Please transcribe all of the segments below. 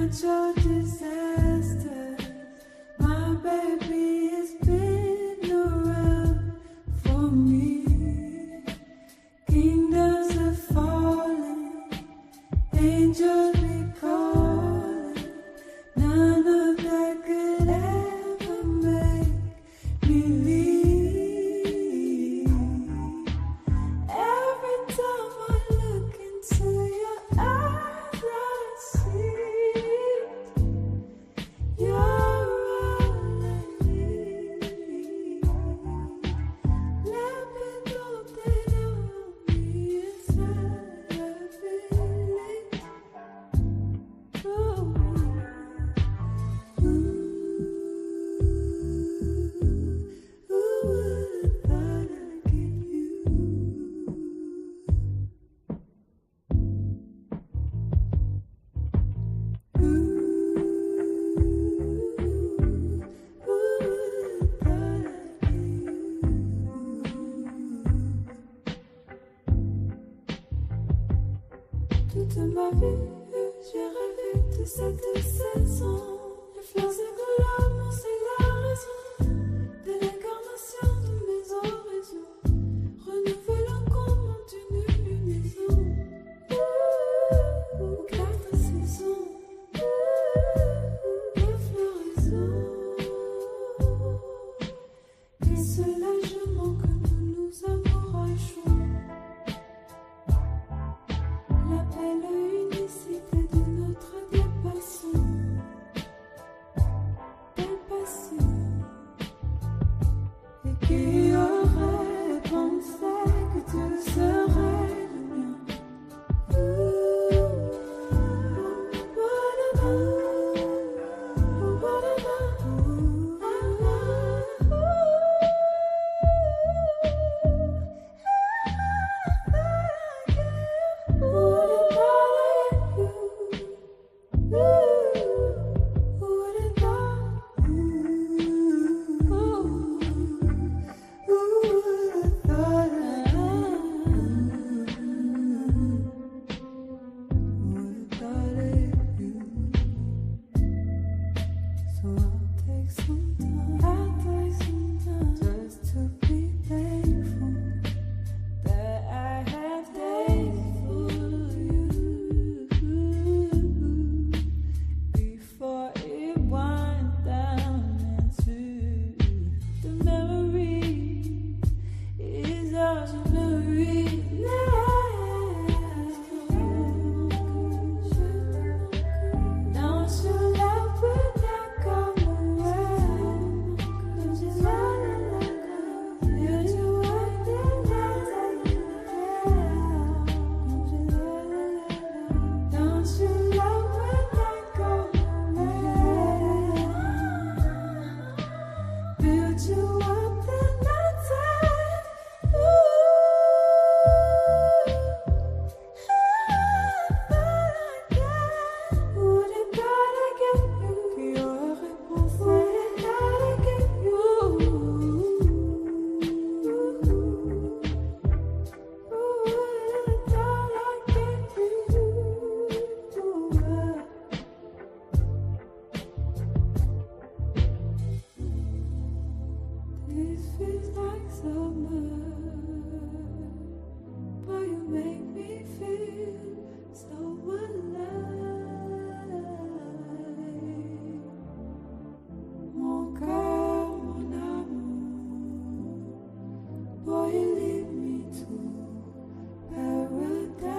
natural disaster. My baby has been around for me. Kingdoms are falling, angels be calling. None of that could ever make me leave. Every time I look into your eyes, I see you're all I need. Let me know that I'll be inside of it. Who would've thought I'd get you? Who would've thought I'd get you? Toute ma vie, j'ai rêvé de cette saison. Les fleurs et de l'amour, c'est la raison de l'incarnation de mes oraisons, renouvelant comme une lunaison. 4 saisons de floraison. Et soulagement que nous nous amourageons. La belle unicité de notre dépassement. Et qui aurait pensé que tu serais le mien? So I'll take some time just to be thankful that I have days for you before it winds down into the memory is our memory Don't you love when I come away? Don't you love you do what the nights I Don't you love when I come away? Build you up the nights This feels like summer, but you make me feel so alive. Mon cœur, mon amour, boy, you lead me to paradise.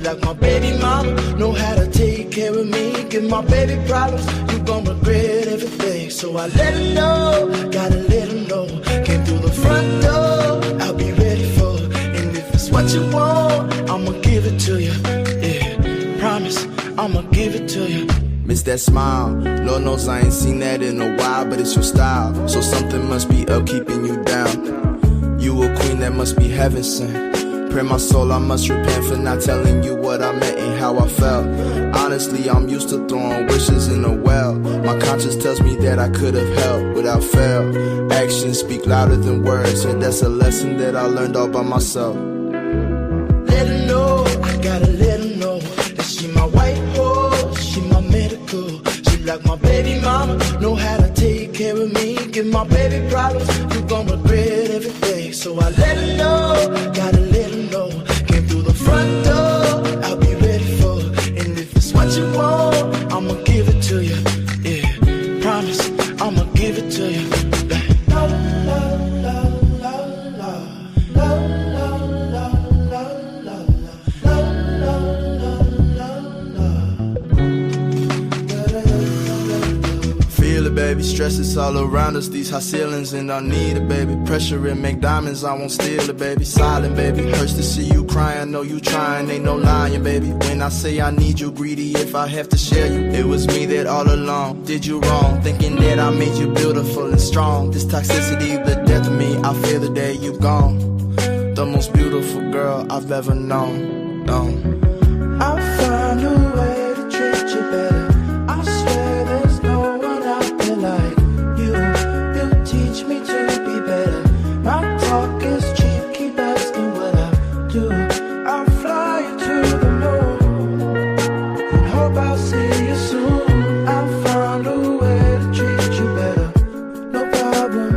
like my baby mama, know how to take care of me. Give my baby problems, you gon' regret everything. So I let her know, gotta let her know. Came through the front door, I'll be ready for her. And if it's what you want, I'ma give it to you. Yeah, promise, I'ma give it to you. Miss that smile, Lord knows I ain't seen that in a while, but it's your style. So something must be up keeping you down. You a queen that must be heaven sent. Pray my soul, I must repent for not telling you what I meant and how I felt. Honestly, I'm used to throwing wishes in a well. My conscience tells me that I could have helped without fail. Actions speak louder than words, and that's a lesson that I learned all by myself. Let her know, I gotta let her know that she my white horse, she my medical. She like my baby mama, know how to take care of me. Give my baby problems, you gon' regret everything. So I let her know, gotta let her know. Came through the front door, I'll be ready for her. And if it's what you want, I'ma give it to you. Yeah, promise, I'ma give it to you. La la la la la la la la la la la la la. Feel it, baby, stress is all around us. These high ceilings and I need it, baby. Pressure and make diamonds, I won't steal it, baby. Silent, baby, hurts to see you crying. Know you trying, ain't no lying, baby. When I say I need you, greedy if I have to share you. It was me that all along did you wrong, thinking that I made you beautiful and strong. This toxicity, the death of me, I feel the day you gone. The most beautiful girl I've ever known. I'll find a way to treat you better. I swear there's no one out there like you. You teach me to be better. My talk is cheap, keep asking what I do. I'll fly you to the moon and hope I'll see you soon. I'll find a way to treat you better. No problem,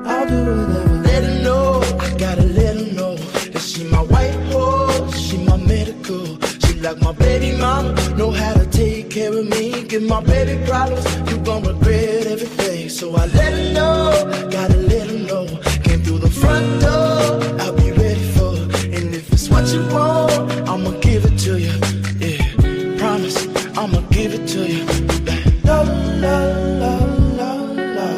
I'll do whatever. Let her know, I gotta let her know that she my white horse, she my medical. She like my baby mama, know how to take care of me. Give my baby problems, you gon' regret everything. So I let her know, gotta let her know. Came through the front door, I'll be ready for her. And if it's what you want, I'ma give it to you. Yeah, promise, I'ma give it to you. La la la la la la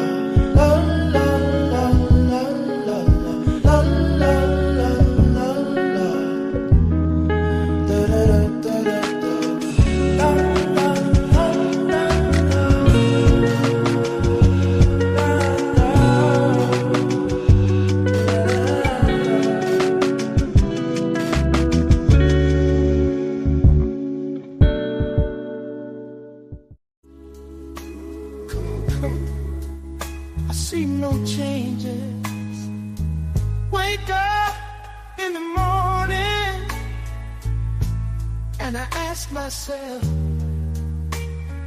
la la la la la la la la la. Da da da da da. La la la la la. I see no changes. Wake up in the morning. And I ask myself,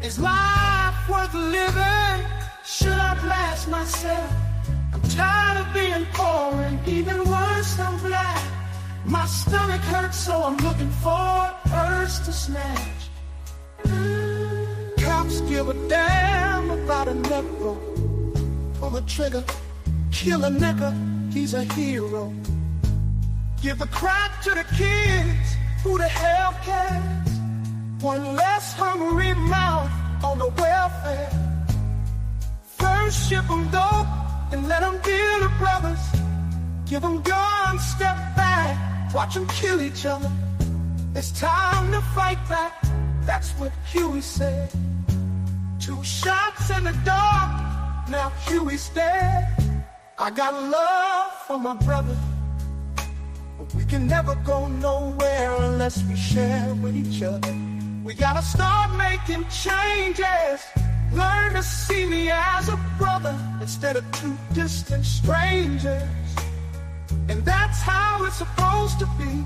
is life worth living? Should I blast myself? I'm tired of being poor and even worse, I'm black. My stomach hurts, so I'm looking for a purse to snatch. Cops give a damn about a Negro. Pull the trigger, kill a nigga, he's a hero. Give the crack to the kids, who the hell cares? One less hungry mouth on the welfare. First ship them dope and let them deal to brothers. Give them guns, step back, watch them kill each other. It's time to fight back, that's what Huey said. 2 shots in the dark, now Huey's dead. I got love for my brother, but we can never go nowhere unless we share with each other. We gotta start making changes. Learn to see me as a brother instead of 2 distant strangers. And that's how it's supposed to be.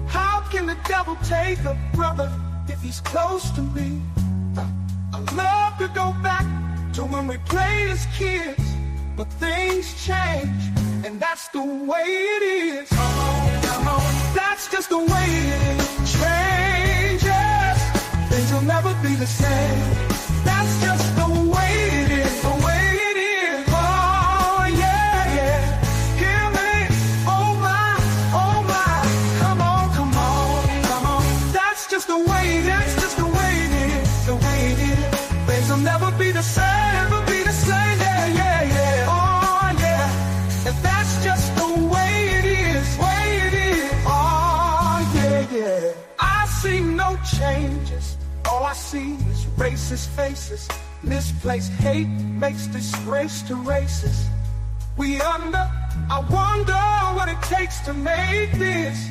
How can the devil take a brother if he's close to me? I love to go back to when we played as kids, but things change, and that's the way it is. Come on, come on. That's just the way it is. Changes, things will never be the same. That's just the way it is, the way it is. Oh yeah, yeah. Hear me? Oh my, come on, come on, come on. That's just the way, that's just the way it is, the way it is. Things will never be the same, never be the same. Yeah, yeah, yeah. Oh yeah. And that's just the way it is, way it is. Oh yeah, yeah. I see no changes. All I see is racist faces. Misplaced hate makes disgrace to races. I wonder what it takes to make this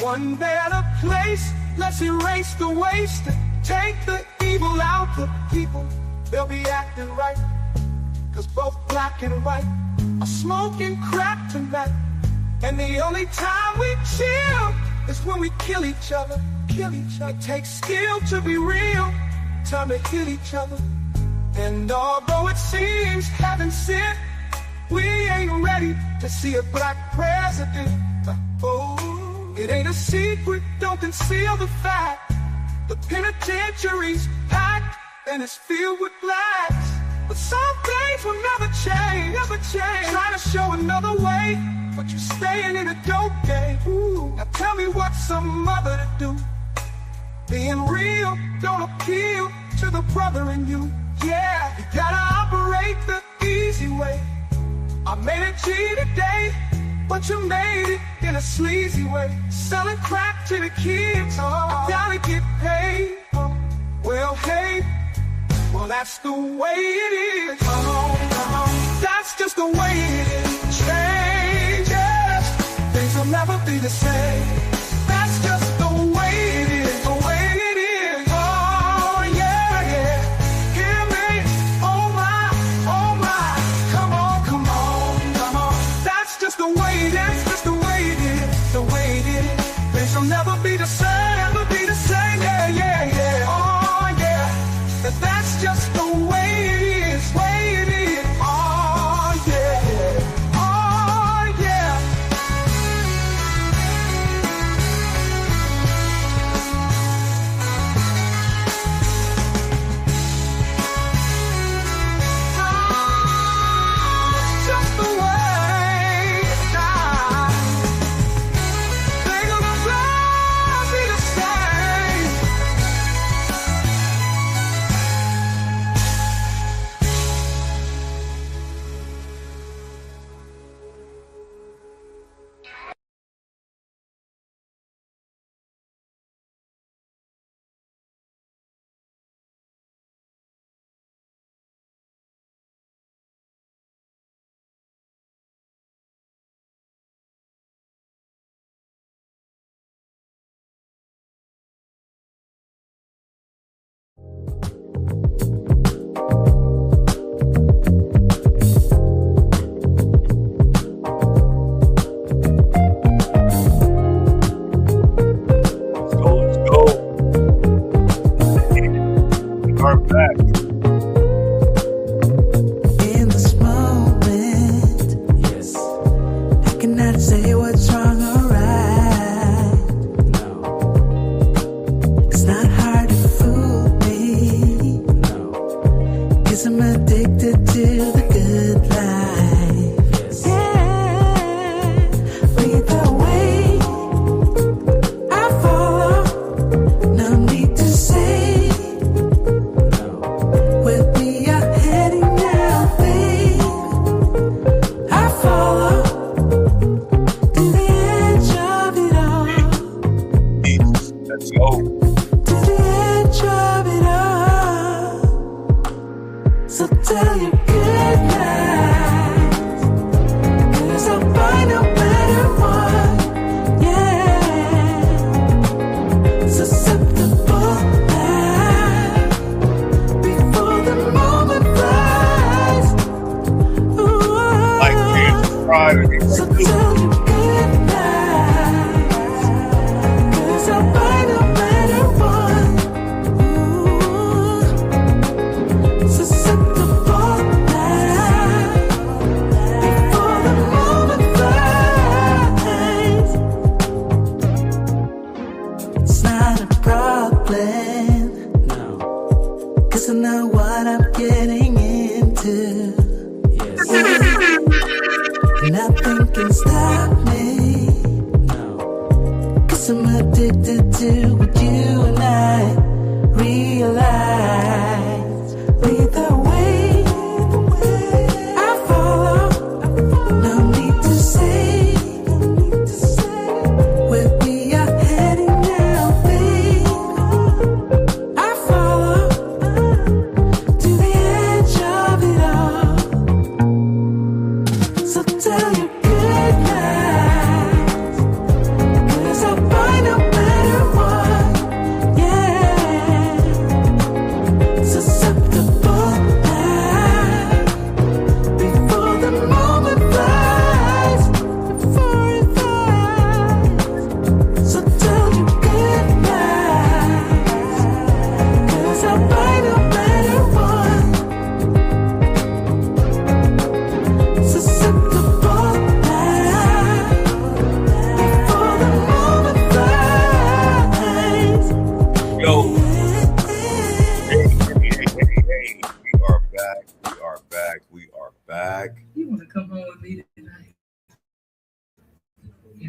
one better place. Let's erase the waste, take the evil out of people. They'll be acting right, 'cause both black and white are smoking crack tonight. And the only time we chill is when we kill each other. Kill each other. It takes skill to be real, time to heal each other. And although it seems heaven sent, we ain't ready to see a black president. Oh, it ain't a secret, don't conceal the fact. The penitentiary's packed and it's filled with blacks. But some things will never change, never change. Trying to show another way, but you're staying in a dope game. Ooh, now tell me what's some mother to do. Being real don't appeal to the brother in you. Yeah, you gotta operate the easy way. I made it G today, but you made it in a sleazy way. Selling crack to the kids, I gotta get paid. Well, hey, well that's the way it is. Come on, come on. That's just the way it is. Changes, things will never be the same. That's just the way it is, the way it is. Oh yeah, yeah. Hear me? Oh my, come on, come on, come on. That's just the way, that's just the way it is, the way it is. Things will never be the same, never be the same. Yeah, yeah, yeah. Oh yeah. And that's just the way it is, way it is. Oh yeah, oh yeah.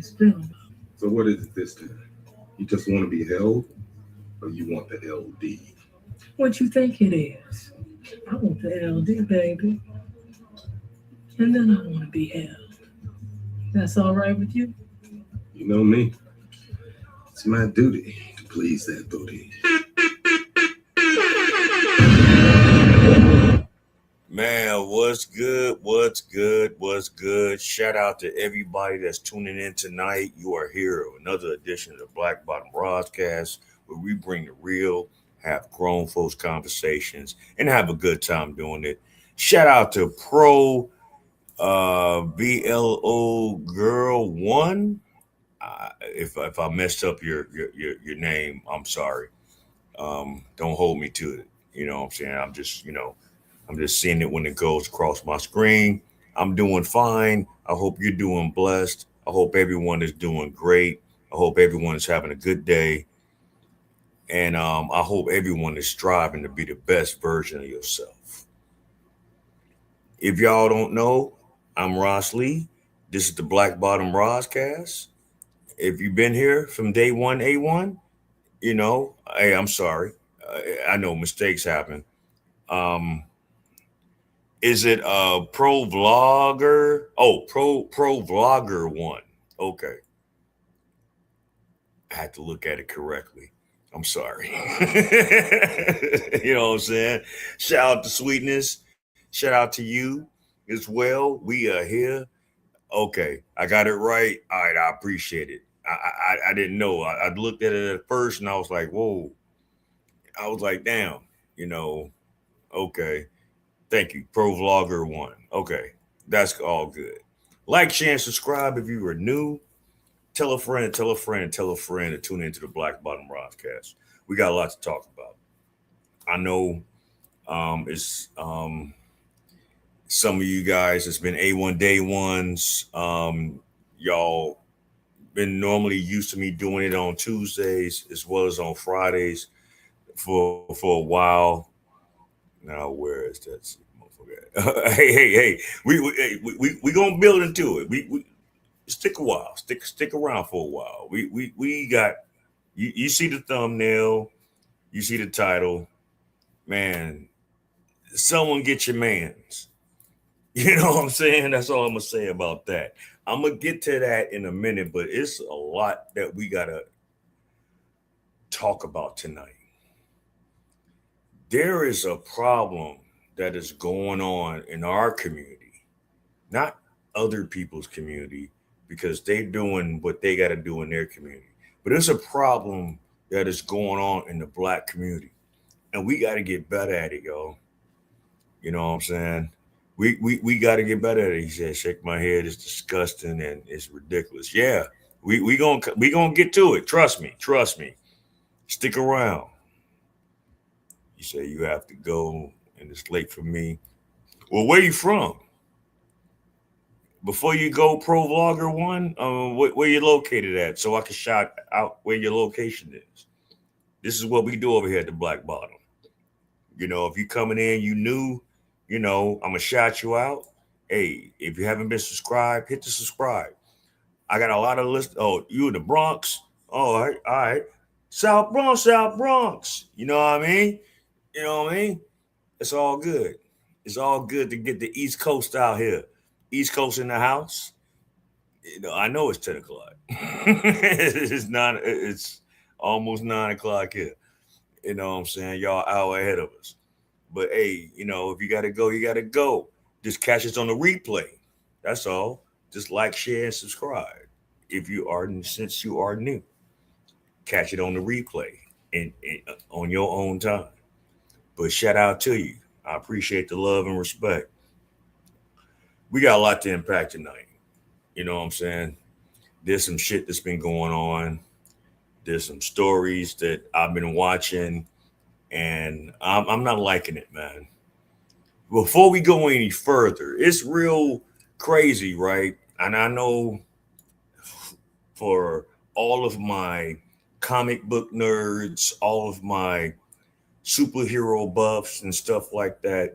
So what is it this time? You just want to be held, or you want the LD? What you think it is? I want the LD, baby. And then I want to be held. That's all right with you? You know me. It's my duty to please that booty. Man, what's good? What's good? What's good? Shout out to everybody that's tuning in tonight. You are here with another edition of the Black Bottom Broadcast, where we bring the real, have grown folks conversations, and have a good time doing it. Shout out to Pro BLO Girl One. If I messed up your name, I'm sorry. Don't hold me to it. You know what I'm saying? I'm just seeing it when it goes across my screen. I'm doing fine. I hope you're doing blessed. I hope everyone is doing great. I hope everyone is having a good day. And I hope everyone is striving to be the best version of yourself. If y'all don't know, I'm Ross Lee. This is the Black Bottom Roscast. If you've been here from day one, A1, hey, I'm sorry. I know mistakes happen. Is it Pro Vlogger? Oh, Pro Vlogger One. Okay. I had to look at it correctly. I'm sorry. You know what I'm saying? Shout out to Sweetness. Shout out to you as well. We are here. Okay, I got it right. All right, I appreciate it. I didn't know. I looked at it at first and I was like, whoa. I was like, damn, okay. Thank you. Pro Vlogger One. Okay. That's all good. Like, share, and subscribe if you are new. Tell a friend, tell a friend, tell a friend to tune into the Black Bottom Broadcast. We got a lot to talk about. I know it's some of you guys, it's been A1 day ones. Y'all been normally used to me doing it on Tuesdays as well as on Fridays for a while. Now, where is that? Hey! We gonna build into it. We stick a while. Stick around for a while. We got you see the thumbnail, you see the title, man. Someone get your mans. You know what I'm saying? That's all I'm gonna say about that. I'm gonna get to that in a minute, but it's a lot that we gotta talk about tonight. There is a problem that is going on in our community, not other people's community, because they're doing what they got to do in their community. But there's a problem that is going on in the Black community, and we got to get better at it, y'all. You know what I'm saying? We got to get better at it. He said, "Shake my head. It's disgusting and it's ridiculous." Yeah, we gonna get to it. Trust me. Stick around. You say you have to go and it's late for me. Well, where you from? Before you go, Pro Vlogger One, where you located at, so I can shout out where your location is. This is what we do over here at the Black Bottom. If you coming in, you new, I'm gonna shout you out. Hey, if you haven't been subscribed, hit the subscribe. I got a lot of lists. Oh, you in the Bronx? All right. South Bronx. You know what I mean? It's all good. It's all good to get the East Coast out here. East Coast in the house. I know it's 10 o'clock. It's almost 9 o'clock here. You know what I'm saying? Y'all an hour ahead of us. But hey, if you gotta go, you gotta go. Just catch us on the replay. That's all. Just like, share, and subscribe. Since you are new. Catch it on the replay and on your own time. But shout out to you. I appreciate the love and respect. We got a lot to impact tonight. You know what I'm saying? There's some shit that's been going on. There's some stories that I've been watching, and I'm not liking it, man. Before we go any further, it's real crazy, right? And I know for all of my comic book nerds, all of my superhero buffs and stuff like that.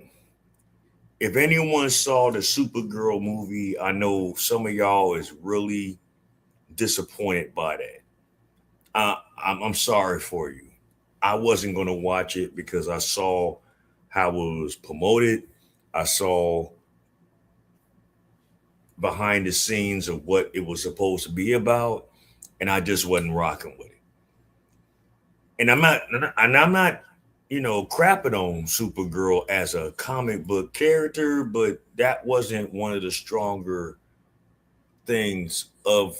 If anyone saw the Supergirl movie, I know some of y'all is really disappointed by that. I'm sorry for you. I wasn't going to watch it because I saw how it was promoted. I saw behind the scenes of what it was supposed to be about, and I just wasn't rocking with it. And I'm not, crapping on Supergirl as a comic book character, but that wasn't one of the stronger things of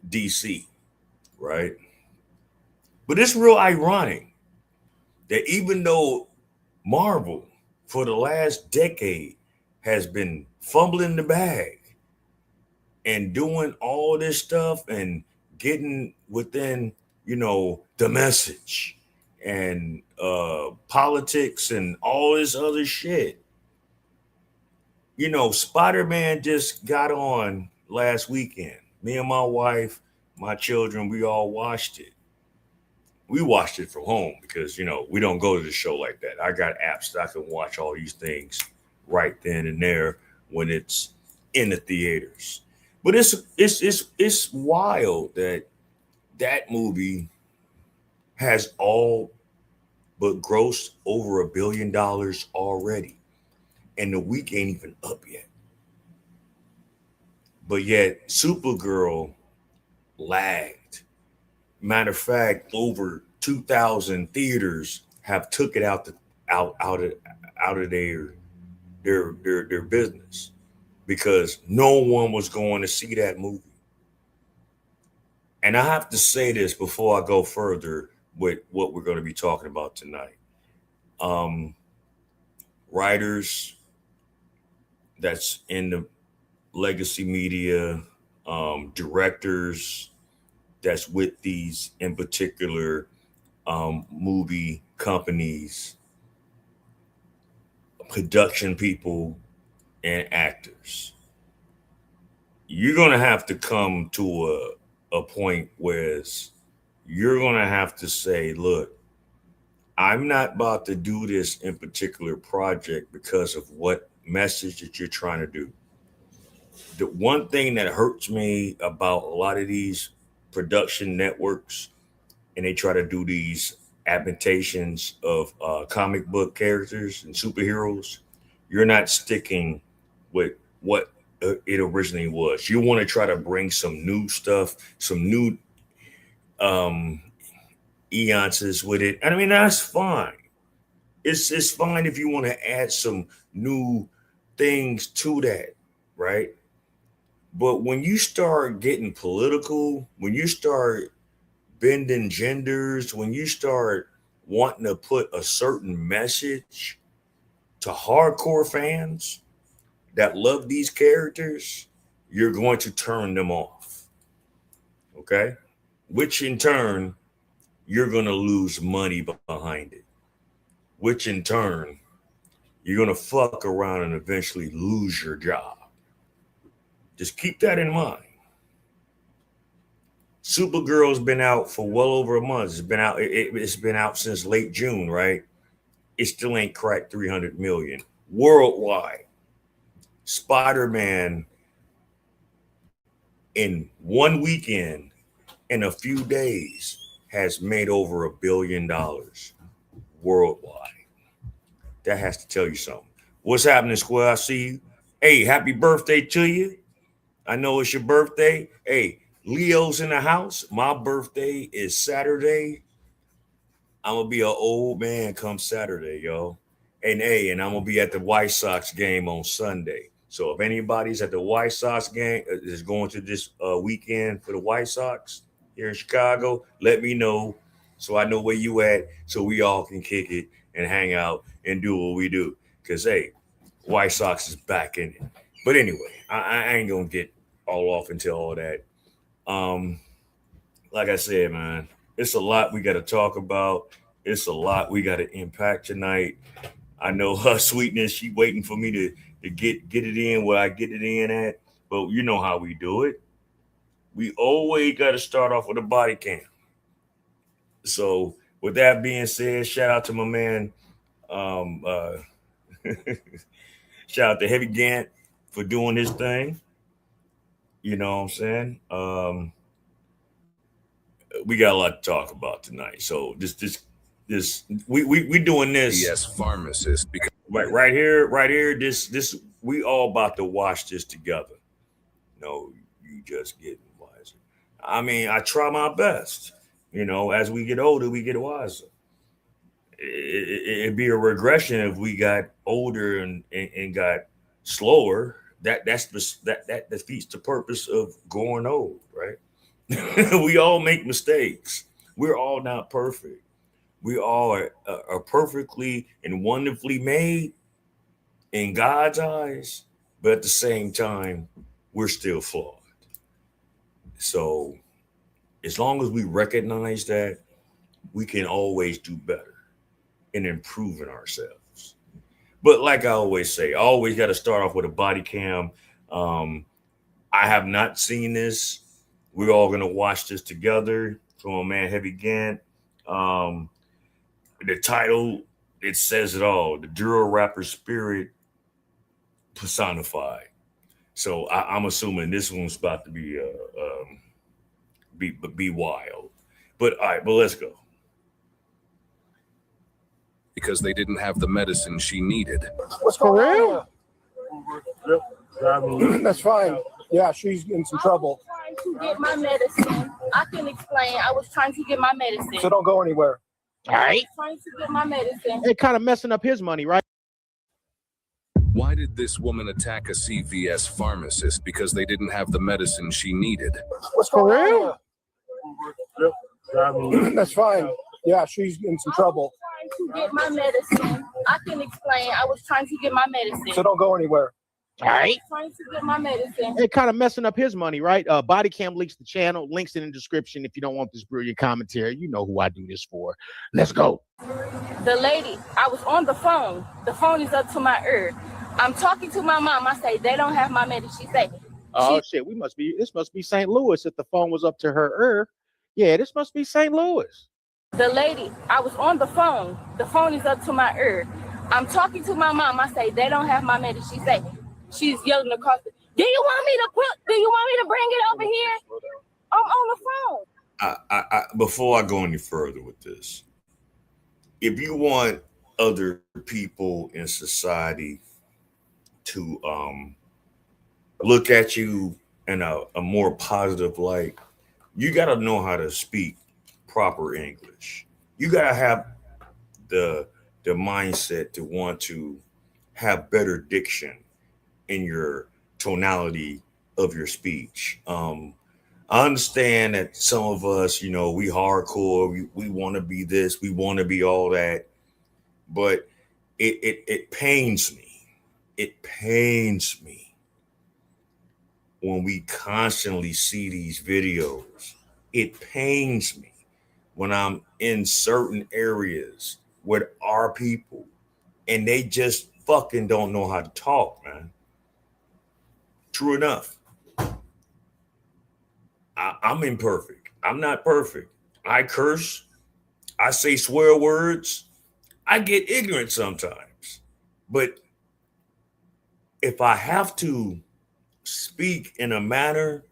DC, right? But it's real ironic that even though Marvel for the last decade has been fumbling the bag and doing all this stuff and getting within, the message and politics and all this other shit. Spider-Man just got on last weekend. Me and my wife, my children, we all watched it. We watched it from home because, we don't go to the show like that. I got apps that I can watch all these things right then and there when it's in the theaters. But it's wild that movie has all but grossed over $1 billion already. And the week ain't even up yet. But yet Supergirl lagged. Matter of fact, over 2,000 theaters have took it out of their business because no one was going to see that movie. And I have to say this before I go further with what we're going to be talking about tonight. Writers that's in the legacy media, directors that's with these in particular movie companies, production people, and actors. You're going to have to come to a point where you're going to have to say, look, I'm not about to do this in particular project because of what message that you're trying to do. The one thing that hurts me about a lot of these production networks, and they try to do these adaptations of comic book characters and superheroes, you're not sticking with what it originally was. You want to try to bring some new stuff, some new eons with it. And I mean, that's fine. It's fine if you want to add some new things to that, right? But when you start getting political, when you start bending genders, when you start wanting to put a certain message to hardcore fans that love these characters, you're going to turn them off. Okay? Which in turn, you're going to lose money behind it. Which in turn, you're going to fuck around and eventually lose your job. Just keep that in mind. Supergirl's been out for well over a month. It's been out. It's been out since late June, right? It still ain't cracked 300 million worldwide. Spider-Man in one weekend, in a few days, has made over $1 billion worldwide. That has to tell you something. What's happening, Square? I see you. Hey, happy birthday to you. I know it's your birthday. Hey, Leo's in the house. My birthday is Saturday. I'm going to be an old man come Saturday, yo. And I'm going to be at the White Sox game on Sunday. So if anybody's at the White Sox game, is going to this weekend for the White Sox here in Chicago, let me know so I know where you at so we all can kick it and hang out and do what we do. Because, hey, White Sox is back in it. But anyway, I ain't going to get all off into all that. Like I said, man, it's a lot we got to talk about. It's a lot we got to impact tonight. I know her Sweetness, she waiting for me to get it in where I get it in at. But you know how we do it. We always got to start off with a body cam. So with that being said, shout out to my man. Shout out to Heavy Gant for doing his thing. You know what I'm saying? We got a lot to talk about tonight. So we doing this. Yes, pharmacist. Because right here. This we all about to watch this together. No, you just getting wiser. I mean, I try my best. You know, as we get older, we get wiser. It'd be a regression if we got older and got slower. That defeats the purpose of growing old, right? We all make mistakes. We're all not perfect. We all are perfectly and wonderfully made in God's eyes, but at the same time, we're still flawed. So as long as we recognize that, we can always do better in improving ourselves. But like I always say, I always got to start off with a body cam. I have not seen this. We're all going to watch this together from a man, Heavy Gant. The title, it says it all. The drill rapper spirit personified. So I'm assuming this one's about to be wild. But all right, but let's go. because they didn't have the medicine she needed. What's going on? That's fine. Yeah, she's in some trouble. I was trying to get my medicine. I can explain. I was trying to get my medicine. So don't go anywhere. All right. I was trying to get my medicine. They're kind of messing up his money, right? Why did this woman attack a CVS pharmacist? Because they didn't have the medicine she needed. What's going on? That's fine. Yeah, she's in some trouble. I was trying to get my medicine. I can explain. I was trying to get my medicine. So don't go anywhere. All right. I was trying to get my medicine. They're kind of messing up his money, right? Body Cam leaks the channel. Links in the description if you don't want this brilliant commentary. You know who I do this for. Let's go. The lady, I was on the phone. The phone is up to my ear. I'm talking to my mom. I say, they don't have my medicine. She say, oh shit, this must be St. Louis if the phone was up to her ear. Yeah, this must be St. Louis. The lady, I was on the phone. The phone is up to my ear. I'm talking to my mom. I say, they don't have my medicine. She say, she's yelling across the, do you want me to bring it over here? I'm on the phone. I before I go any further with this, if you want other people in society to look at you in a more positive light, you got to know how to speak proper English. You got to have the mindset to want to have better diction in your tonality of your speech. I understand that some of us, we hardcore, we want to be this, we want to be all that, but it pains me. It pains me when we constantly see these videos. It pains me when I'm in certain areas with our people and they just fucking don't know how to talk, man. True enough. I'm imperfect. I'm not perfect. I curse. I say swear words. I get ignorant sometimes. But if I have to speak in a manner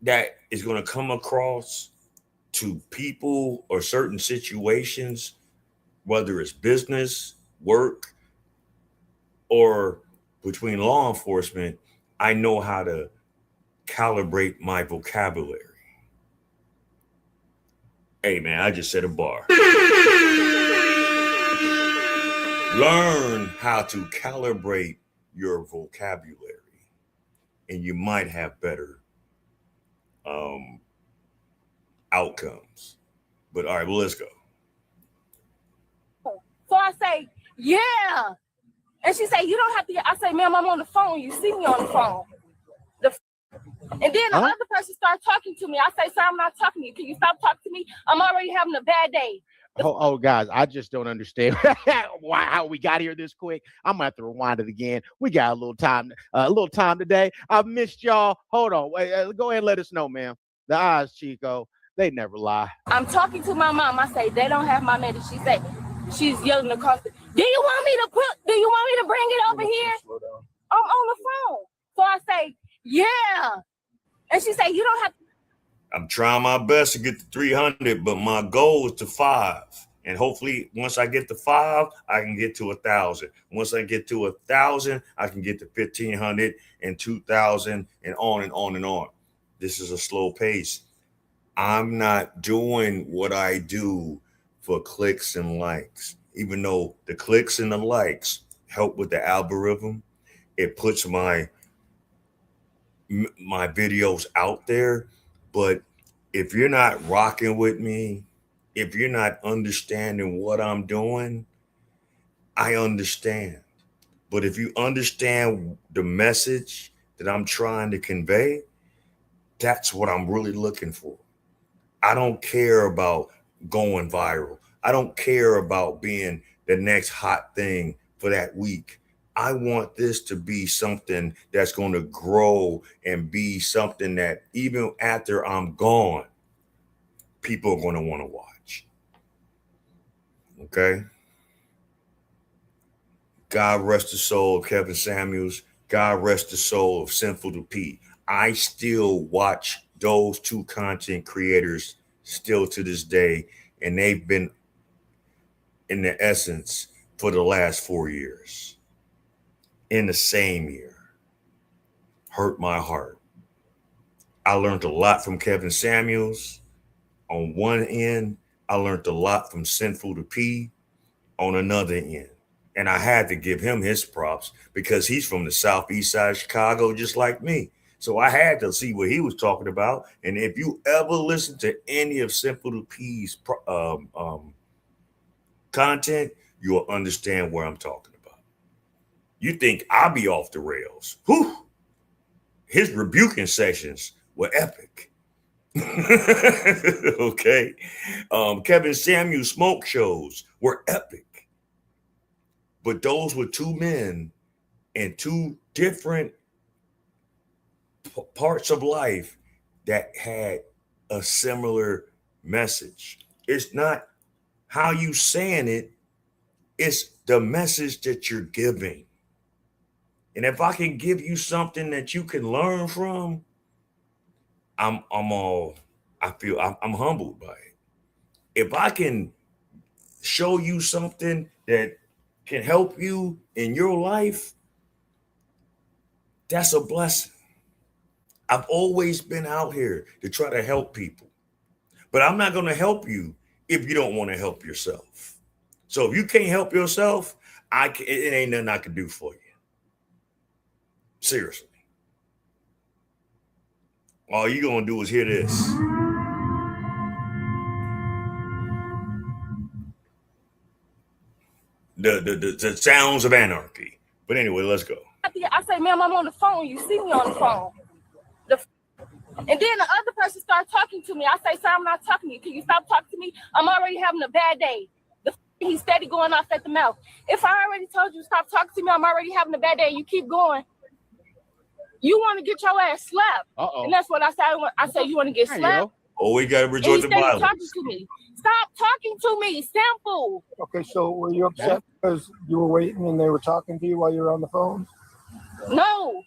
that is going to come across to people or certain situations, whether it's business, work, or between law enforcement, I know how to calibrate my vocabulary. Hey, man, I just set a bar. Learn how to calibrate your vocabulary, and you might have better outcomes. But all right, well, let's go. So I say, yeah. And she say, you don't have to. I say, ma'am, I'm on the phone. You see me on the phone. And then the other person starts talking to me. I say, sir, I'm not talking to you. Can you stop talking to me? I'm already having a bad day. Oh, guys, I just don't understand how we got here this quick. I'm gonna have to rewind it again. We got a little time today. I've missed y'all. Hold on, go ahead and let us know, ma'am. The eyes, Chico, they never lie. I'm talking to my mom. I say they don't have my medicine. She say she's yelling across the, do you want me to bring it over here? I'm on the phone. So I say, Yeah. And she said, you don't have. I'm trying my best to get to 300, but my goal is to 5. And hopefully, once I get to 5, I can get to 1,000. Once I get to 1,000, I can get to 1,500 and 2,000 and on and on and on. This is a slow pace. I'm not doing what I do for clicks and likes, even though the clicks and the likes help with the algorithm. It puts my videos out there. But if you're not rocking with me, if you're not understanding what I'm doing, I understand. But if you understand the message that I'm trying to convey, that's what I'm really looking for. I don't care about going viral. I don't care about being the next hot thing for that week. I want this to be something that's going to grow and be something that even after I'm gone, people are going to want to watch. Okay? God rest the soul of Kevin Samuels. God rest the soul of Sinful to Pete. I still watch those two content creators still to this day, and they've been in the essence for the last 4 years. In the same year. Hurt my heart. I learned a lot from Kevin Samuels on one end. I learned a lot from Sinful to P on another end. And I had to give him his props because he's from the southeast side of Chicago, just like me. So I had to see what he was talking about. And if you ever listen to any of Sinful to P's content, you'll understand where I'm talking about. You think I'll be off the rails. Whew. His rebuking sessions were epic. Okay. Kevin Samuels' smoke shows were epic. But those were two men in two different parts of life that had a similar message. It's not how you saying it, it's the message that you're giving. And if I can give you something that you can learn from, I'm humbled by it. If I can show you something that can help you in your life, that's a blessing. I've always been out here to try to help people, but I'm not going to help you if you don't want to help yourself. So if you can't help yourself, it ain't nothing I can do for you. Seriously. All you're going to do is hear this. The sounds of anarchy. But anyway, let's go. I say, ma'am, I'm on the phone. You see me on the phone. And then the other person starts talking to me. I say, sir, I'm not talking to you. Can you stop talking to me? I'm already having a bad day. He's steady going off at the mouth. If I already told you stop talking to me, I'm already having a bad day. You keep going. You want to get your ass slapped. Uh-oh. And that's what I said. I said, you want to get slapped? Oh, we got to resort to violence. Talking to me. Stop talking to me. Simple. Okay, so were you upset because you were waiting and they were talking to you while you were on the phone? No.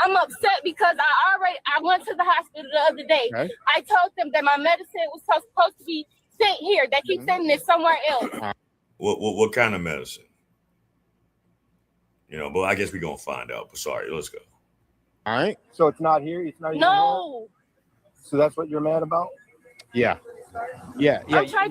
I'm upset because I went to the hospital the other day. Okay. I told them that my medicine was supposed to be sent here. They keep sending it somewhere else. What kind of medicine? You know, but I guess we're going to find out. But sorry, let's go. All right. So it's not here? It's not even here? So that's what you're mad about? Yeah.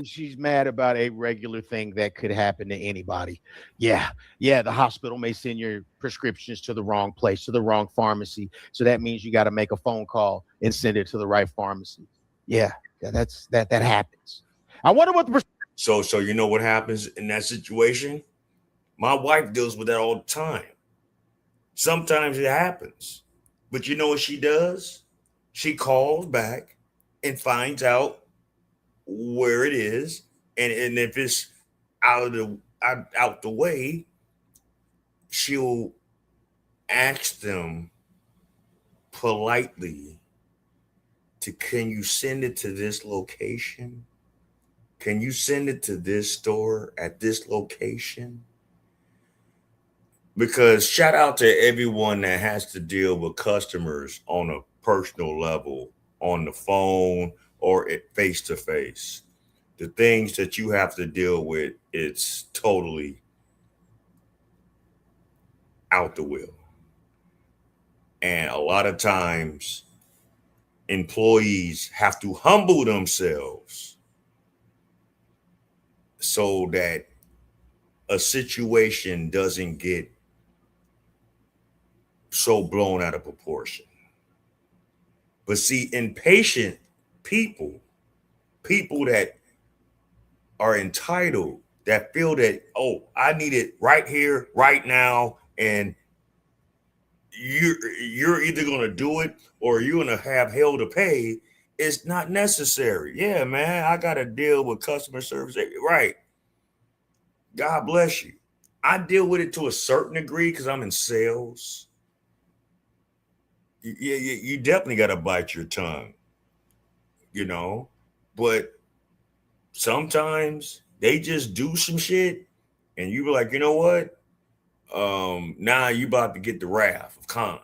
She's mad about a regular thing that could happen to anybody. Yeah. The hospital may send your prescriptions to the wrong place, to the wrong pharmacy. So that means you got to make a phone call and send it to the right pharmacy. Yeah, that happens. I wonder what the so you know what happens in that situation? My wife deals with that all the time. Sometimes it happens. But you know what she does? She calls back and finds out where it is, and if it's out the way, she'll ask them politely can you send it to this location? Can you send it to this store at this location? Because shout out to everyone that has to deal with customers on a personal level, on the phone or face to face. The things that you have to deal with, it's totally out the wheel. And a lot of times, employees have to humble themselves so that a situation doesn't get so blown out of proportion. But see, impatient people that are entitled, that feel that, oh, I need it right here, right now, and you're either going to do it or you're going to have hell to pay. It's not necessary. Yeah, man, I got to deal with customer service. Right. God bless you. I deal with it to a certain degree because I'm in sales. You definitely got to bite your tongue, you know, but sometimes they just do some shit and you be like, you know what? Now you about to get the wrath of Khan.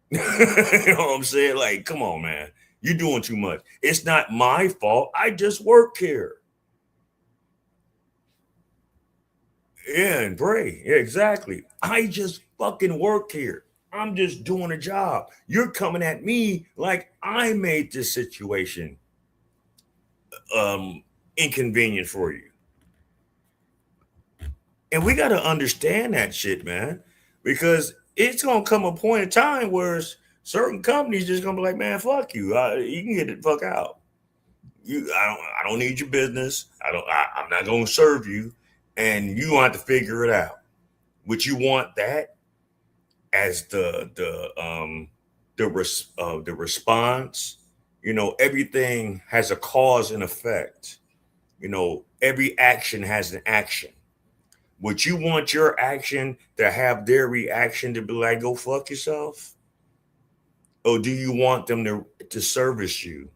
You know what I'm saying? Like, come on, man. You're doing too much. It's not my fault. I just work here. Yeah, and pray. Yeah, exactly. I just fucking work here. I'm just doing a job. You're coming at me like I made this situation inconvenient for you. And we got to understand that shit, man, because it's going to come a point in time where certain companies just going to be like, man, fuck you. You can get the fuck out. I don't need your business. I'm not going to serve you. And you want to figure it out. Would you want that as the response? You know, everything has a cause and effect. You know, every action has an action. Would you want your action to have their reaction to be like, go fuck yourself? Or do you want them to service you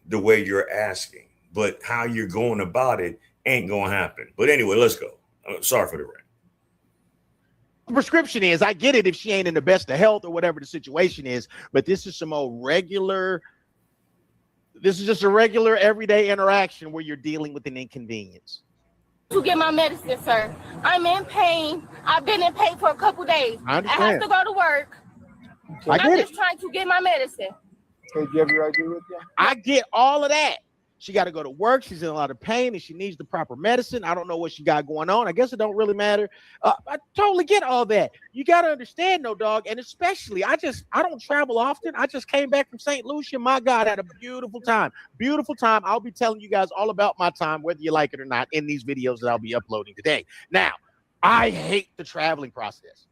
the way you're asking? But how you're going about it ain't going to happen. But anyway, let's go. Sorry for the rant. Prescription is, I get it if she ain't in the best of health or whatever the situation is, but this is some old regular, this is just a regular everyday interaction where you're dealing with an inconvenience. To get my medicine, sir. I'm in pain. I've been in pain for a couple days. I have to go to work. I'm just trying to get my medicine. Okay, do you have your ID with you? I get all of that. She got to go to work. She's in a lot of pain and she needs the proper medicine. I don't know what she got going on. I guess it don't really matter. I totally get all that. You got to understand, no, dog. And especially, I don't travel often. I just came back from St. Lucia. My God, I had a beautiful time. Beautiful time. I'll be telling you guys all about my time, whether you like it or not, in these videos that I'll be uploading today. Now, I hate the traveling process.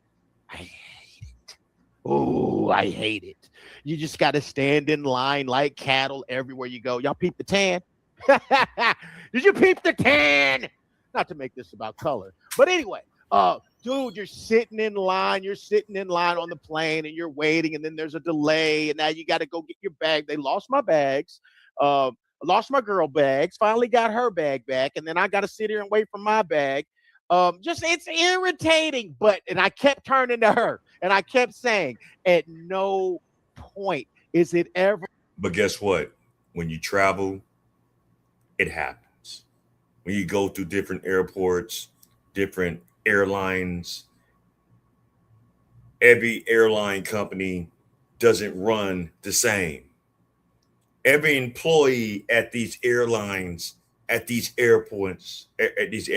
I hate it. Oh, I hate it. You just got to stand in line like cattle everywhere you go. Y'all peep the tan? Did you peep the tan? Not to make this about color. But anyway, dude, you're sitting in line. You're sitting in line on the plane and you're waiting. And then there's a delay. And now you got to go get your bag. They lost my bags. Lost my girl bags. Finally got her bag back. And then I got to sit here and wait for my bag. Just it's irritating. And I kept turning to her. And I kept saying, at no point is it ever. But guess what? When you travel, it happens. When you go through different airports, different airlines, every airline company doesn't run the same. Every employee at these airlines, at these airports, these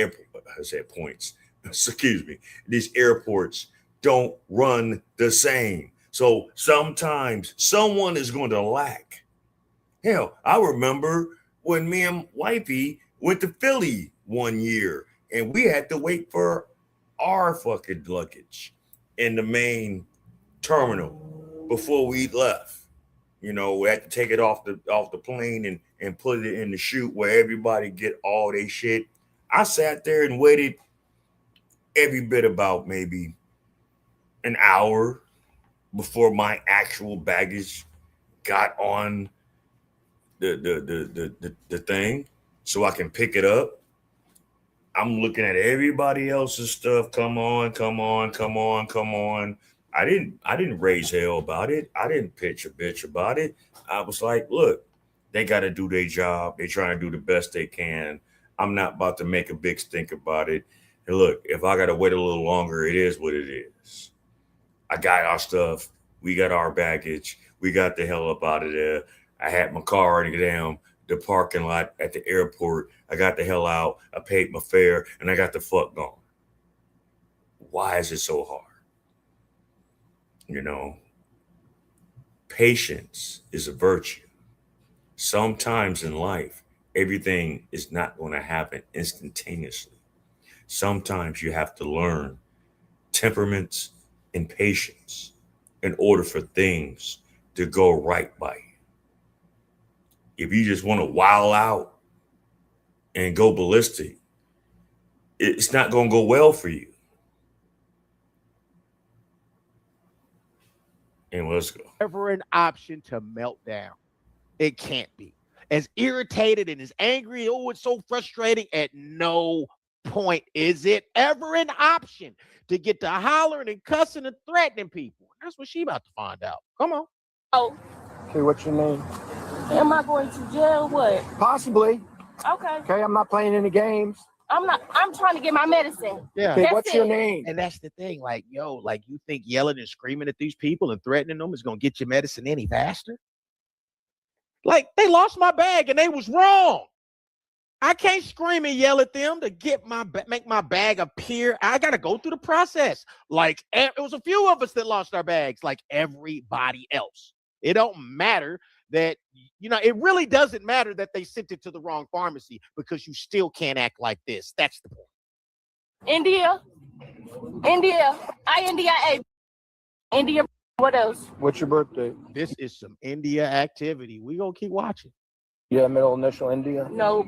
airports don't run the same. So sometimes someone is going to lack. Hell, I remember when me and wifey went to Philly one year and we had to wait for our fucking luggage in the main terminal before we left. You know, we had to take it off the plane and put it in the chute where everybody get all their shit. I sat there and waited every bit about maybe an hour before my actual baggage got on the thing so I can pick it up. I'm looking at everybody else's stuff. Come on. I didn't raise hell about it. I didn't pitch a bitch about it. I was like, look, they got to do their job. They're trying to do the best they can. I'm not about to make a big stink about it. And look, if I got to wait a little longer, it is what it is. I got our stuff. We got our baggage. We got the hell up out of there. I had my car in the parking lot at the airport. I got the hell out. I paid my fare, and I got the fuck gone. Why is it so hard? You know, patience is a virtue. Sometimes in life, everything is not going to happen instantaneously. Sometimes you have to learn temperaments and patience in order for things to go right by you. If you just want to wild out and go ballistic, it's not going to go well for you. And let's go. Ever an option to melt down? It can't be. As irritated and as angry, oh, it's so frustrating. At no point is it ever an option to get to hollering and cussing and threatening people. That's what she about to find out. Come on. Oh, Okay, what's your name? am I going to jail? What? Possibly. Okay. Okay, I'm not playing any games. I'm trying to get my medicine. Yeah. Okay, That's what's your it. name? And that's the thing. Like, yo, like you think yelling and screaming at these people and threatening them is going to get your medicine any faster? Like, they lost my bag and they was wrong. I can't scream and yell at them to get make my bag appear. I got to go through the process. Like, it was a few of us that lost our bags, like everybody else. It don't matter that, you know, it really doesn't matter that they sent it to the wrong pharmacy because you still can't act like this. That's the point. India. India. What else? What's your birthday? This is some India activity. We gonna keep watching. You have middle initial India? No.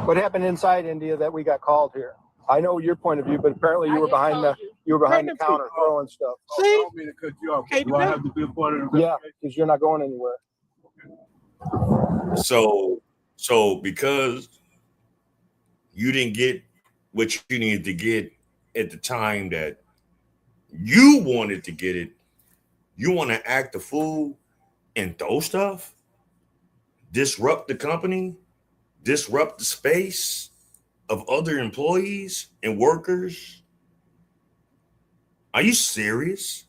What happened inside India that we got called here? I know your point of view, but apparently you were behind the counter throwing stuff. See? Me to cut you off. Okay, Do I have to be a part of the Yeah, because you're not going anywhere. So because you didn't get what you needed to get at the time that you wanted to get it, you want to act a fool and throw stuff, disrupt the company, disrupt the space of other employees and workers? Are you serious?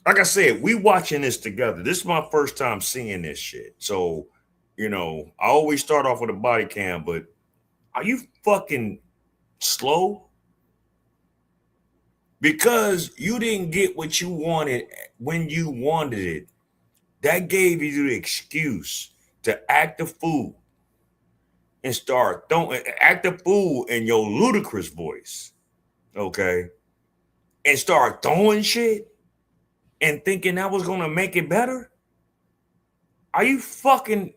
Like I said, we watching this together. This is my first time seeing this shit. So, you know, I always start off with a body cam, but are you fucking slow? Because you didn't get what you wanted when you wanted it. That gave you the excuse to act a fool and act a fool in your ludicrous voice, okay? And start throwing shit and thinking that was gonna make it better? Are you fucking...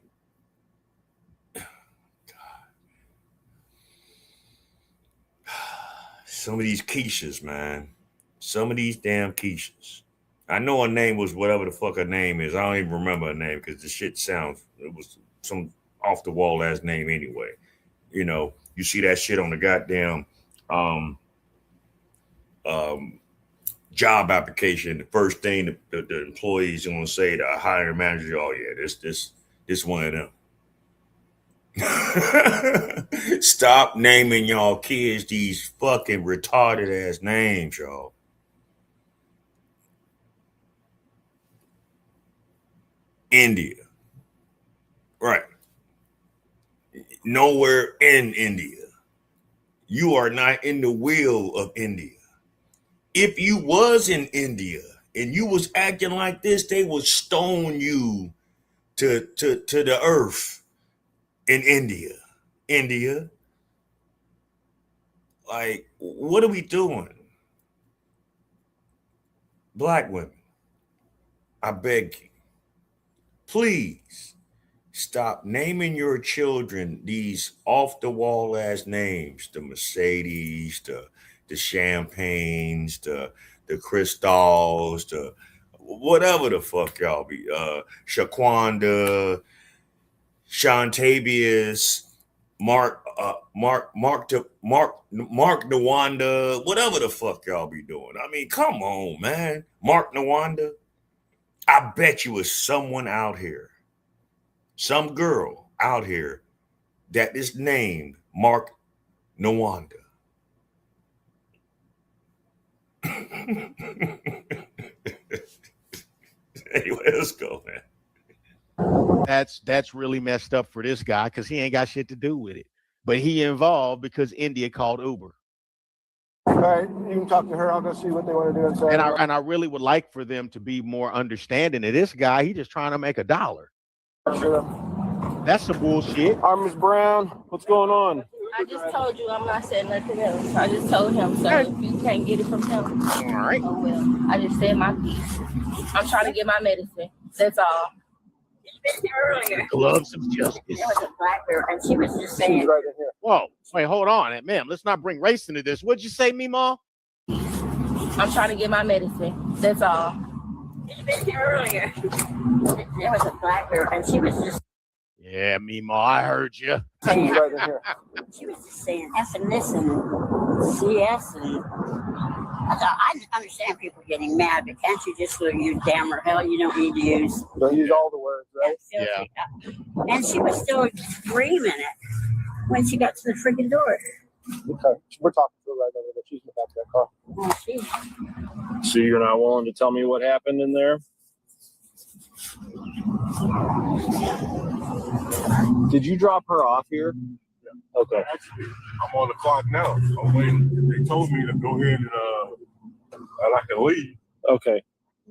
Some of these Keishas, man. Some of these damn Keishas. I know her name was whatever the fuck her name is. I don't even remember her name because the shit it was some off the wall ass name anyway. You know, you see that shit on the goddamn job application. The first thing the employees are gonna say to a hiring manager, oh yeah, this one of them. Stop naming y'all kids these fucking retarded ass names, y'all. India. Right. Nowhere in India. You are not in the wheel of India. If you was in India and you was acting like this, they would stone you to the earth in India. India. Like, what are we doing? Black women, I beg you, please stop naming your children these off-the-wall ass names. The Mercedes, the Champagnes, the Crystals, the whatever the fuck y'all be. Shaquanda, Shantavius, Mark Nawanda, whatever the fuck y'all be doing. I mean, come on, man. Mark Nawanda. I bet you was someone out here, some girl out here that is named Mark Nawanda. Anyway, let's go, man. That's really messed up for this guy because he ain't got shit to do with it. But he involved because India called Uber. All right, you can talk to her. I'll go see what they want to do inside. And I really would like for them to be more understanding of this guy. He just trying to make $1. Sure. That's some bullshit. Ms. Brown, what's going on? I just told you I'm not saying nothing else. I just told him, so if you can't get it from him, all right. Oh well. I just said my piece. I'm trying to get my medicine. That's all. Earlier. Gloves of justice. There was a black girl, and she was just saying. Right in here. Whoa, wait, hold on, ma'am. Let's not bring race into this. What'd you say, Meemaw? I'm trying to get my medicine. That's all. Earlier. There was a black girl, and she was just. Yeah, Meemaw, I heard you. Right in here. She was just saying F and this and CS and. I understand people getting mad, but can't you just use damn or hell? You don't need to use. Don't use all the words, right? Yeah. And she was still screaming it when she got to the freaking door. Okay. We're talking to her right now, but she's in the back of that car. Oh, So you're not willing to tell me what happened in there? Did you drop her off here? Yeah. Okay. Actually, I'm on the clock now. I'm waiting. They told me to go ahead and I can leave. Okay.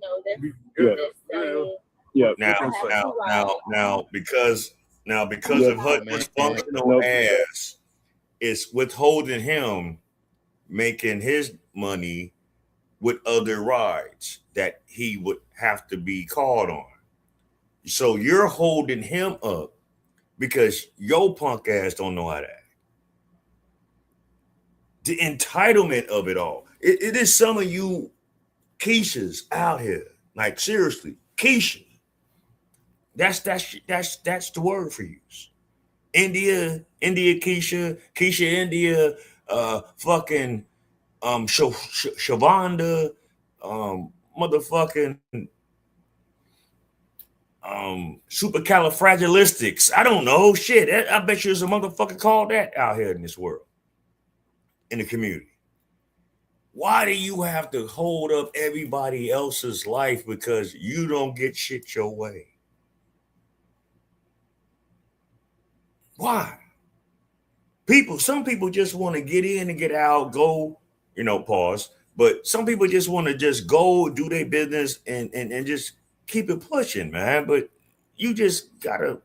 No, that's Yeah. Now, because of her dysfunctional ass, it's withholding him making his money with other rides that he would have to be called on. So you're holding him up because your punk ass don't know how to act. The entitlement of it all. It is some of you Keishas out here. Like seriously, Keisha. That's the word for you. India, Keisha, India, fucking Shavonda, motherfucking supercalifragilistics. I don't know. Shit. I bet you there's a motherfucker called that out here in this world. In the community. Why do you have to hold up everybody else's life because you don't get shit your way? Why? Some people just want to get in and get out, go, pause. But some people just want to just go do their business and just keep it pushing, man. But you just gotta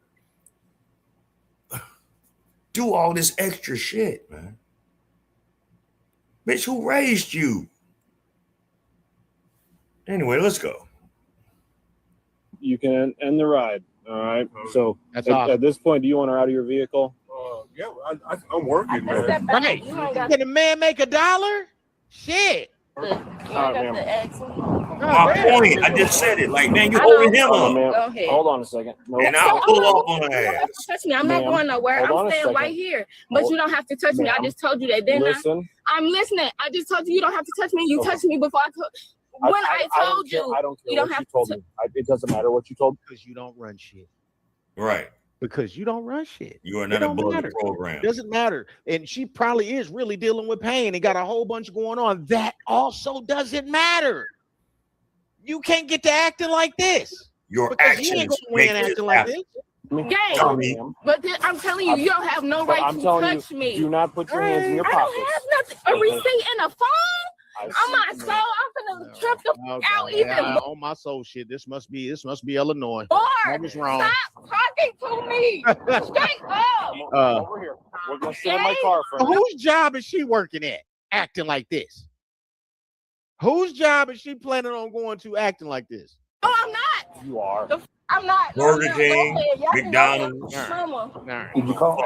do all this extra shit, man. Bitch, who raised you? Anyway, let's go. You can end the ride. All right. So awesome. At this point, do you want her out of your vehicle? Yeah, I'm working, man. Right. Can a man make $1? Shit. My point. I just said it. Like, man, you holding him up. Hold on a second. No. And I'll pull up on her ass. Touch me. I'm not going nowhere. I'm staying right here. But you don't have to touch me. I just told you that. Listen. I'm listening. I just told you don't have to touch me. You touched me before I told. When I told you, I don't care you don't what have you told me. It doesn't matter what you told me. Because you don't run shit. Right. Because you don't run shit. You are not above the program. Doesn't matter. And she probably is really dealing with pain and got a whole bunch going on. That also doesn't matter. You can't get to acting like this. Your actions make acting like this. Gang, but I'm telling you, you don't have no right to touch me. Do not put your hands in your pockets. I don't have nothing. A receipt and a phone? On my soul, I'm gonna trip the out even more. On my soul, shit. This must be Illinois. I was wrong. Stop talking to me. Straight up. Over here. We're gonna sit in my car for a minute. Whose job is she working at? Acting like this. Whose job is she planning on going to acting like this? No, I'm not. You are. I'm not. Burger King, McDonald's. Did you call?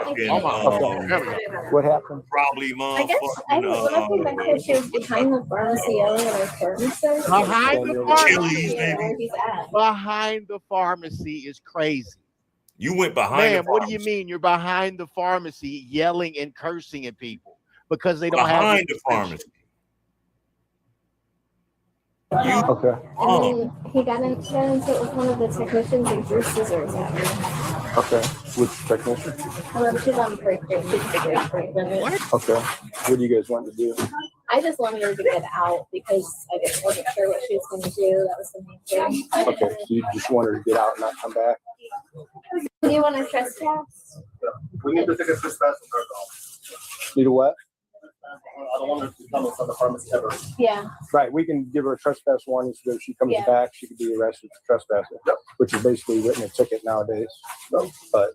What happened? Probably I guess I think back there she was behind the pharmacy yelling at her pharmacist. Behind the pharmacy. Chili's, maybe. Behind the pharmacy is crazy. You went behind Man, the what do you pharmacy. mean you're behind the pharmacy yelling and cursing at people because they don't have Behind a the pharmacy. Okay. And then he got into it with one of the technicians and drew scissors at me. Okay. Which technician? She's on break. She's a break limit. Okay. What do you guys want to do? I just wanted her to get out because I just wasn't sure what she was going to do. That was the main thing. Okay. So you just want her to get out and not come back? Do you want to trespass? We need to take a trespass with her though. Need a what? I don't want her to come inside the pharmacy ever. Yeah. Right. We can give her a trespass warning so that if she comes Yeah. back, she could be arrested for trespassing, which is basically written a ticket nowadays. But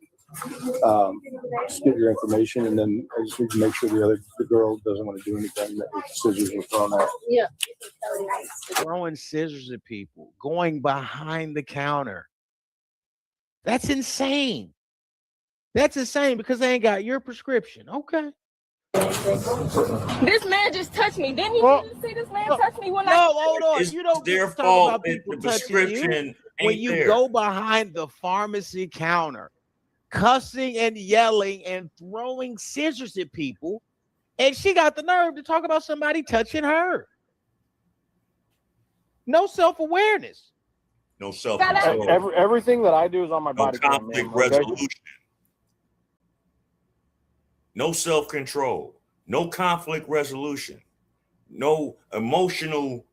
just get your information, and then I just need to make sure the girl doesn't want to do anything that with scissors were thrown at. Yeah. throwing scissors at people, going behind the counter. That's insane. That's insane because they ain't got your prescription. Okay. This man just touched me. Didn't you Well, see this man touch me when No, hold on. It's You don't get their to talk fault about that people the touching you prescription when ain't you there. go behind the pharmacy counter, cussing and yelling and throwing scissors at people, and she got the nerve to talk about somebody touching her. No self-awareness. No self-control. Everything that I do is on my No body cam, conflict man, okay? resolution. No self-control. No conflict resolution. No emotional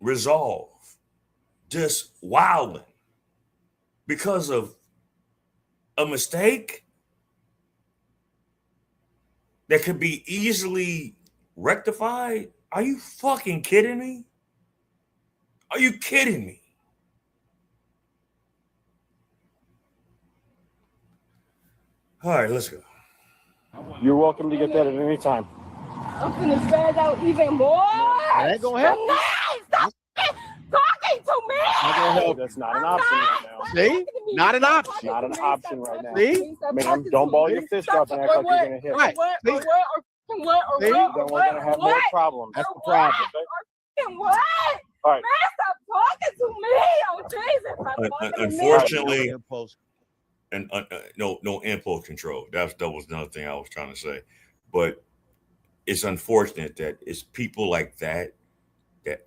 resolve. Just wilding because of a mistake that could be easily rectified. Are you fucking kidding me? Are you kidding me? All right, let's go. You're welcome to get that at any time. I'm gonna spaz out even more. That ain't gonna help. Stop talking to me. Hey, that's not an option right now. See? Not an option. Not an option right now. See? Ma'am, don't ball your fist up and act like you're gonna hit. Right. See? Then we're gonna have more problems. That's the problem. What? All right. Man, stop talking to me. Oh, Jesus. Stop talking to me. Unfortunately, Impulse. and no impulse control. That was another thing I was trying to say. But it's unfortunate that it's people like that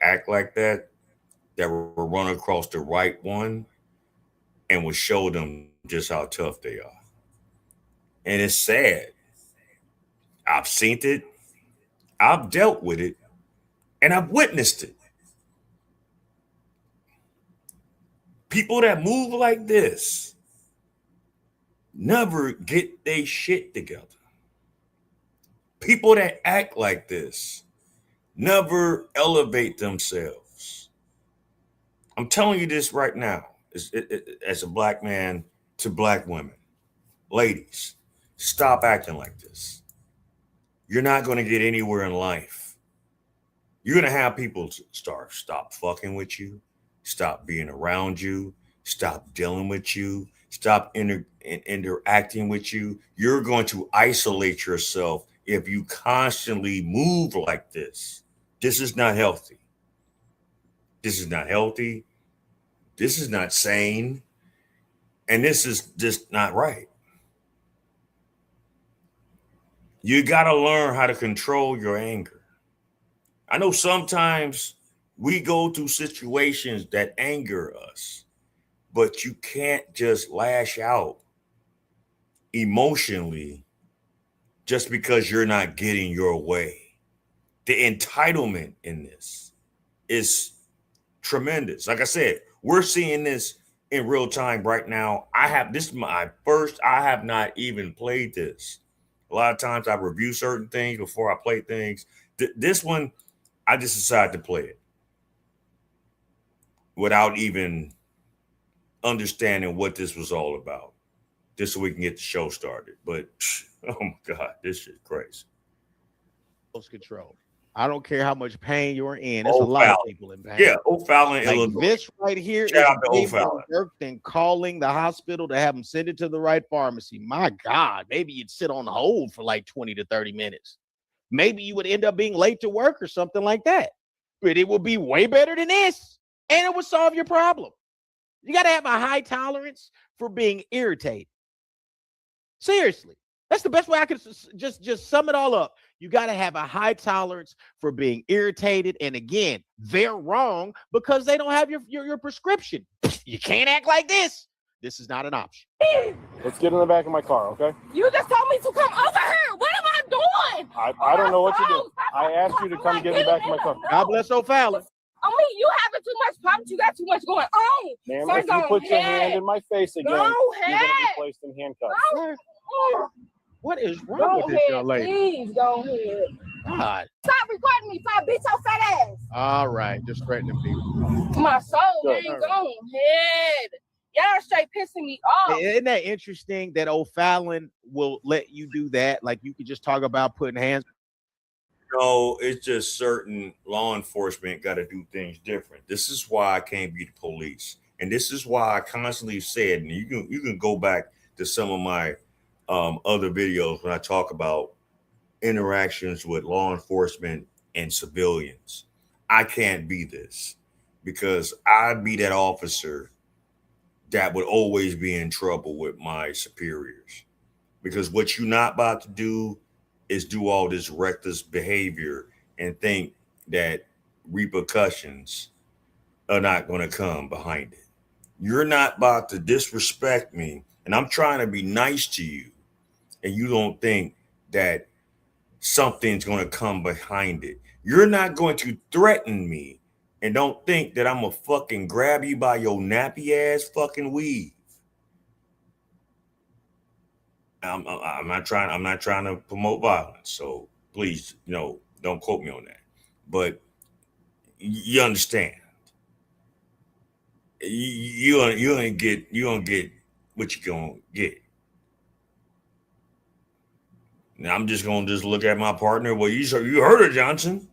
act like that will run across the right one and will show them just how tough they are. And it's sad. I've seen it, I've dealt with it, and I've witnessed it. People that move like this never get their shit together. People that act like this never elevate themselves. I'm telling you this right now, as a black man to black women. Ladies, stop acting like this. You're not going to get anywhere in life. You're going to have people stop fucking with you, stop being around you, stop dealing with you, stop interacting with you. You're going to isolate yourself if you constantly move like this. This is not healthy. This is not healthy. This is not sane. And this is just not right. You got to learn how to control your anger. I know sometimes we go through situations that anger us, but you can't just lash out emotionally just because you're not getting your way. The entitlement in this is tremendous. Like I said, we're seeing this in real time right now. I have not even played this. A lot of times I review certain things before I play things. This one, I just decided to play it without even understanding what this was all about, just so we can get the show started. But, oh my God, this shit crazy. Control. I don't care how much pain you're in. There's a lot of people in pain. Yeah, O'Fallon, like Illinois. this right here Shout out to is O'Fallon. worse than calling the hospital to have them send it to the right pharmacy. My God, maybe you'd sit on hold for like 20 to 30 minutes. Maybe you would end up being late to work or something like that. But it would be way better than this, and it would solve your problem. You got to have a high tolerance for being irritated. Seriously. That's the best way I could just sum it all up. You got to have a high tolerance for being irritated. And again, they're wrong because they don't have your prescription. You can't act like this. This is not an option. Let's get in the back of my car, okay? You just told me to come over here. What am I doing? I don't know what to do. I asked you to come get in the back of my car. God bless O'Fallon. I mean, you having too much problems. You got too much going on. Ma'am, So if you put your hand in my face again, Go you're going to be ahead. placed in handcuffs. What is wrong Go with this ahead, young lady? please go ahead. God. Stop recording me, so I beat your fat ass. All right, just threatening people. My soul, Good. man, go ahead. Y'all straight pissing me off. Isn't that interesting that O'Fallon will let you do that? Like you could just talk about putting hands. No, it's just certain law enforcement got to do things different. This is why I can't be the police, and this is why I constantly said, and you can go back to some of my other videos when I talk about interactions with law enforcement and civilians. I can't be this because I'd be that officer that would always be in trouble with my superiors, because what you're not about to do is do all this reckless behavior and think that repercussions are not going to come behind it. You're not about to disrespect me, and I'm trying to be nice to you, and you don't think that something's going to come behind it. You're not going to threaten me and don't think that I'm going to fucking grab you by your nappy ass fucking weave. I'm not trying to promote violence, so please, don't quote me on that. But you understand. You gonna get what you gonna get. Now I'm just gonna look at my partner. Well, you heard her, Johnson.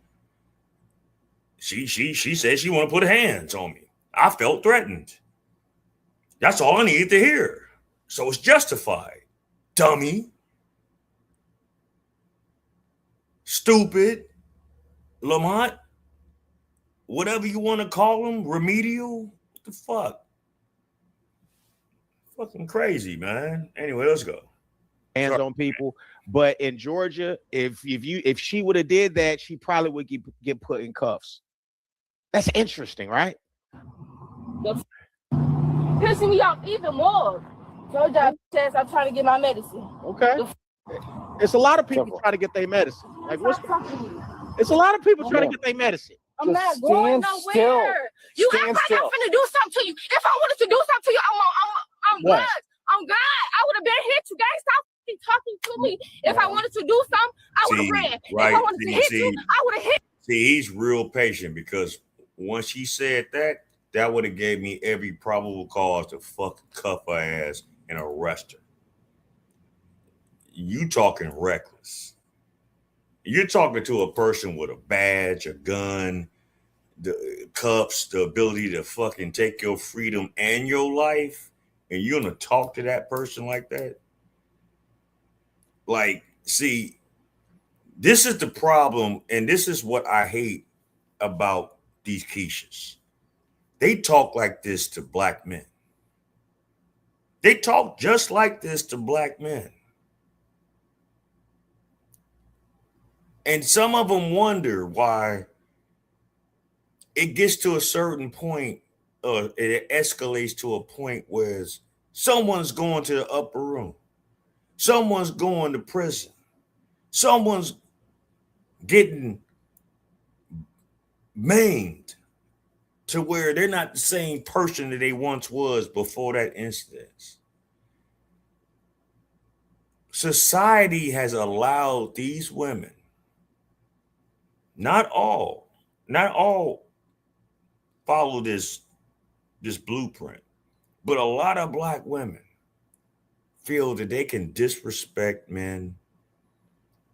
She said she want to put hands on me. I felt threatened. That's all I needed to hear. So it's justified. Dummy. Stupid. Lamont. Whatever you want to call him. Remedial. What the fuck? Fucking crazy, man. Anyway, let's go. Hands on people. But in Georgia, if she would have did that, she probably would get put in cuffs. That's interesting, right? Pissing me off even more. Georgia says I'm trying to get my medicine. Okay. It's a lot of people trying to get their medicine. Like it's a lot of people trying to get their medicine. I'm not going nowhere. Still. You Stand act like still. I'm finna do something to you. If I wanted to do something to you, I'm What? good. I'm good. I would have been hit you guys. Stop talking to me. If I wanted to do something, I would have ran. Right. If I wanted to hit you, I would have hit. See, he's real patient because once she said that would have gave me every probable cause to fucking cuff her ass and arrest her. You talking reckless. You're talking to a person with a badge, a gun, the cuffs, the ability to fucking take your freedom and your life, and you're gonna talk to that person like that? Like, see, this is the problem, and this is what I hate about these Keishas. They talk like this to black men. They talk just like this to black men. And some of them wonder why it gets to a certain point, it escalates to a point where someone's going to the upper room. Someone's going to prison. Someone's getting maimed to where they're not the same person that they once was before that incident. Society has allowed these women, not all follow this blueprint, but a lot of black women feel that they can disrespect men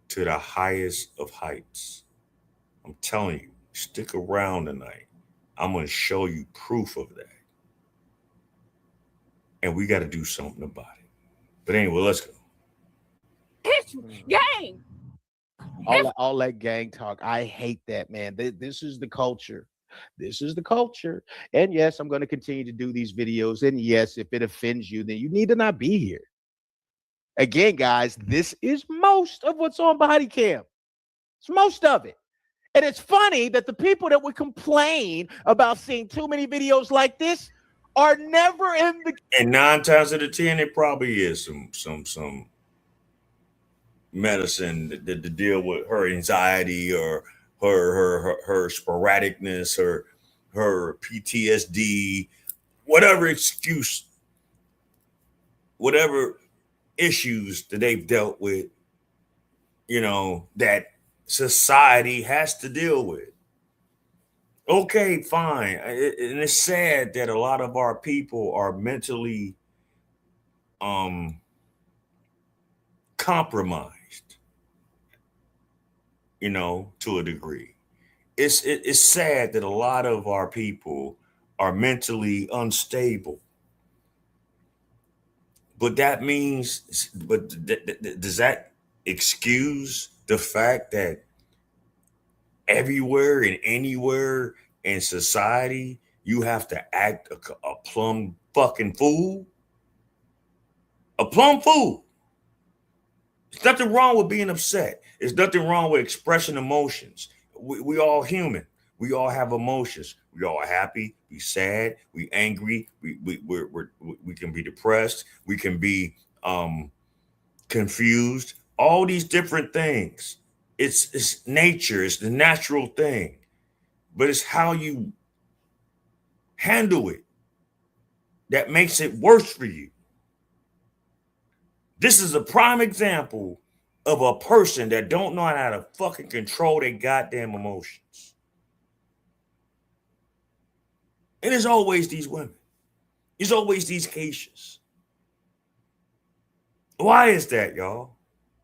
to the highest of heights. I'm telling you, stick around tonight. I'm going to show you proof of that. And we got to do something about it. But anyway, let's go. Hit you. Gang. All that gang talk. I hate that, man. This is the culture This is the culture. And yes, I'm going to continue to do these videos. And yes, if it offends you, then you need to not be here. Again, guys, this is most of what's on Body Cam. It's most of it. And it's funny that the people that would complain about seeing too many videos like this are never in the. And 9 times out of 10, it probably is some medicine to deal with her anxiety or her sporadicness or her PTSD, whatever excuse, whatever issues that they've dealt with, that society has to deal with. Okay, fine. And it's sad that a lot of our people are mentally compromised, to a degree. It's sad that a lot of our people are mentally unstable. But that means, does that excuse the fact that everywhere and anywhere in society you have to act a plumb fucking fool? A plumb fool. There's nothing wrong with being upset. There's nothing wrong with expressing emotions. We all human. We all have emotions. We all happy, we sad, we angry, we can be depressed, we can be confused, all these different things. It's nature, it's the natural thing. But it's how you handle it that makes it worse for you. This is a prime example of a person that don't know how to fucking control their goddamn emotions. And it's always these women. It's always these cases. Why is that, y'all?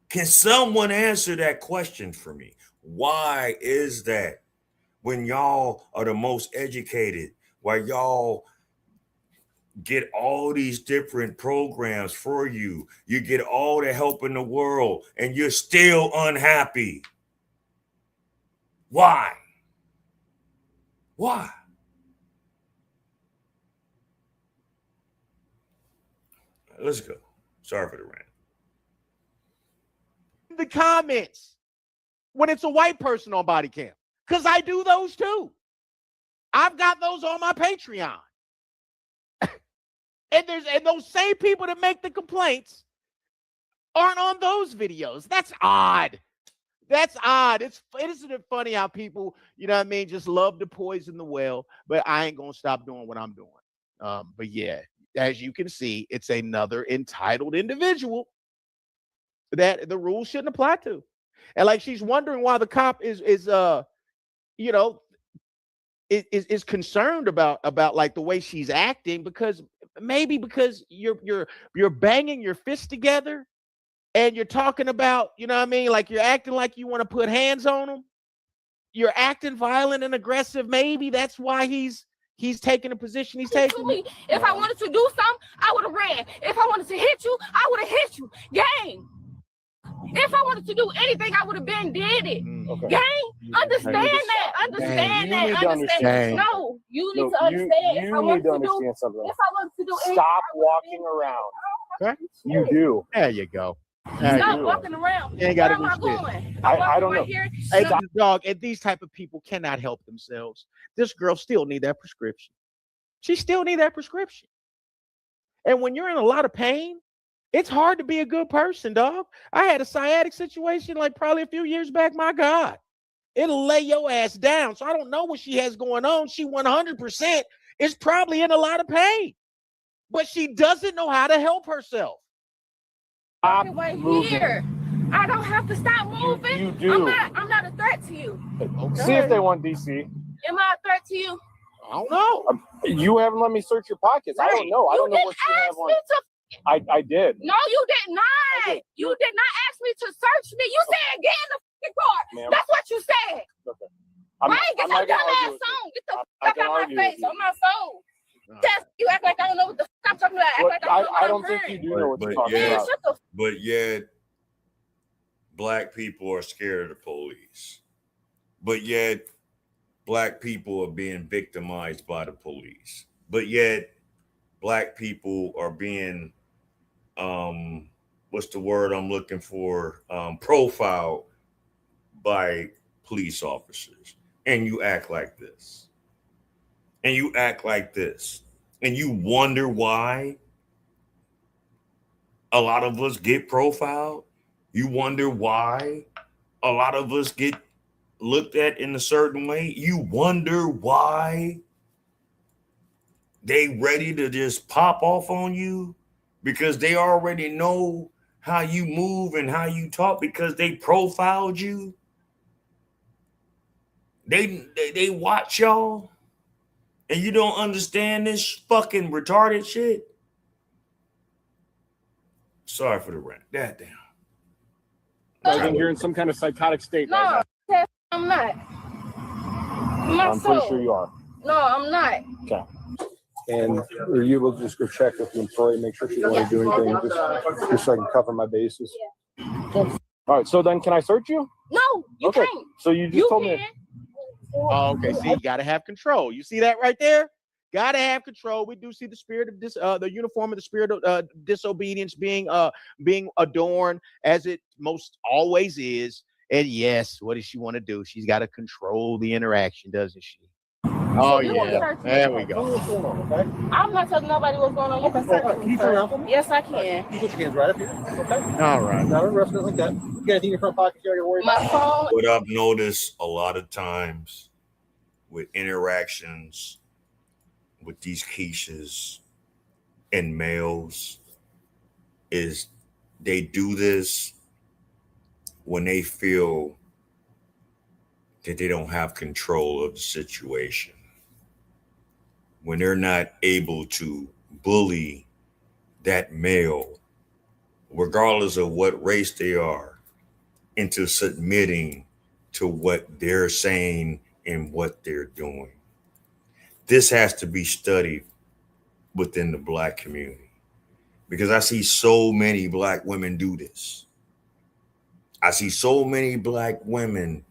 Can someone answer that question for me? Why is that when y'all are the most educated, why y'all get all these different programs for you, you get all the help in the world, and you're still unhappy? Why? Why? Let's go. Sorry for the rant. The comments when it's a white person on Body Cam, because I do those too. I've got those on my Patreon. and those same people that make the complaints aren't on those videos. That's odd. That's odd. Isn't it funny how people, just love to poison the well, but I ain't gonna stop doing what I'm doing. But yeah, as you can see, it's another entitled individual that the rules shouldn't apply to. And like, she's wondering why the cop is concerned about like the way she's acting, because you're banging your fists together and you're talking about, like you're acting like you want to put hands on them. You're acting violent and aggressive. Maybe that's why he's taking a position he's taking. If I wanted to do something, I would have ran. If I wanted to hit you, I would have hit you. Gang. If I wanted to do anything, I would have been did it. Okay. Gang, understand that. Understand that. Understand. No, you need to understand. You need to understand something. If I wanted to do anything, stop walking around. Okay. You do. There you go. Stop walking around. You ain't got to Where am I going? I don't know. Hey, dog, and these type of people cannot help themselves. This girl still need that prescription. She still need that prescription. And when you're in a lot of pain, it's hard to be a good person, dog. I had a sciatic situation like probably a few years back. My God, it'll lay your ass down. So I don't know what she has going on. She 100% is probably in a lot of pain, but she doesn't know how to help herself. Right here. I don't have to stop moving. You do. I'm not a threat to you. Okay. See if they want DC. Am I a threat to you? I don't know. You haven't let me search your pockets. Right. I don't know. I don't know what you have on. I did. No, you did not. You did not ask me to search me. You said get in the fucking car. That's what you said. Okay. Right? Get your dumb ass on. Get the fuck out my face on my phone. You act like I don't know what the fuck I'm talking about. I don't think you do know what you're talking about. But yet, black people are scared of the police. But yet, black people are being victimized by the police, but yet black people are being what's the word I'm looking for? Profiled by police officers. And you act like this. And you act like this. And you wonder why a lot of us get profiled. You wonder why a lot of us get looked at in a certain way. You wonder why they ready to just pop off on you because they already know how you move and how you talk because they profiled you. They watch y'all and you don't understand this fucking retarded shit. Sorry for the rant. That damn. I think you're in some kind of psychotic state right No, I'm not. now. I'm pretty sure you are. No, I'm not. Okay. And are you able to just go check with the employee, make sure she doesn't want to do anything, just so I can cover my bases? All right. So then, can I search you? No, you Okay. can't. So you just You told can. me. Oh, okay. See, you gotta have control. You see that right there? Gotta have control. We do see the spirit of this, the uniform of the spirit of disobedience being adorned as it most always is. And yes, what does she want to do? She's got to control the interaction, doesn't she? Oh you wanna yeah, search me? there we go. I'm not telling nobody what's going on. You can search Can me you turn around for first. me? Yes, I can. You put your hands right up here. Okay. All right. Not arrested like that. You got anything in your front pocket you gotta worry My about? phone. What I've noticed a lot of times with interactions with these Keishas and males is they do this when they feel that they don't have control of the situation. When they're not able to bully that male, regardless of what race they are, into submitting to what they're saying and what they're doing. This has to be studied within the Black community because I see so many Black women do this. I see so many Black women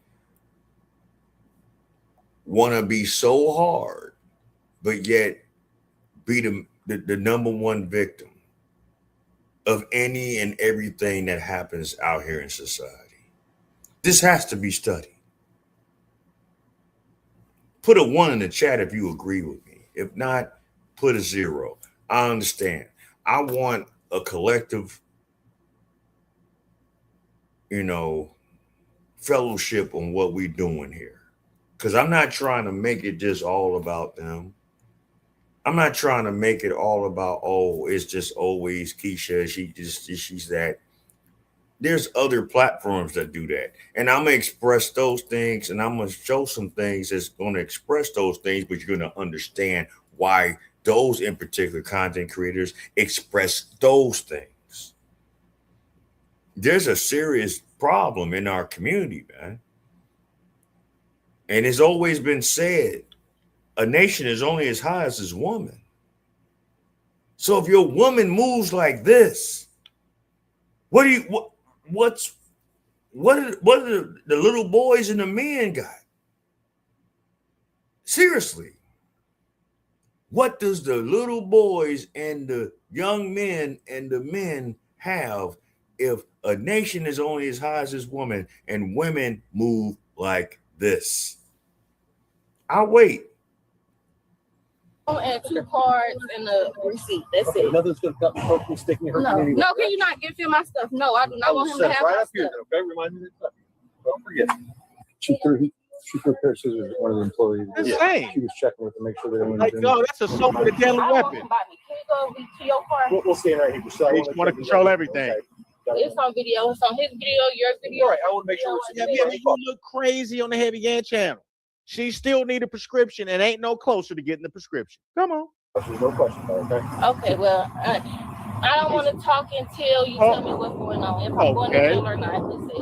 want to be so hard, but yet be the number one victim of any and everything that happens out here in society. This has to be studied. Put a 1 in the chat if you agree with me. If not, put a 0. I understand. I want a collective, fellowship on what we're doing here. Because I'm not trying to make it just all about them. I'm not trying to make it all about, oh, it's just always Keisha. She's that. There's other platforms that do that. And I'm going to express those things and I'm going to show some things that's going to express those things, but you're going to understand why those in particular content creators express those things. There's a serious problem in our community, man. And it's always been said, a nation is only as high as its woman. So if your woman moves like this, what are the little boys and the men got? Seriously. What does the little boys and the young men and the men have if a nation is only as high as its woman and women move like this? I'll wait. And 2 cards and a receipt. That's Okay, it. nothing's gonna cut me, poke me, stick me, hurt No, me. no, can you not give him my stuff? No, I do not want him to have right my up here, stuff. then, okay? Remind me that. Don't forget. She threw a pair of scissors at one of the employees. Insane. She was checking with to make sure they don't Like, yo, that's assault with a deadly I want weapon. him by me. Can you go to your car? We'll stand right here. So They just want to control everything. It's on video. It's on his video, your video. All right, I want to make sure Yeah, you look crazy on the Heavy Yan channel. She still need a prescription and ain't no closer to getting the prescription. Come on. There's no question, okay? Okay, well, I don't want to talk until you tell me what's going on. If I'm going to jail or not. That's it.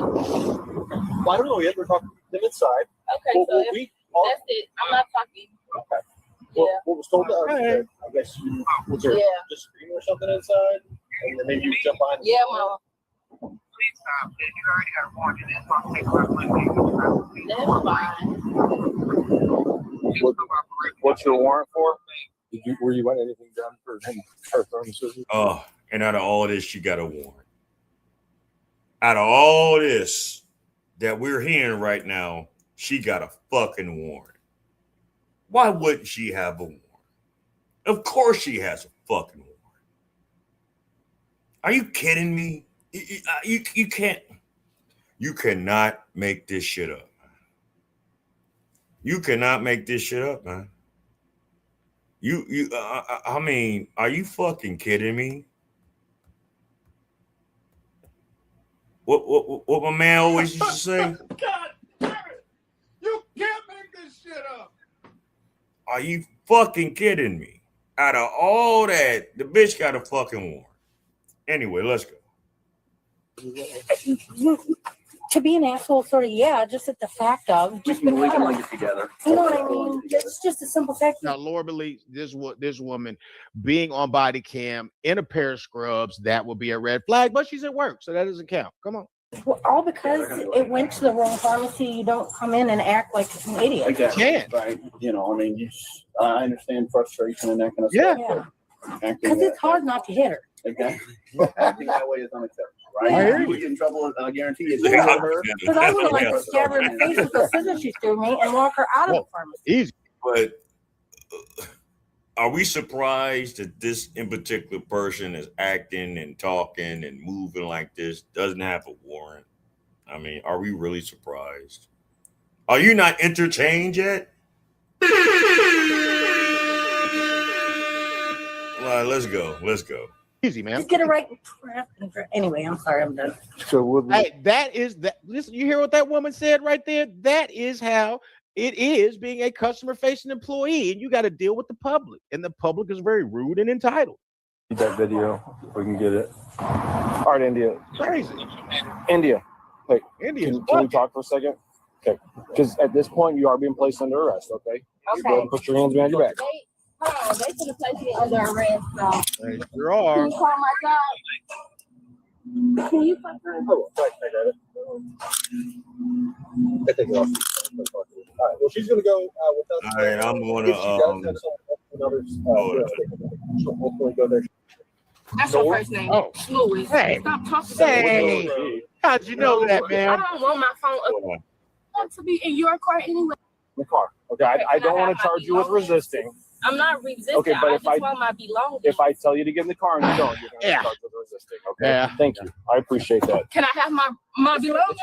Well, I don't know yet. We're talking to them inside. Okay, Well, so well, if, that's it. I'm not talking. Okay. Yeah. What was told to us? Hey. I guess was there Yeah. just screaming or something inside, and then maybe you jump on. Yeah, Mama. Please stop. You already got warned. It is going to take a lot of money. That's fine. What's your warrant for? Were you want anything done for her throwing scissors? Oh, and out of all this, she got a warrant. Out of all this that we're hearing right now, she got a fucking warrant. Why wouldn't she have a warrant? Of course she has a fucking warrant. Are you kidding me? You can't. You cannot make this shit up. You cannot make this shit up, man. I mean, are you fucking kidding me? What my man always used to say? God damn it! You can't make this shit up. Are you fucking kidding me? Out of all that, the bitch got a fucking warrant. Anyway, let's go. To be an asshole, sort of, yeah, just at the fact of just we can link it together. You know what I mean? It's just a simple fact. Now, Lord believes this woman being on body cam in a pair of scrubs, that would be a red flag, but she's at work, so that doesn't count. Come on. Well, all because it went to the wrong pharmacy. You don't come in and act like an idiot. Exactly. Can't. Right. You know, I mean, I understand frustration and that kind of Yeah. stuff. Yeah. Because it's hard not to hit her. Exactly. Acting that way is unacceptable, right? I hear You you. get in trouble, I guarantee you. Yeah. Because I would like to stab her in the face with the scissors she threw me and walk her out of the pharmacy. Easy. But are we surprised that this in particular person is acting and talking and moving like this, doesn't have a warrant? I mean, are we really surprised? Are you not entertained yet? Well, let's go. Let's go. Easy, man. Just get it right. Anyway, I'm sorry, I'm done. So Hey, that is that. Listen, you hear what that woman said right there? That is how it is being a customer-facing employee, and you got to deal with the public, and the public is very rude and entitled. need that video. We can get it. All right, India. Crazy. India. Wait, India's can we talk for a second? Okay. Because at this point, you are being placed under arrest, okay? You go and put your hands behind your back. They could have placed me under arrest. So. There you are. Can you call my job? Can you fuck her? Oh, right, I got it. I take it off. All right, well, she's going to go with us. All right, I'm going to. She'll hopefully go there. That's your first name. Oh. Louis. Hey. Stop talking to me. Hey, how'd you know that, I man? don't want my phone up. I want to be in your car anyway. The car. Okay, I don't want to charge you with resisting. I'm not resisting. Okay, but I if just want my belongings. If I tell you to get in the car and you don't, you're going to Yeah. charge with resisting. Okay. Yeah. Thank you. I appreciate that. Can I have my belongings?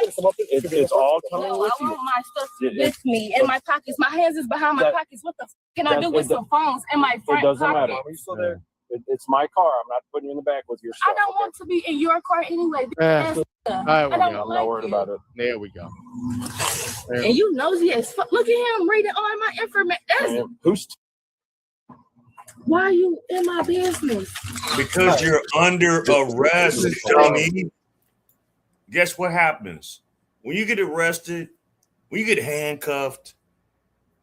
It's all coming No, with I you. want my stuff It- with me in my pockets. My hands is behind my That- pockets. What the f can I that- do with it some phones in my It front doesn't pocket? matter. Are you still there? It's my car. I'm not putting you in the back with your stuff. I don't want to be in your car anyway. Yeah. That's- There we I go. don't I'm not like worried it. about it. There we go. There And you nosy as fuck. Look at him reading all my information. That's Man, who's why are you in my business? Because you're under arrest, dummy. Guess what happens? When you get arrested, when you get handcuffed,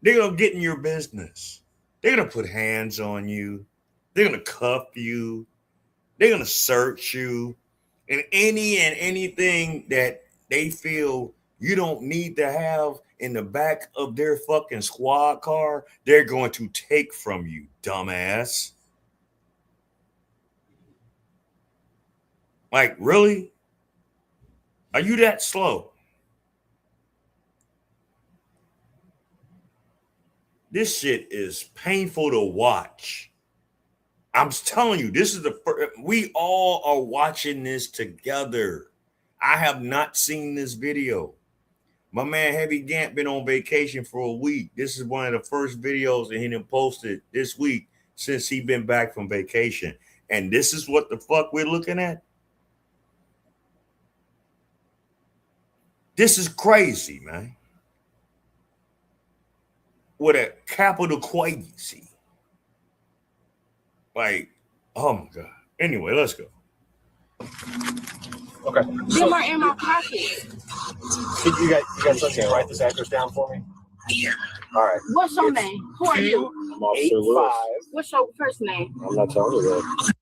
they're going to get in your business. They're going to put hands on you. They're going to cuff you. They're going to search you. And anything that they feel you don't need to have in the back of their fucking squad car, they're going to take from you, dumbass. Like, really? Are you that slow? This shit is painful to watch. I'm telling you, this is the first. We all are watching this together. I have not seen this video. My man Heavy Gant been on vacation for a week. This is one of the first videos that he done posted this week since he been back from vacation. And this is what the fuck we're looking at. This is crazy, man. With a capital crazy. Like, oh my God. Anyway, let's go. okay? Them are in my pocket. You guys okay? Write this address down for me. Yeah. All right. What's your name? Who are you? I'm Officer Lewis. What's your first name? I'm not telling you that.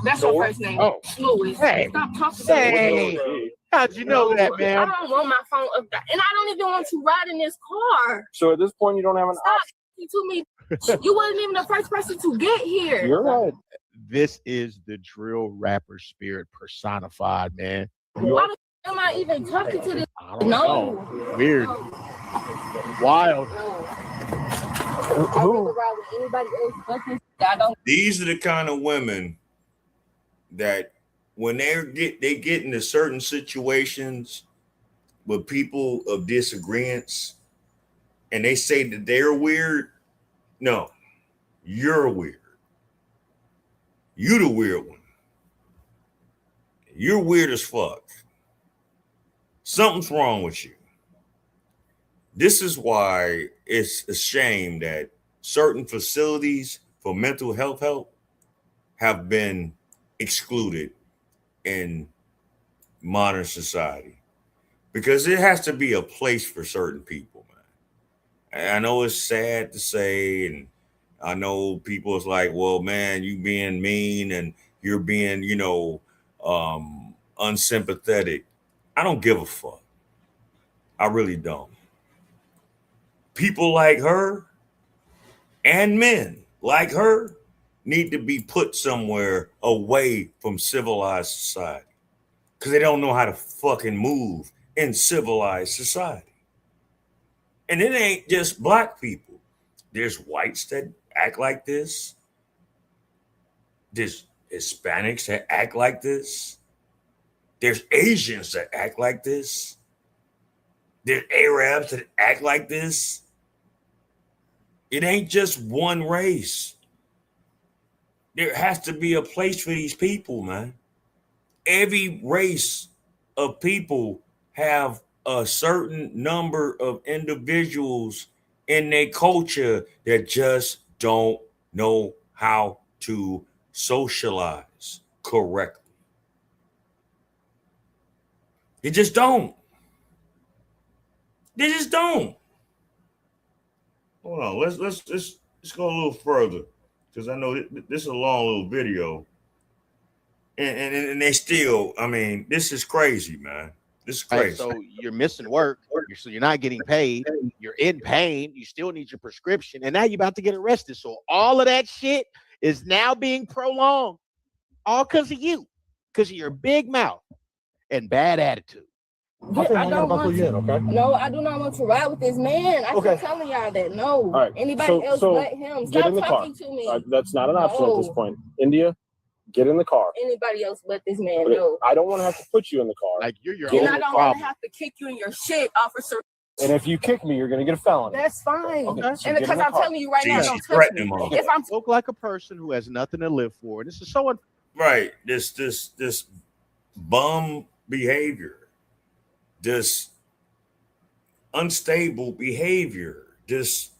That's your first name. Oh. Louis. Hey. Stop talking to me. Hey, how'd you know that, I man? don't want my phone up there. And I don't even want to ride in this car. So at this point, you don't have an Stop to me. You wasn't even the first person to get here. You're right. This is the drill rapper spirit personified, man. Why the am I even talking to this? I don't No. know. Weird. Wild. I never ride with anybody else but this. I don't. These are the kind of women that when they get into certain situations with people of disagreements and they say that they're weird. No, you're weird. You the weird one. You're weird as fuck. Something's wrong with you. This is why it's a shame that certain facilities for mental health help have been excluded in modern society, because it has to be a place for certain people, man. And I know it's sad to say, and I know people is like, well, man, you being mean and you're being, unsympathetic. I don't give a fuck. I really don't. People like her and men like her need to be put somewhere away from civilized society, because they don't know how to fucking move in civilized society. And it ain't just black people. There's whites that act like this. There's Hispanics that act like this. There's Asians that act like this. There's Arabs that act like this. It ain't just one race. There has to be a place for these people, man. Every race of people have a certain number of individuals in their culture that just don't know how to socialize correctly. They just don't. They just don't. Hold on, let's go a little further, because I know this is a long little video, and they still. I mean, this is crazy, man. This is crazy. So you're missing work, so you're not getting paid. You're in pain. You still need your prescription, and now you're about to get arrested. So all of that shit is now being prolonged, all because of you, because of your big mouth and bad attitude. I don't want to. Okay? No, I do not want to ride with this man. I Okay. keep telling y'all that. No. All right. Anybody else so but him. get Stop in the car. talking to me. That's not an option at this No. point. India, get in the car. Anybody else but this man. But No. I don't want to have to put you in the car. Like you're your Get And in I the don't car. want to have to kick you in your shit, officer. And if you kick me, you're going to get a felony. That's fine. Okay, so And get in because the I'm car. telling you right See, now, she's don't touch threatening me. him. If I'm Look like a person who has nothing to live for. This is so Right. This bum behavior, this unstable behavior, this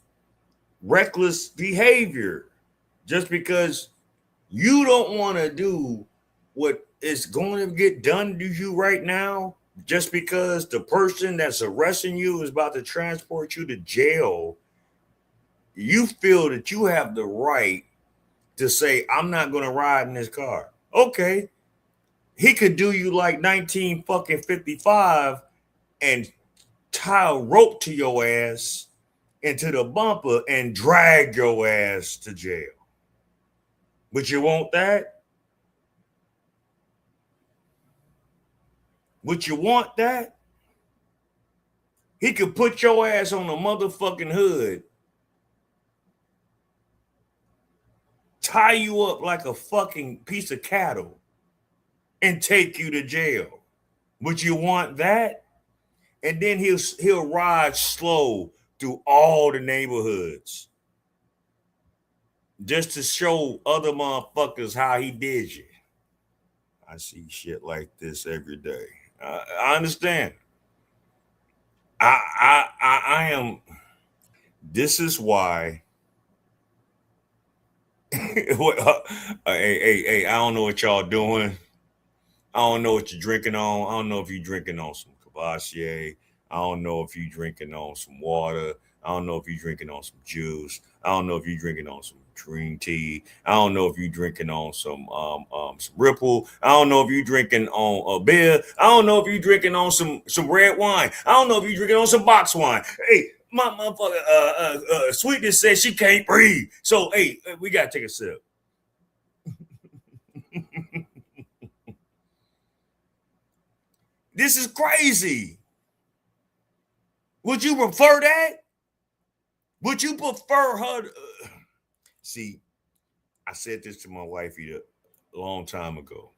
reckless behavior, just because you don't want to do what is going to get done to you right now, just because the person that's arresting you is about to transport you to jail, you feel that you have the right to say, I'm not going to ride in this car. Okay. He could do you like 1955 and tie a rope to your ass into the bumper and drag your ass to jail. But you want that? Would you want that? He could put your ass on a motherfucking hood, tie you up like a fucking piece of cattle, and take you to jail. Would you want that? And then he'll ride slow through all the neighborhoods just to show other motherfuckers how he did you. I see shit like this every day. I understand. I am. This is why. Hey, I don't know what y'all doing. I don't know what you're drinking on. I don't know if you're drinking on some Cavassier. I don't know if you're drinking on some water. I don't know if you're drinking on some juice. I don't know if you're drinking on some green tea. I don't know if you're drinking on some Ripple. I don't know if you're drinking on a beer. I don't know if you're drinking on some red wine. I don't know if you're drinking on some box wine. Hey, my motherfucker, Sweetness said she can't breathe. So, hey, we got to take a sip. This is crazy. Would you prefer that? Would you prefer her? See, I said this to my wife a long time ago.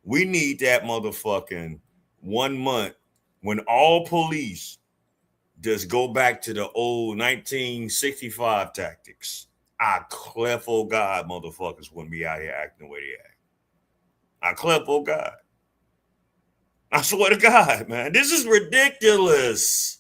We need that motherfucking 1 month when all police just go back to the old 1965 tactics. I clef, oh God, motherfuckers wouldn't be out here acting the way they act. I clef, oh God. I swear to God, man, this is ridiculous.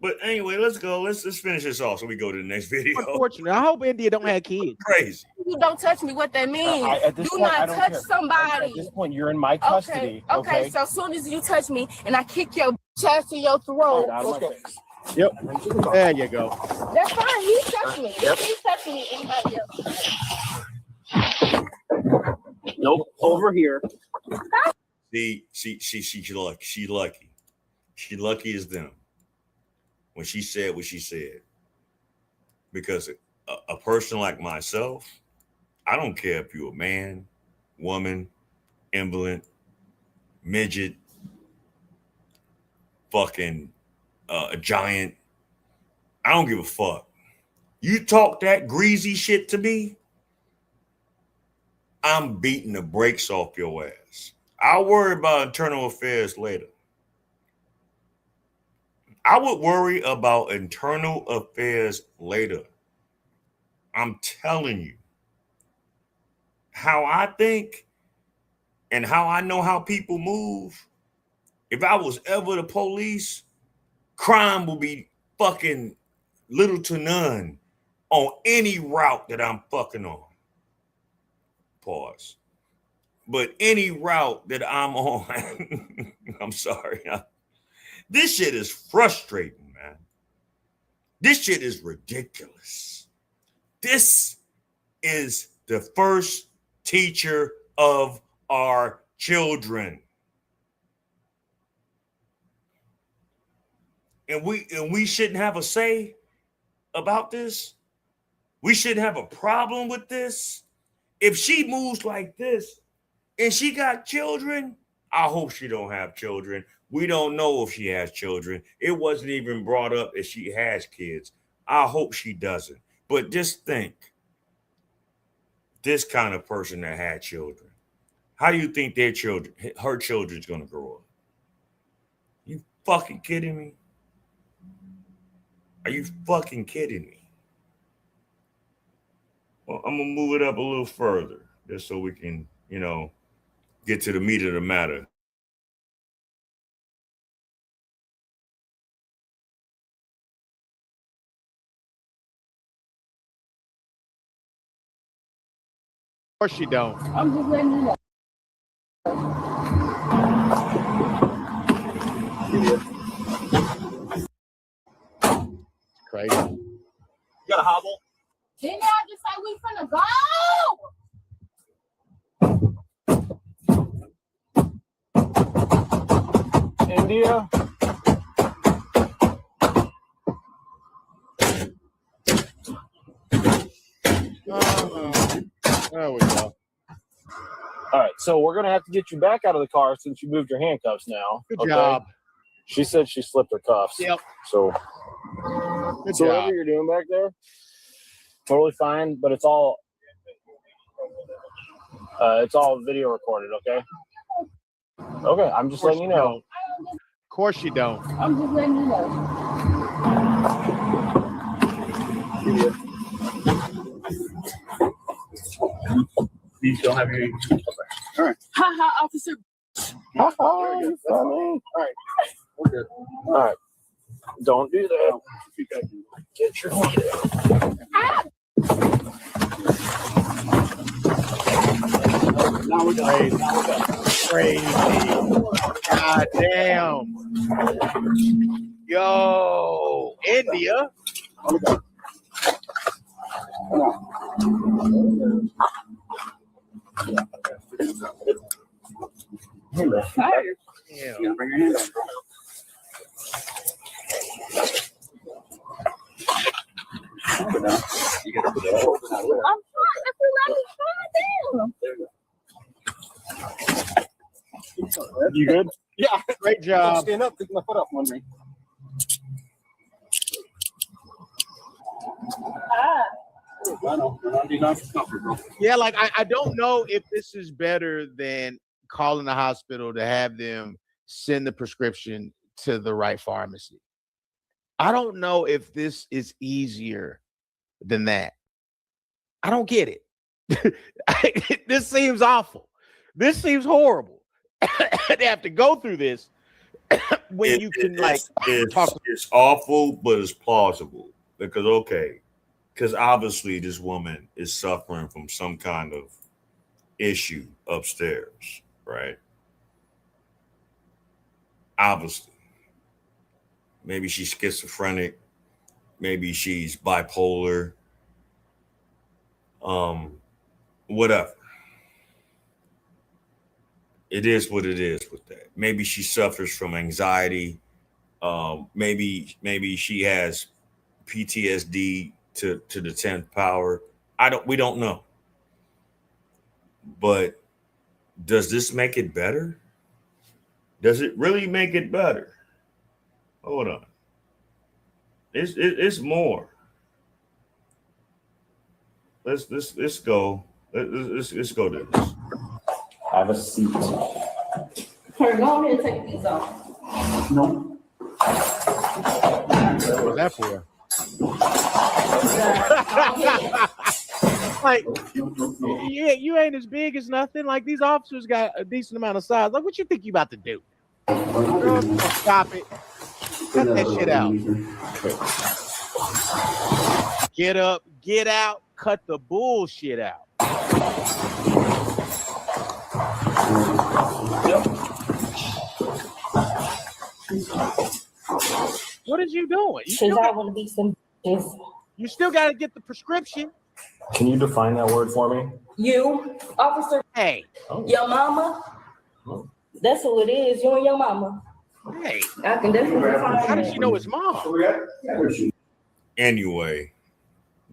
But anyway, let's go. Let's finish this off so we go to the next video. Unfortunately, I hope India don't have kids. Crazy. You don't touch me. What that means? At this Do point, I not don't touch care. somebody. At this point, you're in my custody. Okay. So as soon as you touch me and I kick your chest to your throat. Yep. There you go. That's fine. He touched me. Yep. He touched me. Anybody else? Nope. Over here. She lucky. She lucky. She lucky as them when she said what she said. Because a person like myself, I don't care if you're a man, woman, invalid, midget, fucking a giant. I don't give a fuck. You talk that greasy shit to me, I'm beating the brakes off your ass. I'll worry about internal affairs later. I would worry about internal affairs later. I'm telling you. How I think and how I know how people move. If I was ever the police, crime will be fucking little to none on any route that I'm fucking on. Pause. But any route that I'm on, I'm sorry. This shit is frustrating, man. This shit is ridiculous. This is the first teacher of our children. And we shouldn't have a say about this. We shouldn't have a problem with this. If she moves like this and she got children, I hope she don't have children. We don't know if she has children. It wasn't even brought up if she has kids. I hope she doesn't. But just think, this kind of person that had children, how do you think her children's going to grow up? You fucking kidding me? Are you fucking kidding me? Well, I'm going to move it up a little further just so we can, get to the meat of the matter. Of course you don't. I'm just letting you know. It's crazy. You got a hobble? Didn't y'all just say we finna go? India? There we go. All right, so we're gonna have to get you back out of the car since you moved your handcuffs now. Good job. She said she slipped her cuffs. Yep. So, Good so job. whatever you're doing back there, totally fine. But it's all video recorded. Okay. Okay. I'm just letting you know. Of course you don't. I'm just letting you know. You don't have any. All right. Ha officer. Oh, you funny. All right. We're good. All right. Don't do that. Get your hand down. Now we go. Crazy. God damn. Yo, India. Tired. Yeah. You gotta bring your hand down. Put down. You gotta put that over. I'm trying. If you let me try down. You good? Yeah, great job. Stand up, pick my foot up one me. I know. Be nice and comfort, bro. Yeah, like I don't know if this is better than calling the hospital to have them send the prescription to the right pharmacy. I don't know if this is easier than that. I don't get it. This seems awful. This seems horrible. They have to go through this when you can talk. It's awful, but it's plausible because obviously this woman is suffering from some kind of issue upstairs, right? Obviously, maybe she's schizophrenic, maybe she's bipolar, whatever. It is what it is with that. Maybe she suffers from anxiety. Maybe she has PTSD to the 10th power. We don't know. But does this make it better? Does it really make it better? Hold on. It's more. Let's go. Let's go to this. Have a seat. Here, go ahead and take these off. No. What was that for? Like, yeah, you ain't as big as nothing. Like, these officers got a decent amount of size. Like, what you think you about to do? Girl, stop it. Cut that shit out. Get up, get out, cut the bullshit out. What is you doing? You still I want to be some. You still got to get the prescription. Can you define that word for me? You, officer. Hey. Your mama. That's who it is. You and your mama. Hey. I can definitely define How does that. she know it's mom? Anyway,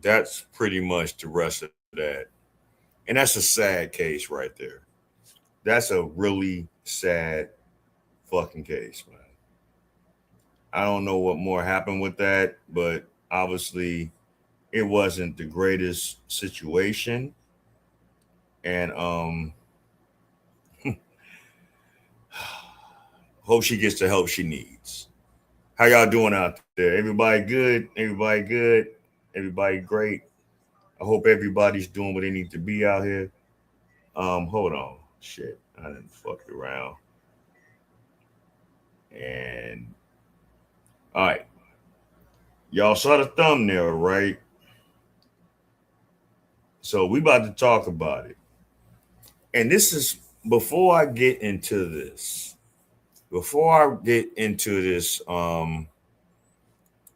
that's pretty much the rest of that. And that's a sad case right there. That's a really sad fucking case, man. I don't know what more happened with that, but obviously it wasn't the greatest situation. And hope she gets the help she needs. How y'all doing out there? Everybody good? Everybody good? Everybody great? I hope everybody's doing what they need to be out here. Hold on. Shit, I didn't fuck around. And all right. Y'all saw the thumbnail, right? So we about to talk about it. And this is before I get into this. Before I get into this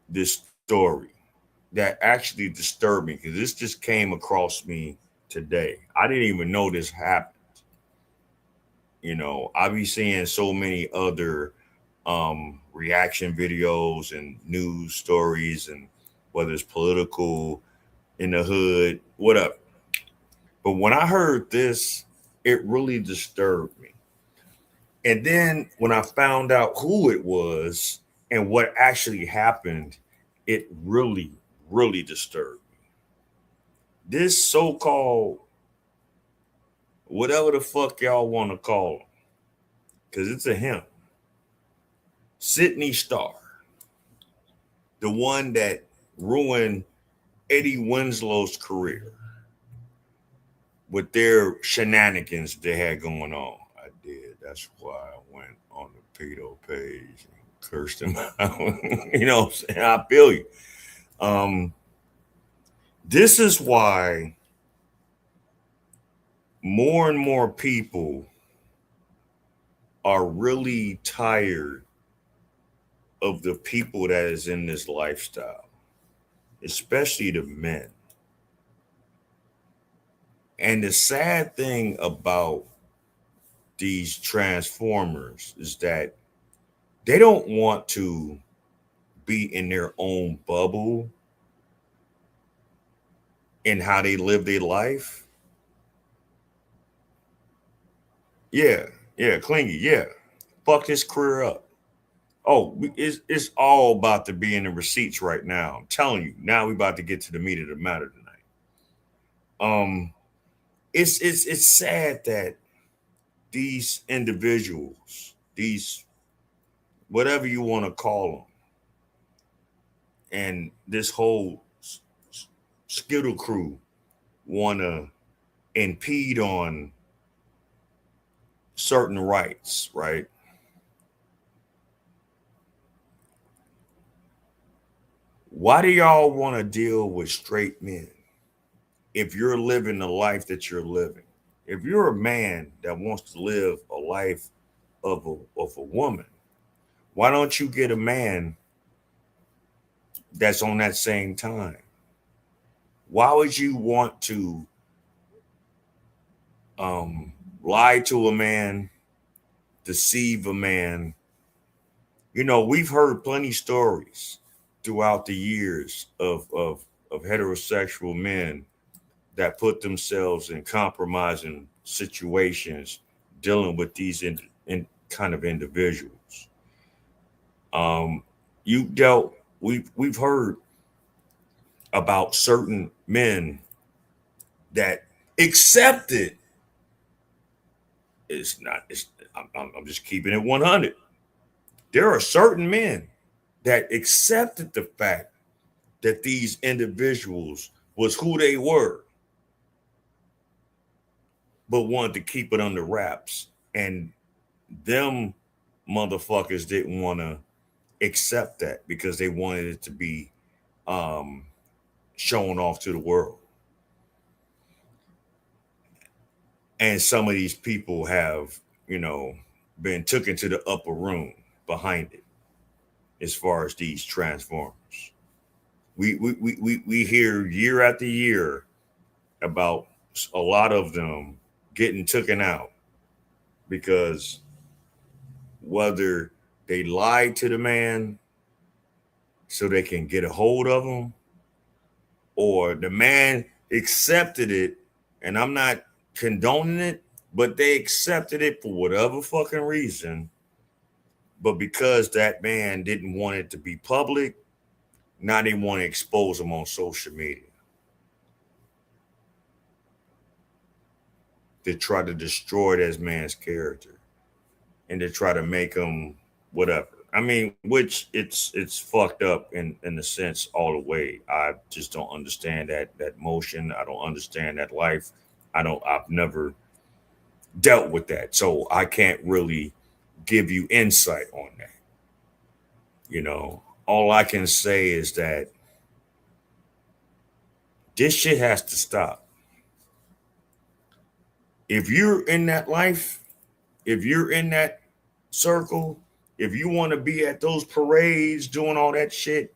this story that actually disturbed me, because this just came across me today. I didn't even know this happened. You know, I be seeing so many other reaction videos and news stories, and whether it's political, in the hood, whatever. But when I heard this, it really disturbed me. And then when I found out who it was and what actually happened, it really, really disturbed me. This so-called, whatever the fuck y'all want to call him, because it's a him, Sydney Starr, the one that ruined Eddie Winslow's career with their shenanigans they had going on. I did. That's why I went on the pedo page and cursed him out. You know what I'm saying? I feel you. This is why more and more people are really tired of the people that is in this lifestyle, especially the men. And the sad thing about these transformers is that they don't want to be in their own bubble in how they live their life. Yeah, Clingy, yeah. Fuck his career up. Oh, it's all about to be in the receipts right now. I'm telling you. Now we about to get to the meat of the matter tonight. It's sad that these individuals, these whatever you want to call them, and this whole Skittle crew want to impede on certain rights, right? Why do y'all want to deal with straight men if you're living the life that you're living? If you're a man that wants to live a life of a woman, why don't you get a man that's on that same time? Why would you want to lie to a man, deceive a man? You know, we've heard plenty stories throughout the years of heterosexual men that put themselves in compromising situations dealing with these kind of individuals. We've heard about certain men that accepted. I'm just keeping it 100. There are certain men that accepted the fact that these individuals was who they were, but wanted to keep it under wraps. And them motherfuckers didn't want to accept that because they wanted it to be shown off to the world. And some of these people have, been taken to the upper room behind it as far as these transformers. We hear year after year about a lot of them getting taken out because whether they lied to the man so they can get a hold of him, or the man accepted it, and I'm not condoning it, but they accepted it for whatever fucking reason. But because that man didn't want it to be public, now they want to expose him on social media to try to destroy that man's character and to try to make him whatever. I mean, which it's fucked up in the sense all the way. I just don't understand that motion. I don't understand that life. I've never dealt with that. So I can't really give you insight on that. All I can say is that this shit has to stop. If you're in that life, if you're in that circle, if you want to be at those parades doing all that shit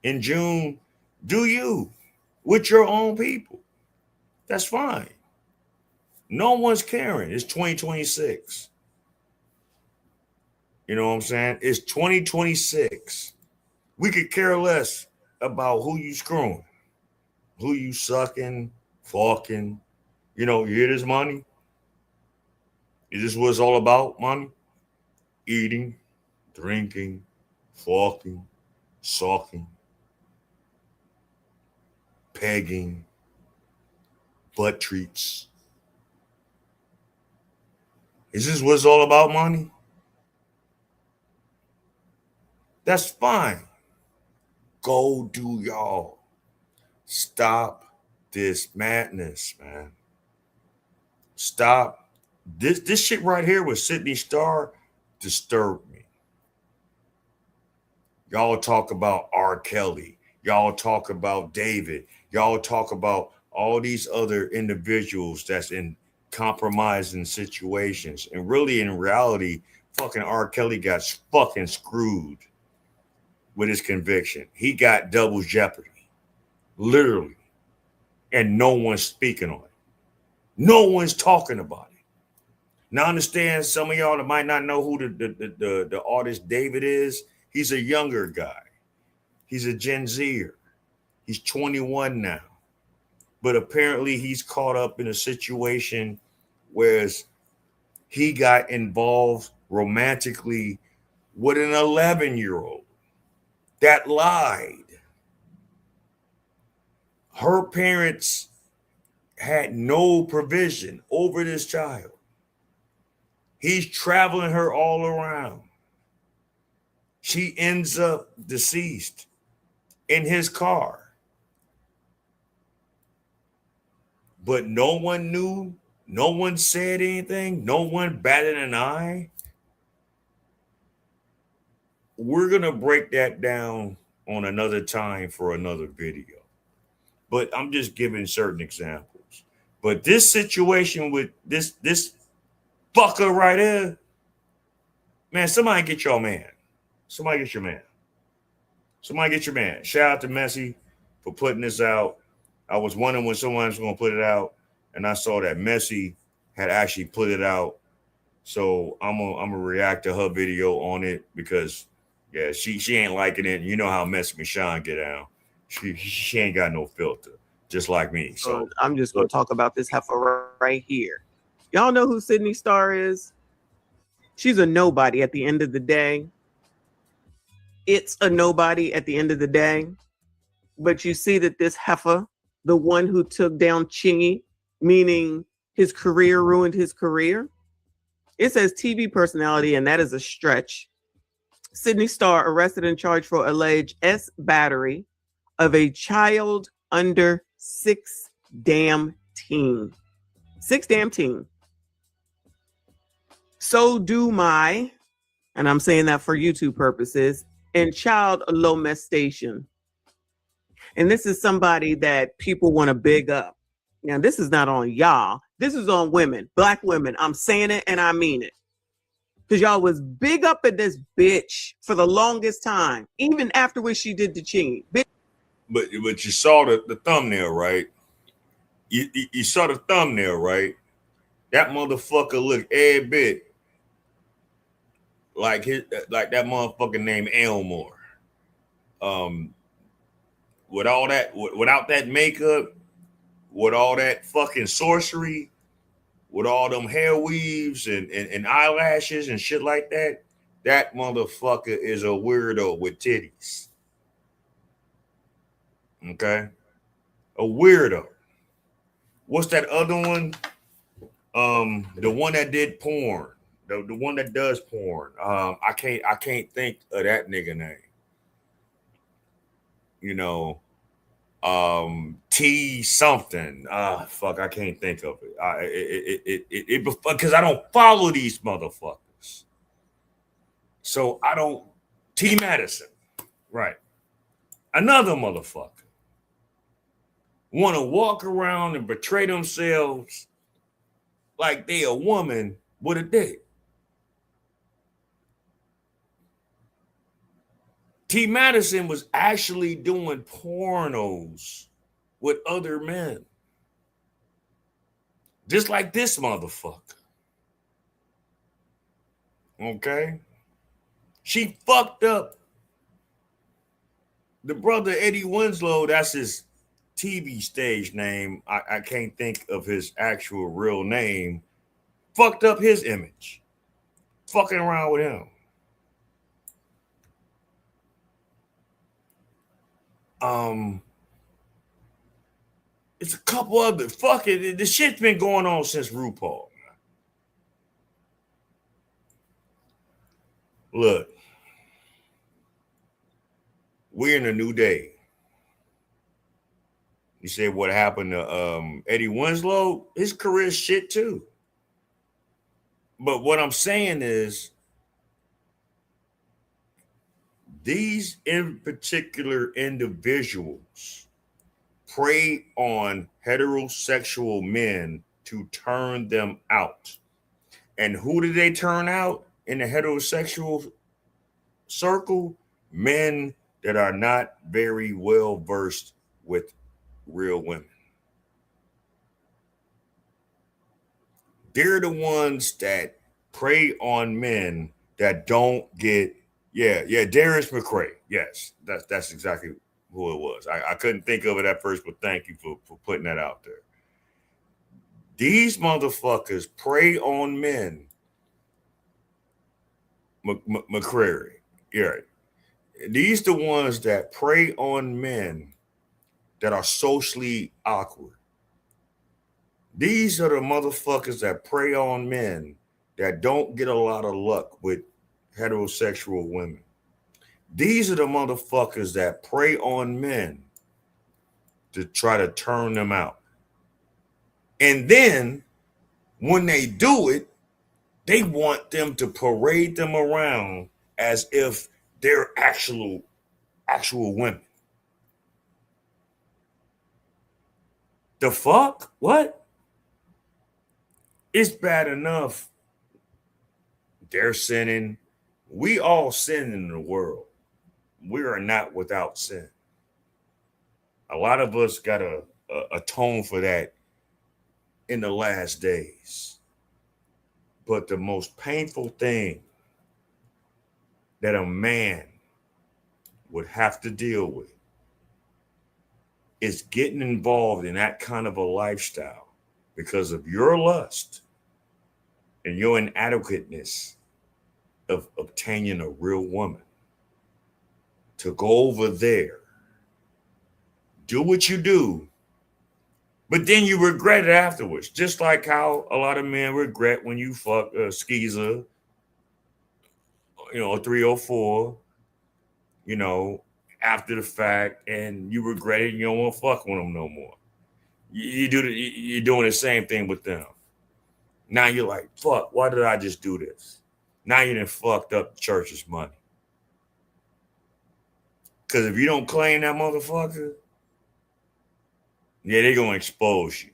in June, do you with your own people. That's fine. No one's caring. It's 2026. You know what I'm saying? It's 2026. We could care less about who you screwing, who you sucking, fucking. You hear this money? Is this what it's all about, money? Eating, drinking, fucking, sucking, pegging, butt treats. Is this what it's all about, money? That's fine. Go do y'all. Stop this madness, man. Stop. This shit right here with Sydney Starr disturbed me. Y'all talk about R. Kelly. Y'all talk about David. Y'all talk about all these other individuals that's in compromising situations. And really, in reality, fucking R. Kelly got fucking screwed with his conviction. He got double jeopardy. Literally. And no one's speaking on it. No one's talking about it. Now, I understand some of y'all that might not know who the artist David is. He's a younger guy. He's a Gen Zer. He's 21 now. but apparently he's caught up in a situation where he got involved romantically with an 11-year-old that lied. Her parents had no provision over this child. He's traveling her all around. She ends up deceased in his car. But no one knew, no one said anything, no one batted an eye. We're going to break that down on another time for another video. But I'm just giving certain examples. But this situation with this fucker right here, man, somebody get your man. Somebody get your man. Somebody get your man. Shout out to Messi for putting this out. I was wondering when someone was going to put it out, and I saw that Messi had actually put it out. So I'm gonna react to her video on it because, yeah, she ain't liking it. You know how Messi and Sean get down. She ain't got no filter, just like me. So I'm just going to talk about this heifer right here. Y'all know who Sydney Starr is? She's a nobody at the end of the day. It's a nobody at the end of the day. But you see that this heifer, the one who took down Chingy, meaning his career ruined his career. It says TV personality, and that is a stretch. Sydney Starr arrested and charged for alleged battery of a child under 6 damn teen. 6 damn teen. So do my, and I'm saying that for YouTube purposes, and child molestation. And this is somebody that people want to big up. Now, this is not on y'all. This is on women, Black women. I'm saying it and I mean it. Because y'all was big up at this bitch for the longest time, even after what she did to Chingy. But you saw the thumbnail, right? You saw the thumbnail, right? That motherfucker looked every bit like that motherfucker named Elmore. With all that, without that makeup, with all that fucking sorcery, with all them hair weaves and eyelashes and shit like that, that motherfucker is a weirdo with titties. Okay? A weirdo. What's that other one? The one that did porn. The one that does porn. I can't think of that nigga name. You know, T something. Fuck, I can't think of it. Because I don't follow these motherfuckers. So I don't. T Madison, right? Another motherfucker want to walk around and betray themselves like they a woman with a dick. T Madison was actually doing pornos with other men. Just like this motherfucker. Okay? She fucked up the brother Eddie Winslow. That's his TV stage name. I can't think of his actual real name. Fucked up his image. Fucking around with him. It's a couple other fucking. The shit's been going on since RuPaul. Look, we're in a new day. You said what happened to Eddie Winslow? His career is shit too. But what I'm saying is, these in particular individuals prey on heterosexual men to turn them out. And who do they turn out in the heterosexual circle? Men that are not very well versed with real women. They're the ones that prey on men that don't get. Yeah, Darius McCray. Yes, that's exactly who it was. I couldn't think of it at first, but thank you for putting that out there. These motherfuckers prey on men. McCrary, yeah. These the ones that prey on men that are socially awkward. These are the motherfuckers that prey on men that don't get a lot of luck with heterosexual women. These are the motherfuckers that prey on men to try to turn them out. And then when they do it, they want them to parade them around as if they're actual women. The fuck? What? It's bad enough they're sinning. We all sin in the world. We are not without sin. A lot of us got to atone for that in the last days. But the most painful thing that a man would have to deal with is getting involved in that kind of a lifestyle because of your lust and your inadequateness of obtaining a real woman. To go over there, do what you do, but then you regret it afterwards. Just like how a lot of men regret when you fuck a skeezer, a 304, after the fact, and you regret it and you don't want to fuck with them no more. You're doing the same thing with them. Now you're like, fuck, why did I just do this? Now you done fucked up the church's money. Because if you don't claim that motherfucker, yeah, they're going to expose you.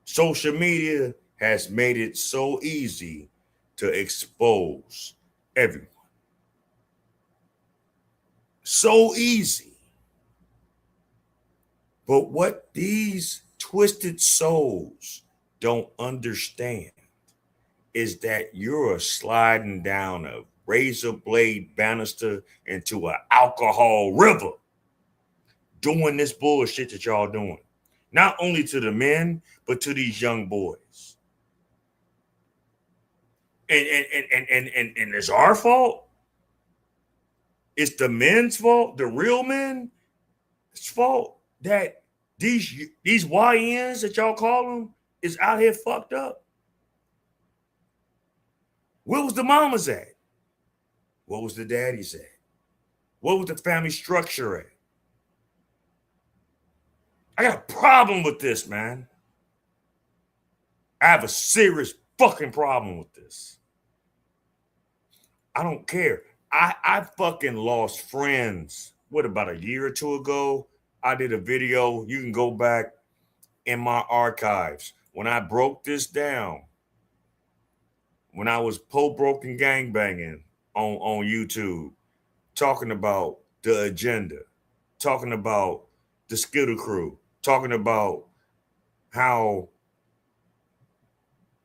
Social media has made it so easy to expose everyone. So easy. But what these twisted souls don't understand is that you're sliding down a razor blade banister into an alcohol river doing this bullshit that y'all doing. Not only to the men, but to these young boys. And it's our fault. It's the men's fault, the real men's fault that these YNs that y'all call them is out here fucked up. Where was the mamas at? What was the daddies at? What was the family structure at? I got a problem with this, man. I have a serious fucking problem with this. I don't care. I fucking lost friends. What, about a year or two ago? I did a video. You can go back in my archives. When I broke this down, when I was broken gangbanging on YouTube, talking about the agenda, talking about the Skittle Crew, talking about how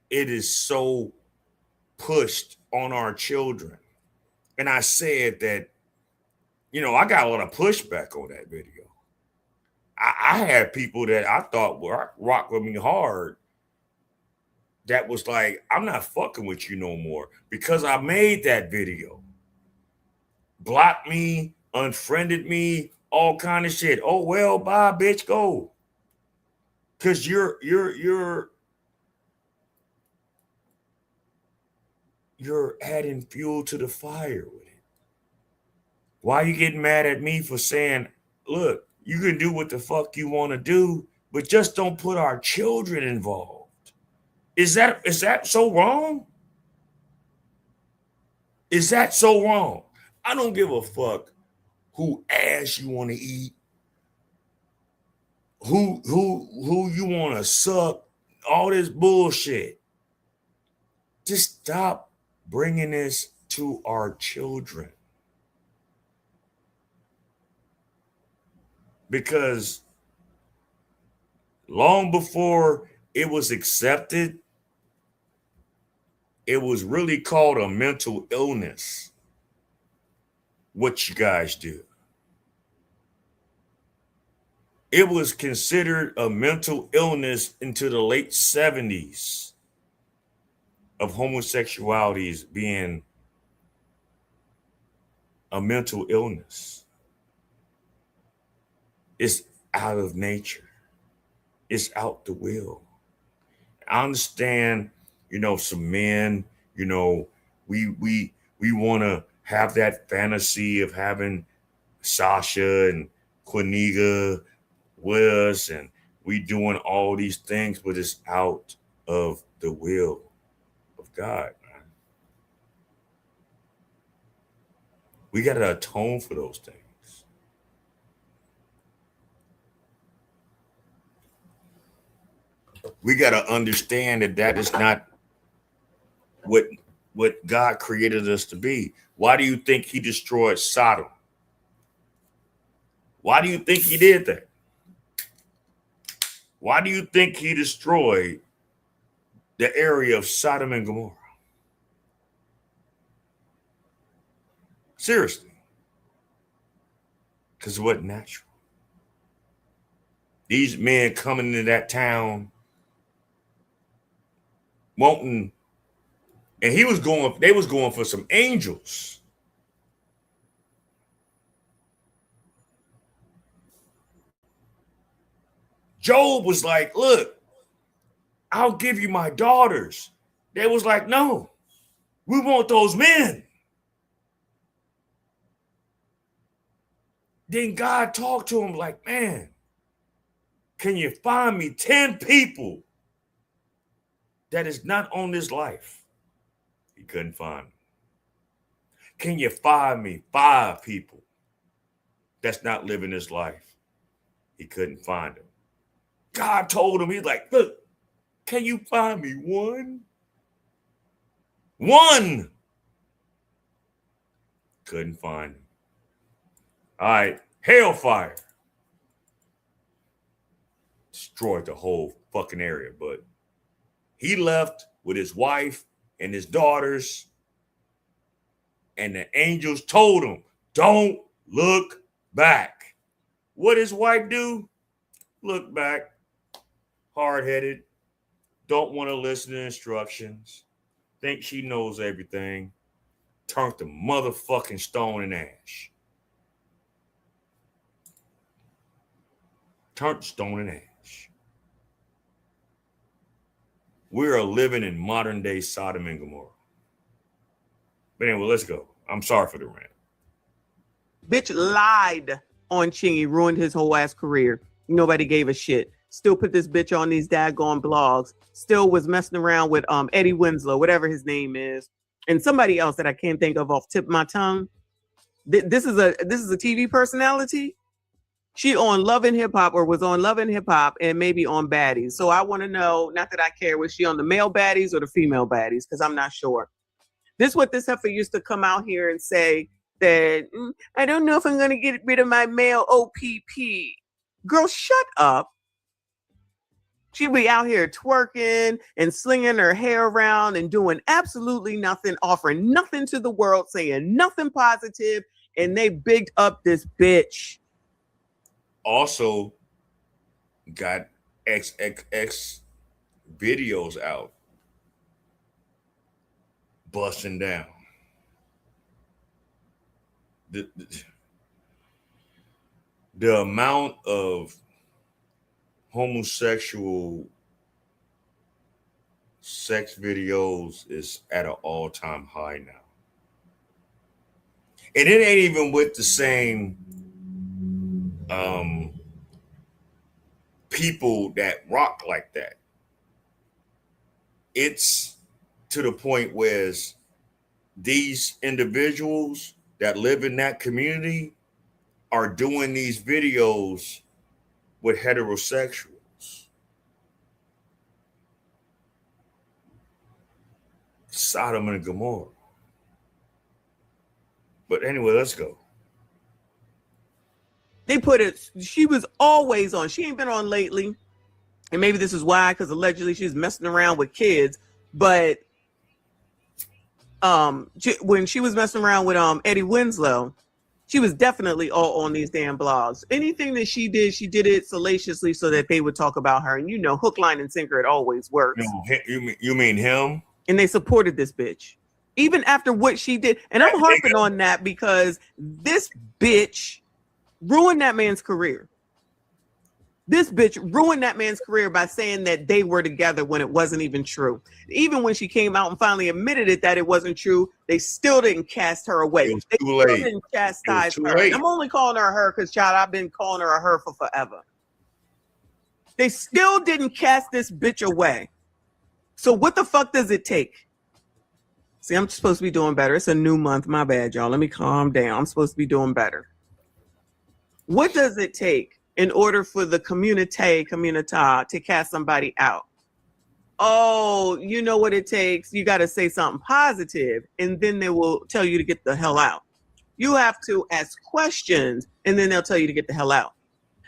it is so pushed on our children. And I said that, I got a lot of pushback on that video. I had people that I thought were rock with me hard that was like, I'm not fucking with you no more because I made that video. Blocked me, unfriended me, all kind of shit. Oh, well, bye, bitch, go. Because you're adding fuel to the fire with it. Why are you getting mad at me for saying, look, you can do what the fuck you want to do, but just don't put our children involved? Is that so wrong? Is that so wrong? I don't give a fuck who ass you want to eat, who you want to suck, all this bullshit. Just stop bringing this to our children. Because long before it was accepted, it was really called a mental illness. What you guys do. It was considered a mental illness into the late 70s of homosexuality as being a mental illness. It's out of nature. It's out the will. I understand, some men, we want to have that fantasy of having Sasha and Quiniga with us, and we doing all these things, but it's out of the will of God, man. We got to atone for those things. We got to understand that is not what God created us to be. Why do you think he destroyed Sodom? Why do you think he did that? Why do you think he destroyed the area of Sodom and Gomorrah? Seriously. Because it wasn't natural. These men coming into that town wanting, and they was going for some angels. Job was like, look, I'll give you my daughters. They was like, no, we want those men. Then God talked to him like, man, can you find me 10 people that is not on this life? He couldn't find them. Can you find me 5 people that's not living this life? He couldn't find them. God told him, he's like, look, can you find me 1? 1. Couldn't find him. All right, hellfire. Destroyed the whole fucking area, but he left with his wife and his daughters, and the angels told him, don't look back. What his wife do? Look back. Hard-headed, don't want to listen to instructions, think she knows everything, turned to motherfucking stone and ash. Turned to stone and ash. We are living in modern day Sodom and Gomorrah. But anyway, let's go. I'm sorry for the rant. Bitch lied on Chingy, ruined his whole ass career. Nobody gave a shit. Still put this bitch on these daggone blogs. Still was messing around with Eddie Winslow, whatever his name is, and somebody else that I can't think of off the tip of my tongue. This is a TV personality. She on Love and Hip Hop, or was on Love and Hip Hop, and maybe on Baddies. So I want to know, not that I care, was she on the male baddies or the female baddies? Because I'm not sure. This is what this heifer used to come out here and say that I don't know if I'm going to get rid of my male OPP. Girl, shut up. She'd be out here twerking and slinging her hair around and doing absolutely nothing, offering nothing to the world, saying nothing positive, and they bigged up this bitch. Also got XXX videos out busting down. The amount of homosexual sex videos is at an all-time high now. And it ain't even with the same people that rock like that. It's to the point where these individuals that live in that community are doing these videos with heterosexuals. Sodom and Gomorrah. But anyway, let's go. They put it, she was always on. She ain't been on lately. And maybe this is why, because allegedly she's messing around with kids. But when she was messing around with Eddie Winslow, She was definitely all on these damn blogs. Anything that she did it salaciously so that they would talk about her. And you know, hook, line, and sinker, it always works. You mean him? And they supported this bitch. Even after what she did. And I'm harping on that because this bitch ruined that man's career. This bitch ruined that man's career by saying that they were together when it wasn't even true. Even when she came out and finally admitted it that it wasn't true, they still didn't cast her away. They still didn't chastise her. I'm only calling her because, child, I've been calling her a her for forever. They still didn't cast this bitch away. So what the fuck does it take? See, I'm supposed to be doing better. It's a new month. My bad, y'all. Let me calm down. I'm supposed to be doing better. What does it take in order for the community to cast somebody out? Oh, you know what it takes? You got to say something positive, and then they will tell you to get the hell out. You have to ask questions, and then they'll tell you to get the hell out.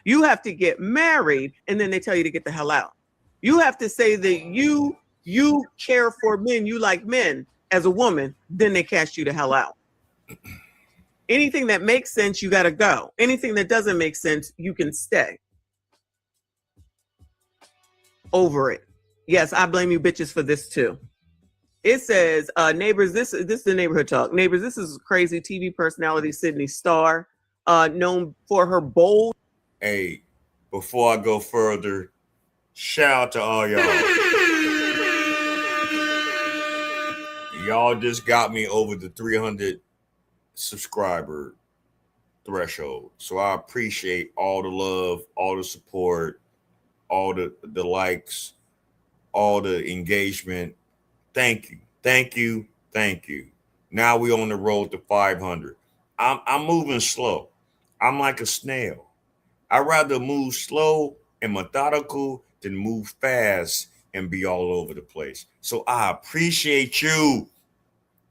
You have to get married, and then they tell you to get the hell out. You have to say that you care for men, you like men as a woman, then they cast you the hell out. Anything that makes sense, you got to go. Anything that doesn't make sense, you can stay. Over it. Yes, I blame you bitches for this too. It says, neighbors, this is the neighborhood talk. Neighbors, this is crazy TV personality Sydney Starr, known for her bold. Hey, before I go further, shout out to all y'all. Y'all just got me over the 300 subscriber threshold. So I appreciate all the love, all the support, all the likes, all the engagement. Thank you. Thank you. Thank you. Now we on the road to 500. I'm moving slow. I'm like a snail. I'd rather move slow and methodical than move fast and be all over the place. So I appreciate you.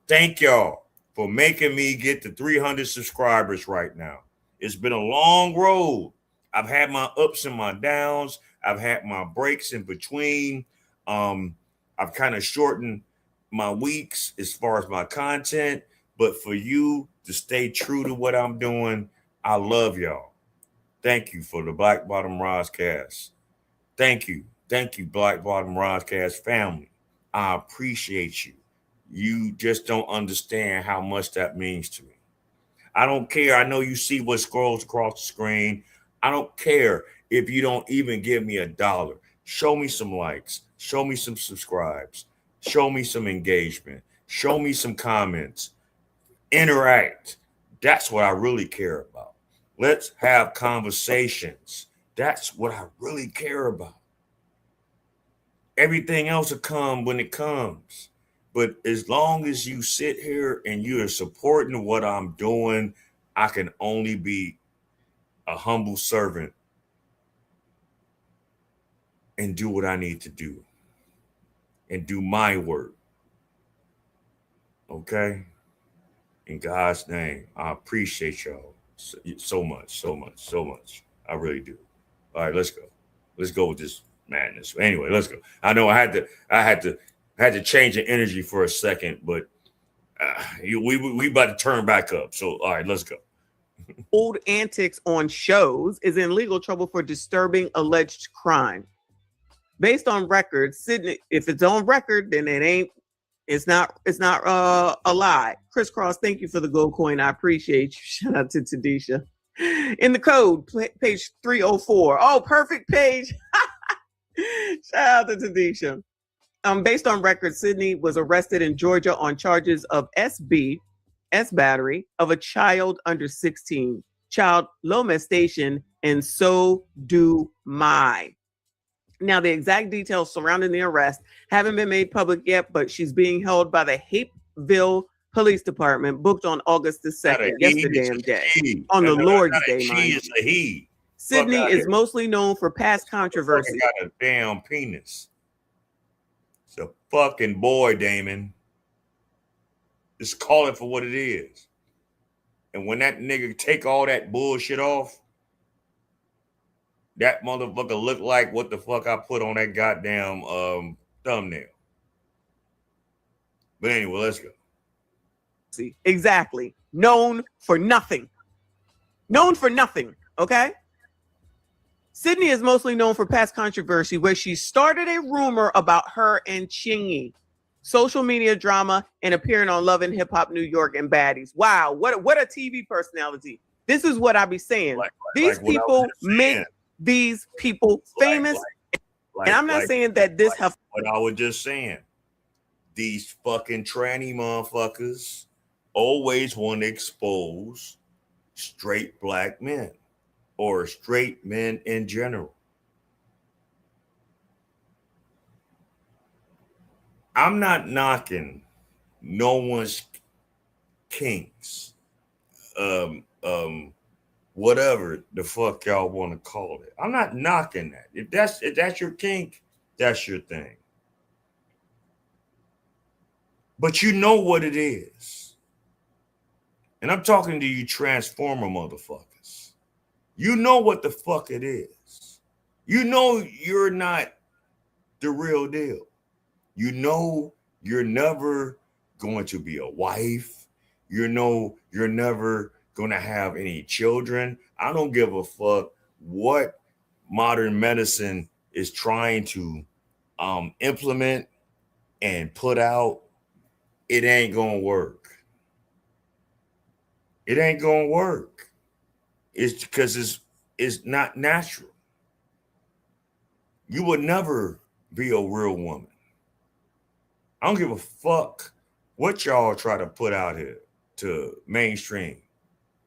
Thank y'all for making me get to 300 subscribers right now. It's been a long road. I've had my ups and my downs. I've had my breaks in between. I've kind of shortened my weeks as far as my content, but for you to stay true to what I'm doing, I love y'all. Thank you for the Black Bottom Rozcast. Thank you. Thank you, Black Bottom Rozcast family. I appreciate you. You just don't understand how much that means to me. I don't care. I know you see what scrolls across the screen. I don't care if you don't even give me $1. Show me some likes. Show me some subscribes. Show me some engagement. Show me some comments. Interact. That's what I really care about. Let's have conversations. That's what I really care about. Everything else will come when it comes. But as long as you sit here and you are supporting what I'm doing, I can only be a humble servant and do what I need to do and do my work. Okay? In God's name, I appreciate y'all so much. I really do. All right, let's go. Let's go with this madness. Anyway, let's go. I know I had to change the energy for a second, but we about to turn back up. So, all right, let's go. Old antics on shows is in legal trouble for disturbing alleged crime. Based on records, Sydney, if it's on record, then it's not a lie. Crisscross, thank you for the gold coin. I appreciate you. Shout out to Tadisha. In the code, page 304. Oh, perfect page. Shout out to Tadisha. Based on records, Sydney was arrested in Georgia on charges of S battery of a child under 16, child molestation, and so do my. Now, the exact details surrounding the arrest haven't been made public yet, but she's being held by the Hapeville Police Department, booked on August the 2nd, yesterday day, on the Lord's Day, mind you. Sydney is mostly known for past controversy. Got a damn penis. It's a fucking boy, Damon. Just call it for what it is. And when that nigga take all that bullshit off, that motherfucker look like what the fuck I put on that goddamn thumbnail. But anyway, let's go. See, exactly. Known for nothing. Known for nothing, okay? Sydney is mostly known for past controversy where she started a rumor about her and Chingy, social media drama, and appearing on Love and Hip Hop New York and Baddies. Wow, what a TV personality. This is what I be saying. These people make these people famous. And I'm not saying that this have. But I was just saying, these fucking tranny motherfuckers always want to expose straight black men or straight men in general. I'm not knocking no one's kinks, whatever the fuck y'all want to call it. I'm not knocking that. If that's your kink, that's your thing. But you know what it is. And I'm talking to you transformer motherfuckers. You know what the fuck it is. You know you're not the real deal. You know you're never going to be a wife. You know you're never going to have any children. I don't give a fuck what modern medicine is trying to implement and put out. It ain't going to work. It ain't going to work. It's because it's not natural. You would never be a real woman. I don't give a fuck what y'all try to put out here to mainstream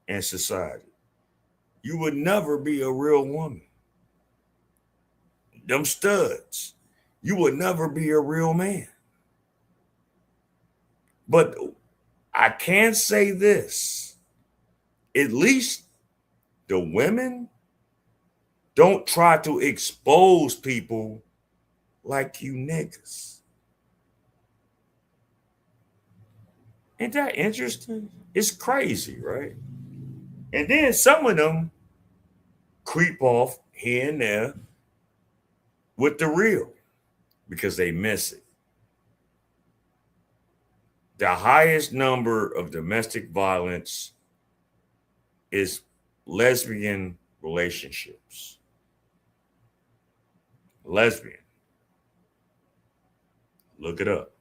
and society. You would never be a real woman. Them studs. You would never be a real man. But I can say this. At least the women don't try to expose people like you niggas. Ain't that interesting? It's crazy, right? And then some of them creep off here and there with the real because they miss it. The highest number of domestic violence is lesbian relationships. Lesbian. Look it up.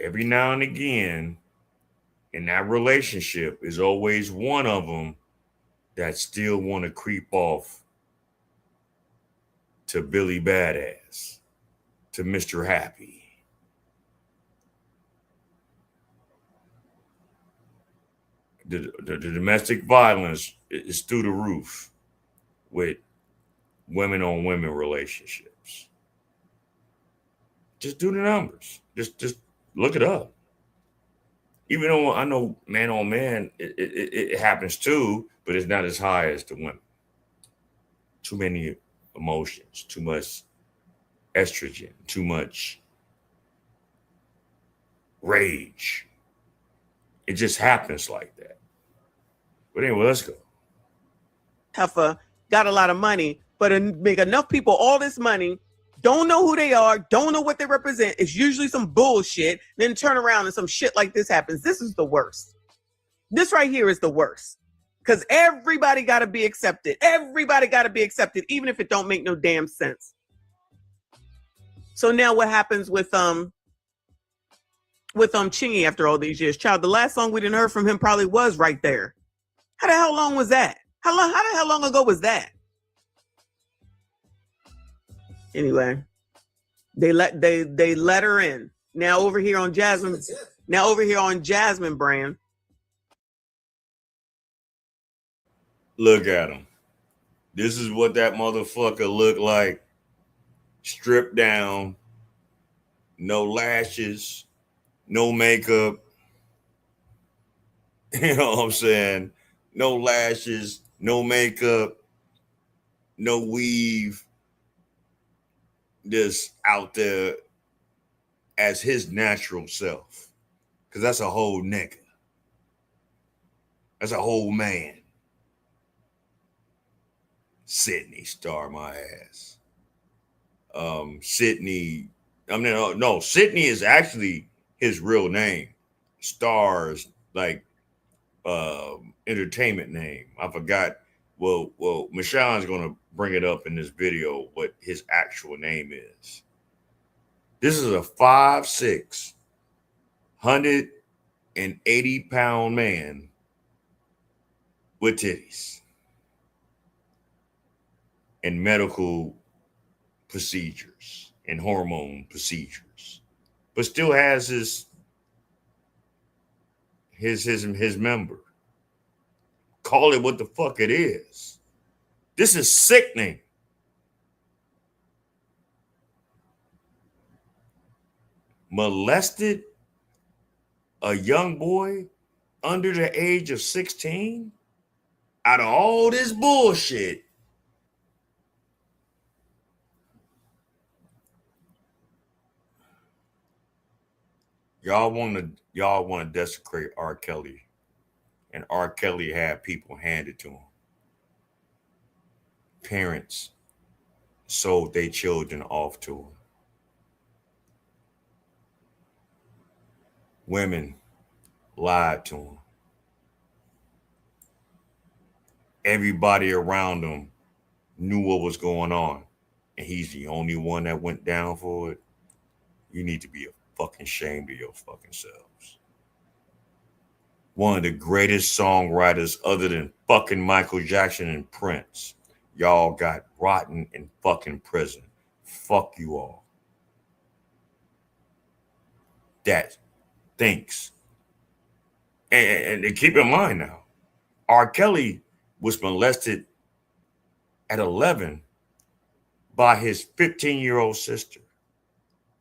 Every now and again, in that relationship is always one of them that still want to creep off to Billy Badass, to Mr. Happy. The domestic violence is through the roof with women on women relationships. Just do the numbers. Just look it up. Even though I know man on man, it happens too, but it's not as high as the women. Too many emotions, too much estrogen, too much rage. It just happens like that. But anyway, let's go. Heifer got a lot of money, but make enough people all this money, don't know who they are, don't know what they represent. It's usually some bullshit. Then turn around and some shit like this happens. This is the worst. This right here is the worst. Because everybody got to be accepted. Everybody got to be accepted, even if it don't make no damn sense. So now what happens with Chingy after all these years? Child, the last song we didn't heard from him probably was Right There. How the hell long was that? How the hell long ago was that? Anyway, they let her in. Now over here on Jasmine brand. Look at him. This is what that motherfucker looked like. Stripped down, no lashes, no makeup. You know what I'm saying? No lashes, no makeup, no weave. Just out there as his natural self. Because that's a whole nigga. That's a whole man. Sydney Star my ass. Sydney is actually his real name. Star's like entertainment name. I forgot. Well, Michonne's gonna bring it up in this video what his actual name is. This is a 5'6", 180-pound man with titties and medical procedures and hormone procedures, but still has his member. Call it what the fuck it is. This is sickening. Molested a young boy under the age of 16? Out of all this bullshit, y'all want to desecrate R. Kelly, and R. Kelly had people handed to him. Parents sold their children off to him. Women lied to him. Everybody around him knew what was going on, and he's the only one that went down for it. You need to be fucking ashamed of your fucking selves. One of the greatest songwriters other than fucking Michael Jackson and Prince. Y'all got rotten in fucking prison. Fuck you all. That thinks. And keep in mind now, R. Kelly was molested at 11 by his 15-year-old sister.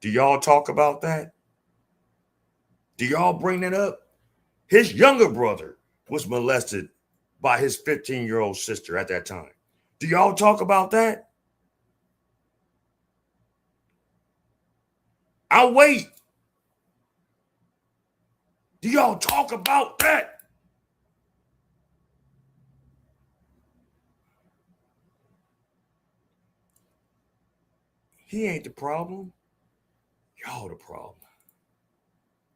Do y'all talk about that? Do y'all bring that up? His younger brother was molested by his 15-year-old sister at that time. Do y'all talk about that? I'll wait. Do y'all talk about that? He ain't the problem. Y'all the problem.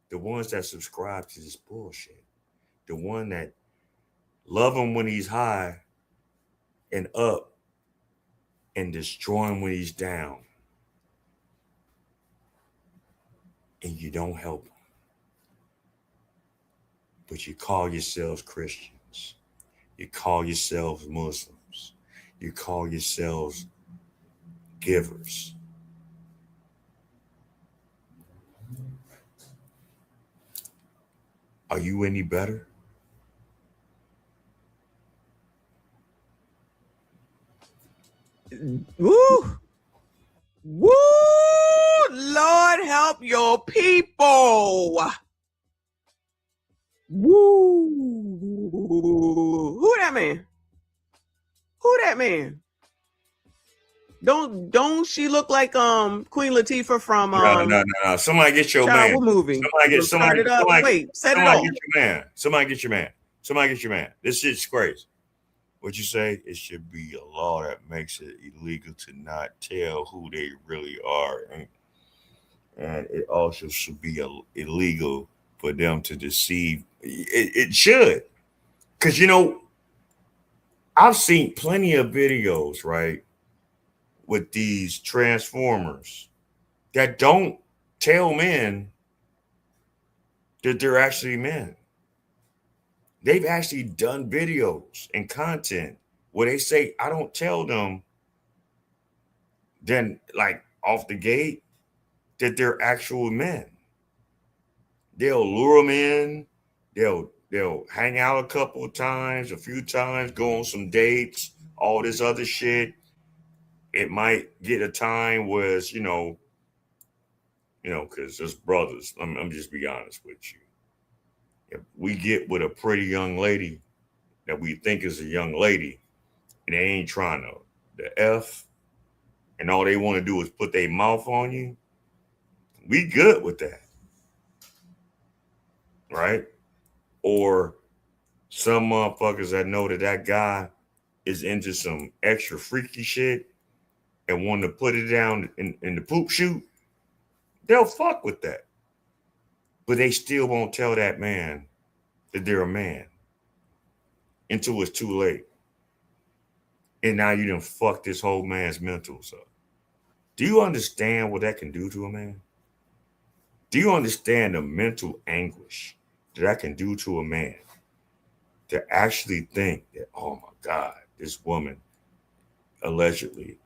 The ones that subscribe to this bullshit. The one that love him when he's high and up and destroy him when he's down. And you don't help him. But you call yourselves Christians. You call yourselves Muslims. You call yourselves givers. Are you any better? Woo! Woo! Lord help your people. Woo! Who that man? Who that man? Don't she look like Queen Latifah from No. Somebody get your man. Childhood movie. Somebody get your man. This shit's crazy. What you say? It should be a law that makes it illegal to not tell who they really are, and it also should be illegal for them to deceive. It should, because I've seen plenty of videos, right, with these transformers that don't tell men that they're actually men. They've actually done videos and content where they say, I don't tell them then like off the gate that they're actual men. They'll lure them in. They'll hang out a couple of times, a few times, go on some dates, all this other shit. It might get a time where it's, because it's brothers. I'm just be honest with you. If we get with a pretty young lady that we think is a young lady, and they ain't trying to the F, and all they want to do is put their mouth on you, we good with that. Right? Or some motherfuckers that know that guy is into some extra freaky shit and want to put it down in the poop chute, they'll fuck with that. But they still won't tell that man that they're a man until it's too late. And now you done fuck this whole man's mentals up. Do you understand what that can do to a man? Do you understand the mental anguish that can do to a man to actually think that, oh my God, this woman allegedly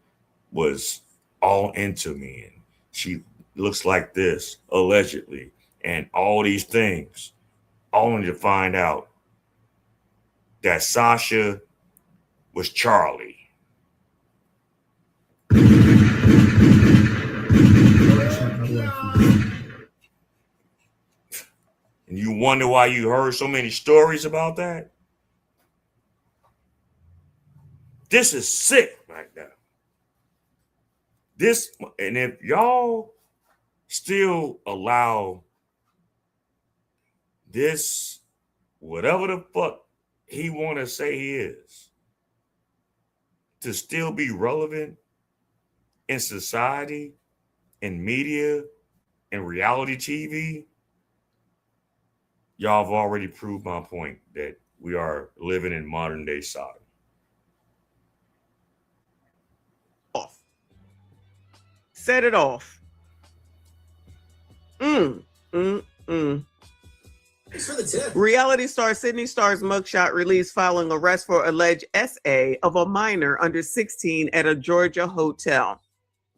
was all into me and she looks like this, allegedly, and all these things, only to find out that Sasha was Charlie. And you wonder why you heard so many stories about that? This is sick right now. This, and if y'all still allow this, whatever the fuck he want to say he is, to still be relevant in society, in media, in reality TV, y'all have already proved my point that we are living in modern day Sodom. Off. Set it off. Reality star Sydney Starr's mugshot released following arrest for alleged SA of a minor under 16 at a Georgia hotel.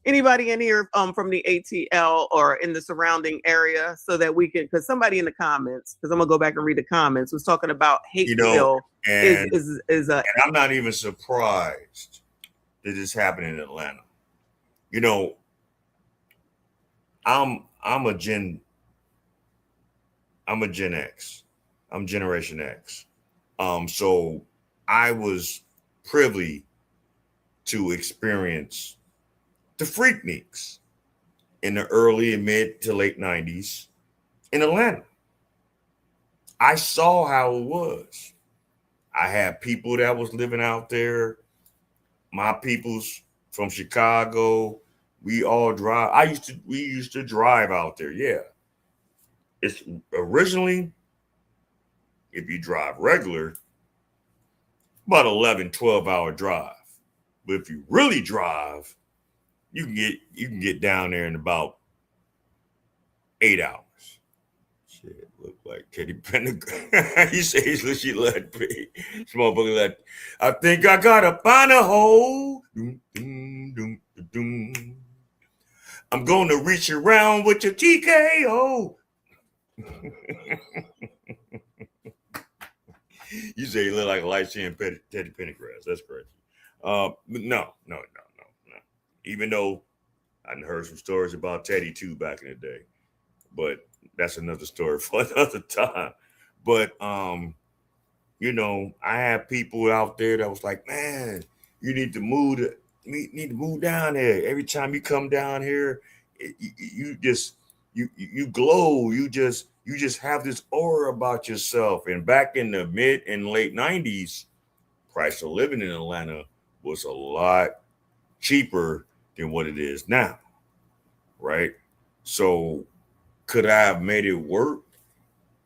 Anybody in here from the ATL or in the surrounding area, so that we can, because somebody in the comments, because I'm gonna go back and read the comments, was talking about Hapeville and and I'm not even surprised that this happened in Atlanta. You know, I'm a Gen X. I'm Generation X. So I was privy to experience the Freakniks in the early and mid to late 90s in Atlanta. I saw how it was. I had people that was living out there. My peoples from Chicago. We all drive. We used to drive out there. Yeah. It's originally, if you drive regular, about 11, 12-hour drive. But if you really drive, you can get down there in about 8 hours. Shit, look like Teddy Pendergrass. He says she let me. This motherfucker like, I think I gotta find a hole. Doom, doom, doom, doom. I'm gonna reach around with your TKO. You say you look like a light-skinned Teddy Pendergrass. That's crazy. No. Even though I heard some stories about Teddy too back in the day, but that's another story for another time. But you know, I have people out there that was like, man, you need to move down here. Every time you come down here, you glow. You just have this aura about yourself. And back in the mid and late 90s, price of living in Atlanta was a lot cheaper than what it is now, right? So could I have made it work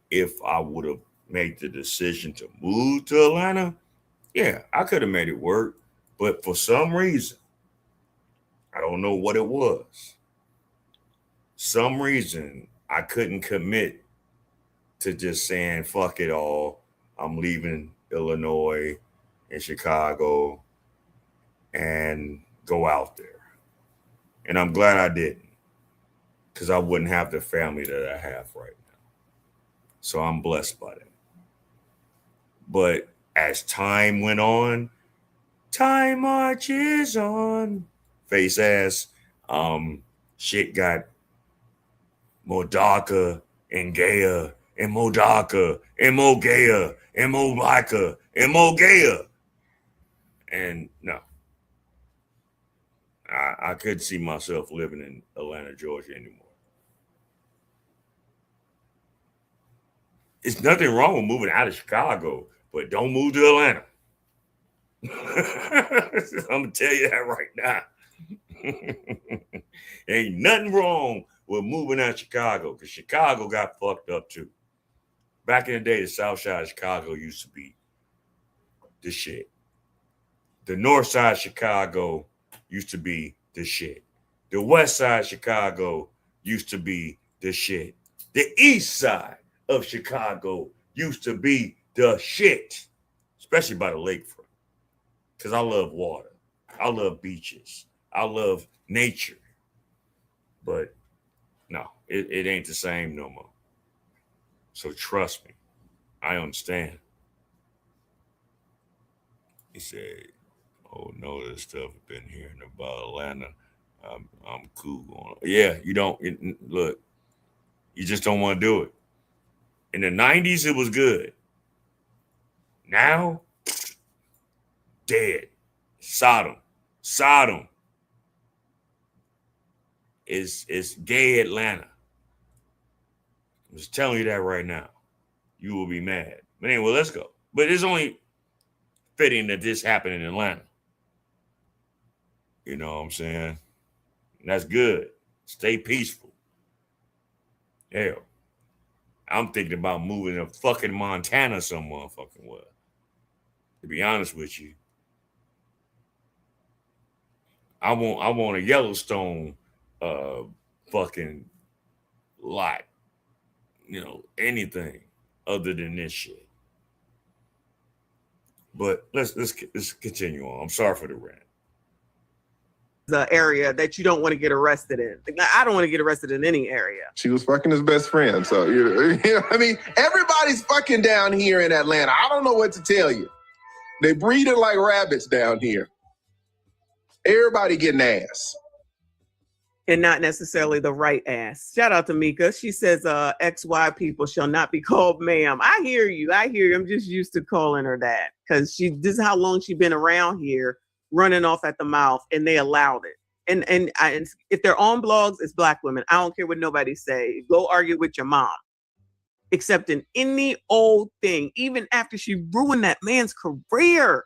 if I would have made the decision to move to Atlanta? Yeah, I could have made it work. But for some reason, I don't know what it was. Some reason I couldn't commit to just saying, fuck it all. I'm leaving Illinois and Chicago and go out there. And I'm glad I didn't, because I wouldn't have the family that I have right now. So I'm blessed by that. But as time went on, time marches on. Face ass, shit got more darker and gayer and more darker and more gayer and more blacker and more gayer. And no. I couldn't see myself living in Atlanta, Georgia anymore. It's nothing wrong with moving out of Chicago, but don't move to Atlanta. I'm going to tell you that right now. Ain't nothing wrong We're moving out of Chicago because Chicago got fucked up too. Back in the day, the South Side of Chicago used to be the shit. The North Side of Chicago used to be the shit. The West Side of Chicago used to be the shit. The East Side of Chicago used to be the shit, especially by the lakefront. Because I love water. I love beaches. I love nature. But no, it ain't the same no more. So trust me, I understand. He said, oh no, this stuff I've been hearing about Atlanta. I'm cool on it. Yeah, you don't look, you just don't want to do it. In the 90s, it was good. Now, dead. Sodom. It's gay Atlanta. I'm just telling you that right now. You will be mad. But anyway, let's go. But it's only fitting that this happened in Atlanta. You know what I'm saying? And that's good. Stay peaceful. Hell, I'm thinking about moving to fucking Montana some motherfucking way. To be honest with you, I want a Yellowstone fucking lot. You know, anything other than this shit. But let's continue on. I'm sorry for the rant. The area that you don't want to get arrested in. I don't want to get arrested in any area. She was fucking his best friend. So, you know, I mean, everybody's fucking down here in Atlanta. I don't know what to tell you. They breeding like rabbits down here. Everybody getting ass. And not necessarily the right ass. Shout out to Mika. She says, XY people shall not be called ma'am. I hear you. I'm just used to calling her that. Because this is how long she's been around here, running off at the mouth, and they allowed it. And if they're on blogs, it's Black women. I don't care what nobody say. Go argue with your mom. Except in any old thing, even after she ruined that man's career.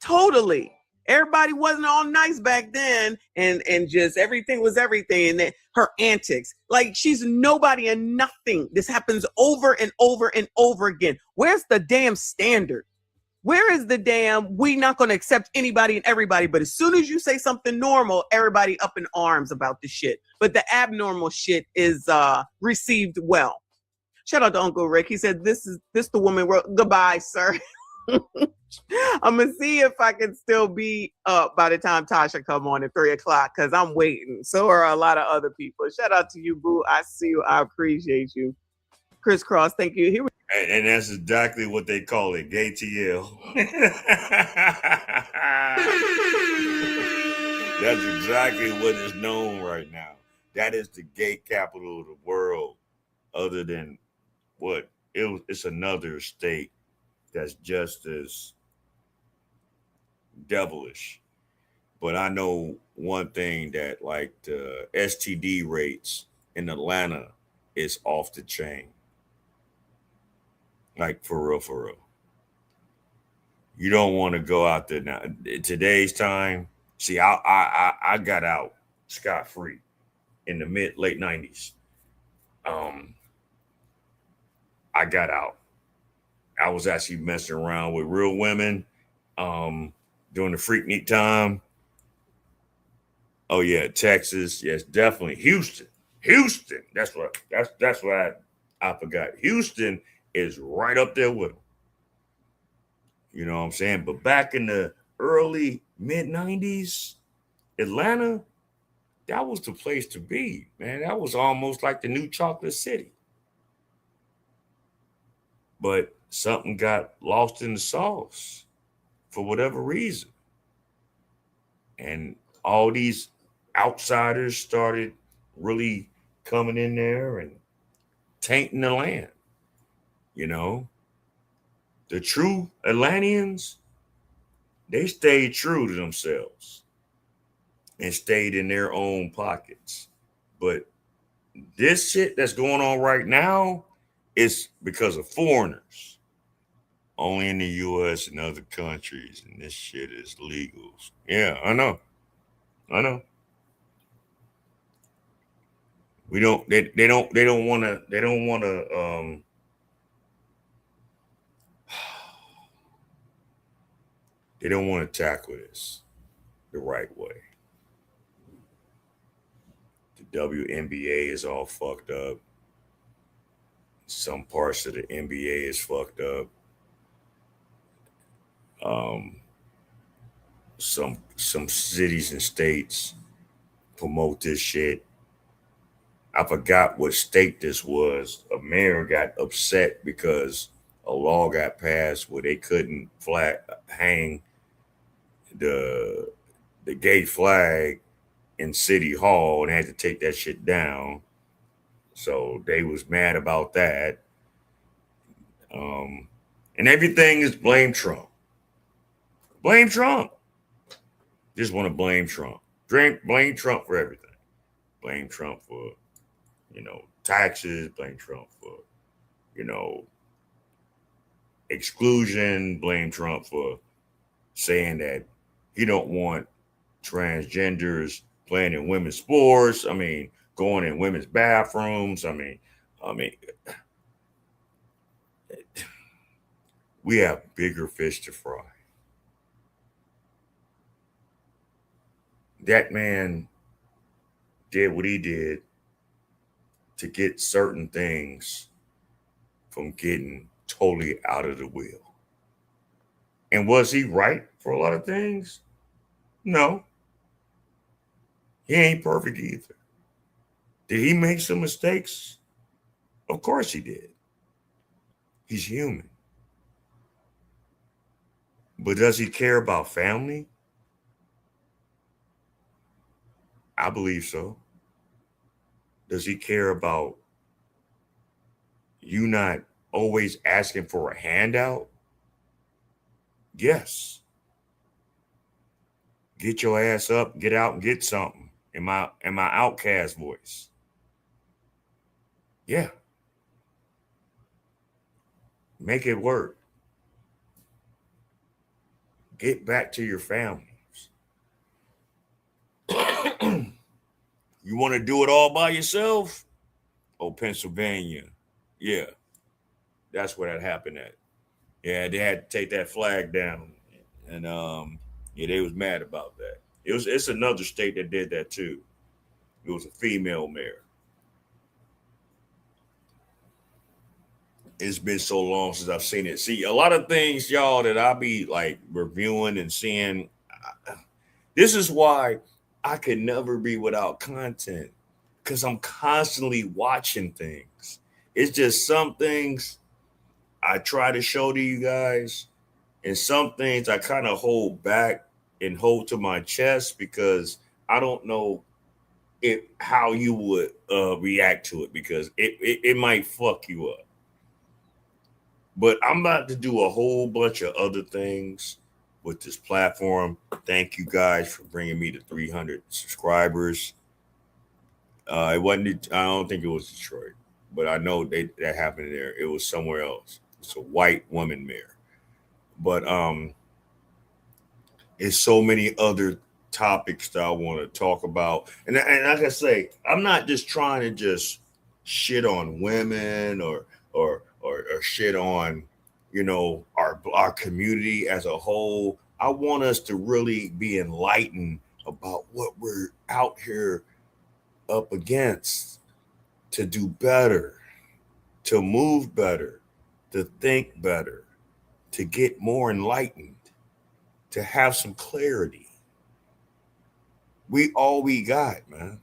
Totally. Everybody wasn't all nice back then, and just everything was everything. And then her antics, like she's nobody and nothing. This happens over and over and over again. Where's the damn standard? Where is the damn, we not going to accept anybody and everybody, but as soon as you say something normal, everybody up in arms about the shit. But the abnormal shit is received well. Shout out to Uncle Rick. He said, this the woman wrote, goodbye, sir. I'm gonna see if I can still be up by the time Tasha come on at 3:00 because I'm waiting. So are a lot of other people. Shout out to you, boo. I see you. I appreciate you. Crisscross, thank you. Here we and that's exactly what they call it, gay TL. That's exactly what is known right now. That is the gay capital of the world. Other than what it's another state that's just as devilish. But I know one thing, that like the STD rates in Atlanta is off the chain. Like for real. You don't want to go out there now. Today's time, see, I got out scot-free in the late 90s. I got out. I was actually messing around with real women during the Freaknik time. Oh yeah, Texas. Yes, definitely. Houston. That's what I forgot. Houston is right up there with them. You know what I'm saying? But back in the early mid-90s, Atlanta, that was the place to be, man. That was almost like the new chocolate city. But something got lost in the sauce for whatever reason. And all these outsiders started really coming in there and tainting the land. You know, the true Atlanteans, they stayed true to themselves and stayed in their own pockets. But this shit that's going on right now is because of foreigners. Only in the U.S. and other countries, and this shit is legal. Yeah, I know. We don't. They don't want to. They don't want to. They don't want to tackle this the right way. The WNBA is all fucked up. Some parts of the NBA is fucked up. Some cities and states promote this shit. I forgot what state this was. A mayor got upset because a law got passed where they couldn't hang the gay flag in City Hall and had to take that shit down. So they was mad about that. And everything is blame Trump. Blame Trump. Just want to blame Trump. Blame Trump for everything. Blame Trump for, taxes. Blame Trump for, exclusion. Blame Trump for saying that he don't want transgenders playing in women's sports. I mean, going in women's bathrooms. I mean, we have bigger fish to fry. That man did what he did to get certain things from getting totally out of the wheel. And was he right for a lot of things? No. He ain't perfect either. Did he make some mistakes? Of course he did. He's human. But does he care about family? I believe so. Does he care about you not always asking for a handout? Yes. Get your ass up, get out and get something. In my outcast voice. Yeah. Make it work. Get back to your families. You want to do it all by yourself? Oh, Pennsylvania. Yeah. That's where that happened at. Yeah, they had to take that flag down. And they was mad about that. It's another state that did that too. It was a female mayor. It's been so long since I've seen it. See, a lot of things, y'all, that I be like reviewing and seeing. This is why I could never be without content, because I'm constantly watching things. It's just some things I try to show to you guys, and some things I kind of hold back and hold to my chest because I don't know how you would react to it, because it might fuck you up. But I'm about to do a whole bunch of other things with this platform. Thank you guys for bringing me to 300 subscribers. It wasn't. I don't think it was Detroit, but I know that happened there. It was somewhere else. It's a white woman mayor, but it's so many other topics that I want to talk about. And like I say, I'm not just trying to just shit on women or shit on, our community as a whole. I want us to really be enlightened about what we're out here up against, to do better, to move better, to think better, to get more enlightened, to have some clarity. We all we got, man.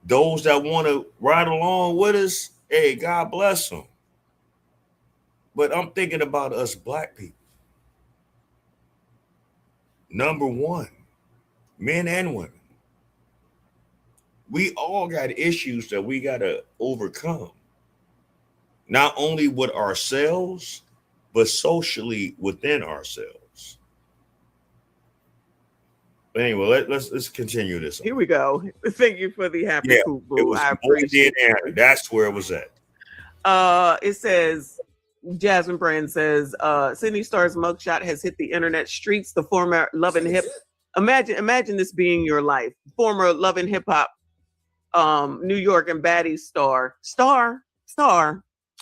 Those that want to ride along with us, hey, God bless them. But I'm thinking about us black people. Number one, men and women. We all got issues that we got to overcome. Not only with ourselves, but socially within ourselves. But anyway, let's continue this. Here we go. Thank you for the happy poop boo. It was I appreciate it. That's where it was at. It says, Jasmine Brand says, Sydney Starr's mugshot has hit the internet streets. The former Love and Hip. Imagine this being your life. Former Love and Hip Hop New York and Baddie star.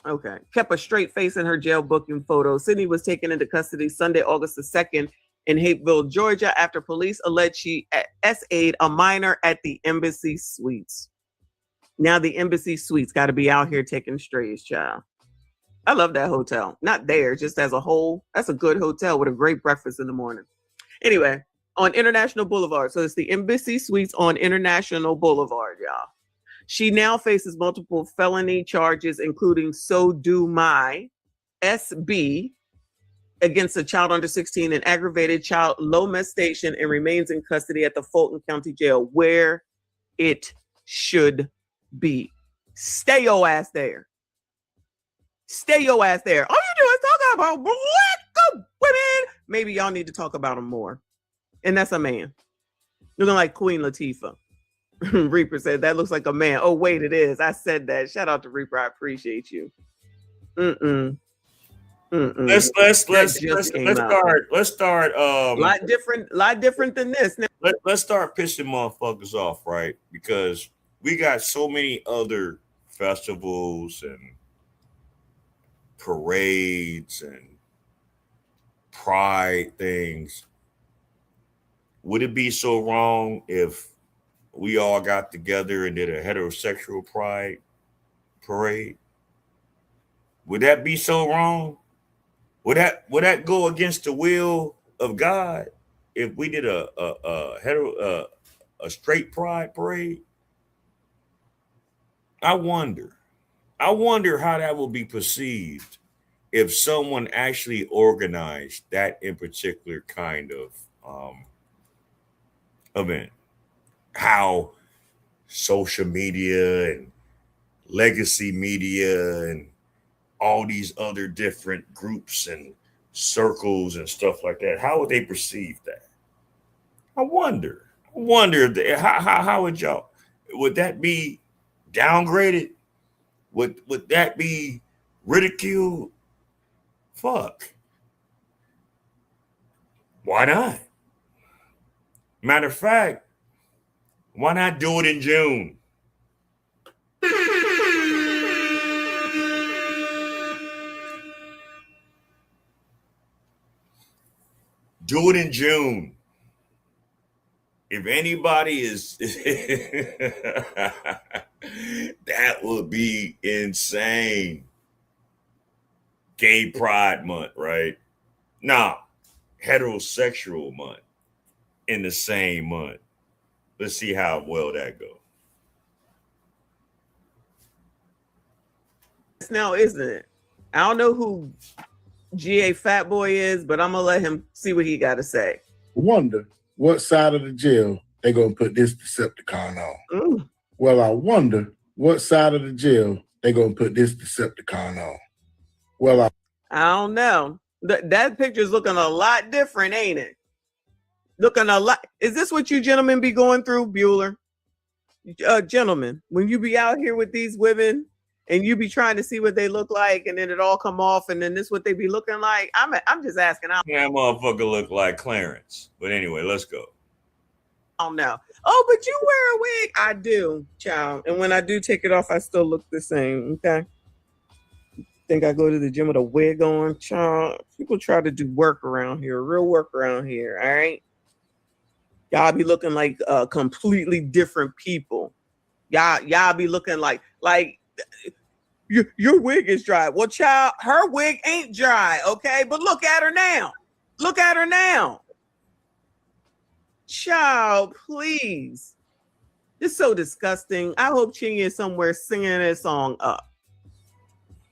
Okay. Kept a straight face in her jail booking photo. Sydney was taken into custody Sunday, August the 2nd in Hapeville, Georgia, after police alleged she SA'd a minor at the Embassy Suites. Now the Embassy Suites got to be out here taking strays, child. I love that hotel. Not there, just as a whole. That's a good hotel with a great breakfast in the morning. Anyway, on International Boulevard. So it's the Embassy Suites on International Boulevard, y'all. She now faces multiple felony charges, including So Do My, SB, against a child under 16 and aggravated child low molestation, and remains in custody at the Fulton County Jail, where it should be. Stay your ass there. Stay your ass there. All you do is talk about black women. Maybe y'all need to talk about them more. And that's a man. Looking like Queen Latifah. Reaper said, that looks like a man. Oh, wait, it is. I said that. Shout out to Reaper. I appreciate you. Let's start. Lot different than this. Let's start pissing motherfuckers off, right? Because we got so many other festivals and parades and pride things. Would it be so wrong if we all got together and did a heterosexual pride parade? Would that be so wrong? Would that go against the will of God if we did a straight pride parade? I wonder how that will be perceived if someone actually organized that in particular kind of event. How social media and legacy media and all these other different groups and circles and stuff like that, how would they perceive that? I wonder if how would y'all, would that be downgraded? Would that be ridiculed? Fuck. Why not? Matter of fact, why not do it in June? Do it in June. If anybody is, that would be insane. Gay Pride Month, right? Nah, heterosexual month in the same month. Let's see how well that goes. Now, isn't it? I don't know who GA Fat Boy is, but I'm gonna let him see what he got to say. Wonder what side of the jail they gonna put this Decepticon on. Well, I wonder what side of the jail they gonna put this Decepticon on. Well, I don't know. That picture's looking a lot different, ain't it? Looking a lot. Is this what you gentlemen be going through, Bueller? Gentlemen, when you be out here with these women and you be trying to see what they look like, and then it all come off, and then this what they be looking like. I'm just asking. That motherfucker look like Clarence. But anyway, let's go. I don't know. Oh, but you wear a wig. I do, child. And when I do take it off, I still look the same. Okay. Think I go to the gym with a wig on, child. People try to do work around here, real work around here. All right. Y'all be looking like completely different people. Y'all be looking like your wig is dry. Well, child, her wig ain't dry, okay? But look at her now. Look at her now. Child, please. It's so disgusting. I hope Chingy is somewhere singing his song up.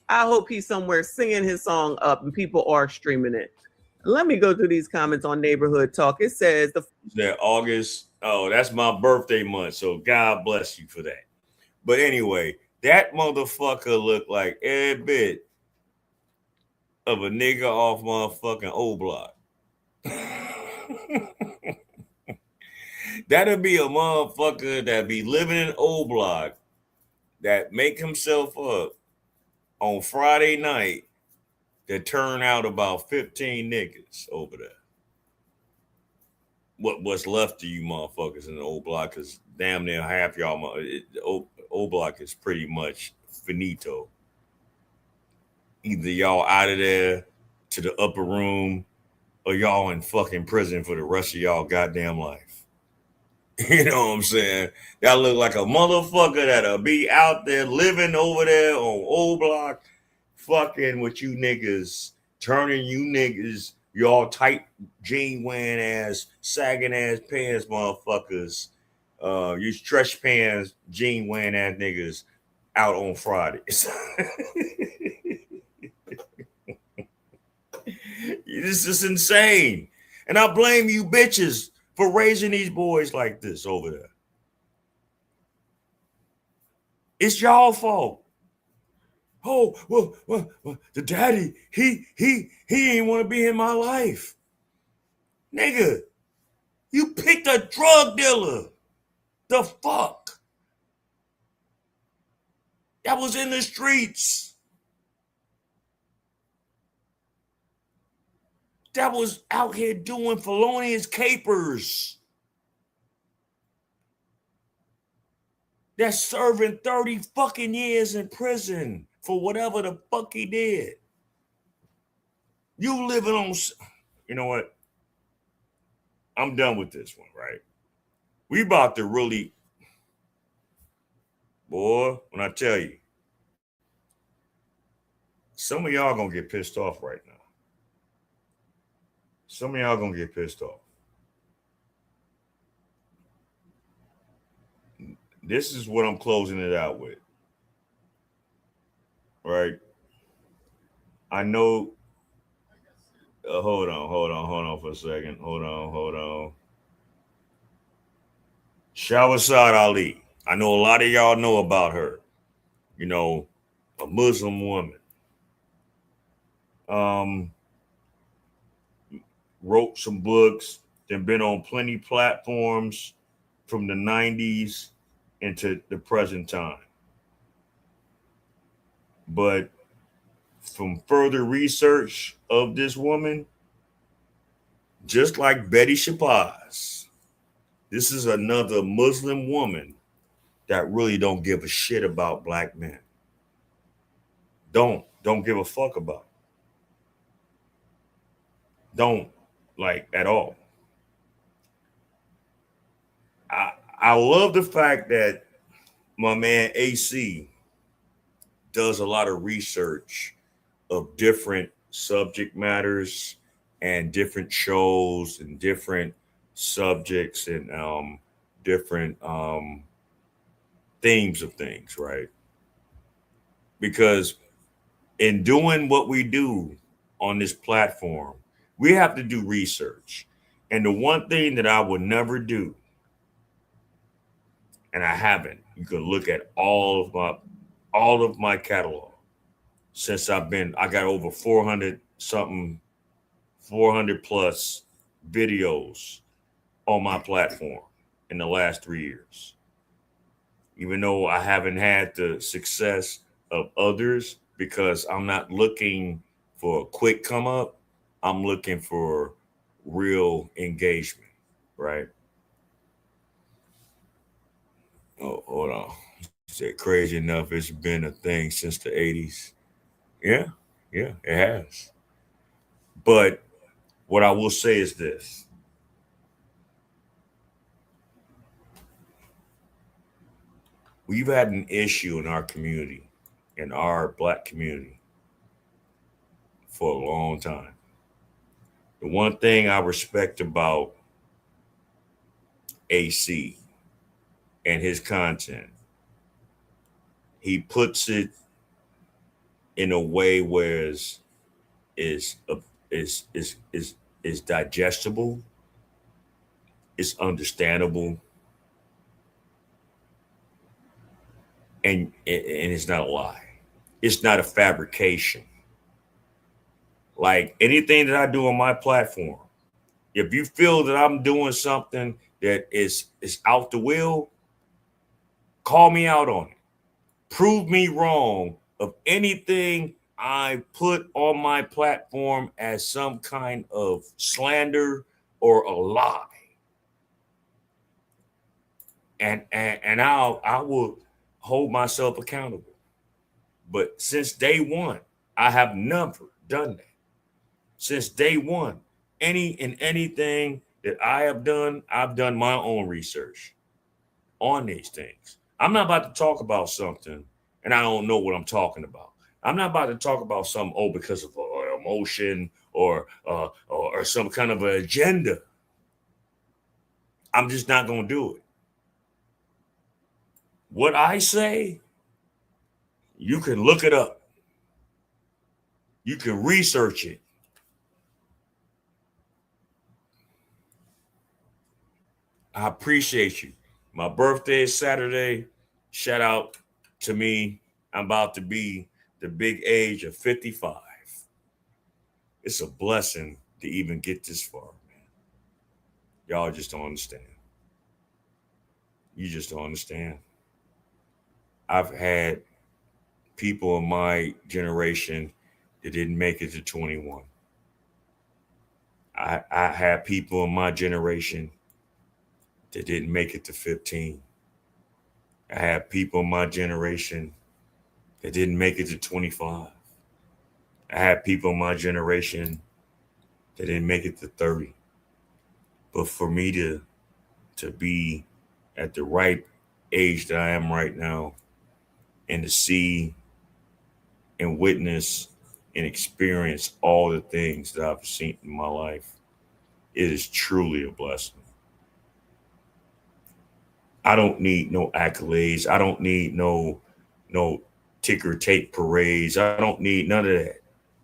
I hope he's somewhere singing his song up and people are streaming it. Let me go through these comments on Neighborhood Talk. It says that August. Oh, that's my birthday month. So God bless you for that. But anyway, that motherfucker looked like every bit of a nigga off motherfucking O Block. That'll be a motherfucker that be living in O Block that make himself up on Friday night that turn out about 15 niggas over there. what's left of you motherfuckers in the old block, because damn near half y'all old block is pretty much finito. Either y'all out of there to the upper room, or y'all in fucking prison for the rest of y'all goddamn life. You know what I'm saying? That look like a motherfucker that'll be out there living over there on old block, fucking with you niggas, turning you niggas, y'all tight jean wearing ass, sagging ass pants motherfuckers, you stretch pants, jean wearing ass niggas out on Fridays. This is insane. And I blame you bitches for raising these boys like this over there. It's y'all fault. Oh, well, the daddy, he ain't want to be in my life. Nigga, you picked a drug dealer. The fuck? That was in the streets. That was out here doing felonious capers. That's serving 30 fucking years in prison for whatever the fuck he did. You living on, you know what? I'm done with this one, right? We about to really, boy, when I tell you, some of y'all gonna get pissed off right now. Some of y'all gonna get pissed off. This is what I'm closing it out with. Right? I know. Hold on for a second. Hold on. Shahrazad Ali. I know a lot of y'all know about her. You know, a Muslim woman. Wrote some books, then been on plenty platforms from the 90s into the present time. But from further research of this woman, just like Betty Shabazz, this is another Muslim woman that really don't give a shit about black men. Don't give a fuck about it. Don't. Like at all. I love the fact that my man AC does a lot of research of different subject matters and different shows and different subjects and different themes of things, right? Because in doing what we do on this platform, we have to do research. And the one thing that I would never do, and I haven't, you can look at all of my catalog since I got over 400 plus videos on my platform in the last 3 years. Even though I haven't had the success of others, because I'm not looking for a quick come up, I'm looking for real engagement, right? Oh, hold on. Said crazy enough, it's been a thing since the 80s. Yeah, it has. But what I will say is this. We've had an issue in our community, in our black community, for a long time. The one thing I respect about AC and his content, he puts it in a way where is digestible, it's understandable, and it's not a lie. It's not a fabrication. Like anything that I do on my platform, if you feel that I'm doing something that is out the wheel, call me out on it. Prove me wrong of anything I put on my platform as some kind of slander or a lie. and I will hold myself accountable. But since day one, I have never done that. Since day one, anything that I have done, I've done my own research on these things. I'm not about to talk about something and I don't know what I'm talking about. I'm not about to talk about something because of emotion or some kind of an agenda. I'm just not going to do it. What I say, you can look it up. You can research it. I appreciate you. My birthday is Saturday. Shout out to me. I'm about to be the big age of 55. It's a blessing to even get this far, man. Y'all just don't understand. You just don't understand. I've had people in my generation that didn't make it to 21. I had people in my generation that didn't make it to 15. I had people in my generation that didn't make it to 25. I had people in my generation that didn't make it to 30. But for me to be at the right age that I am right now and to see and witness and experience all the things that I've seen in my life, it is truly a blessing. I don't need no accolades. I don't need no ticker tape parades. I don't need none of that.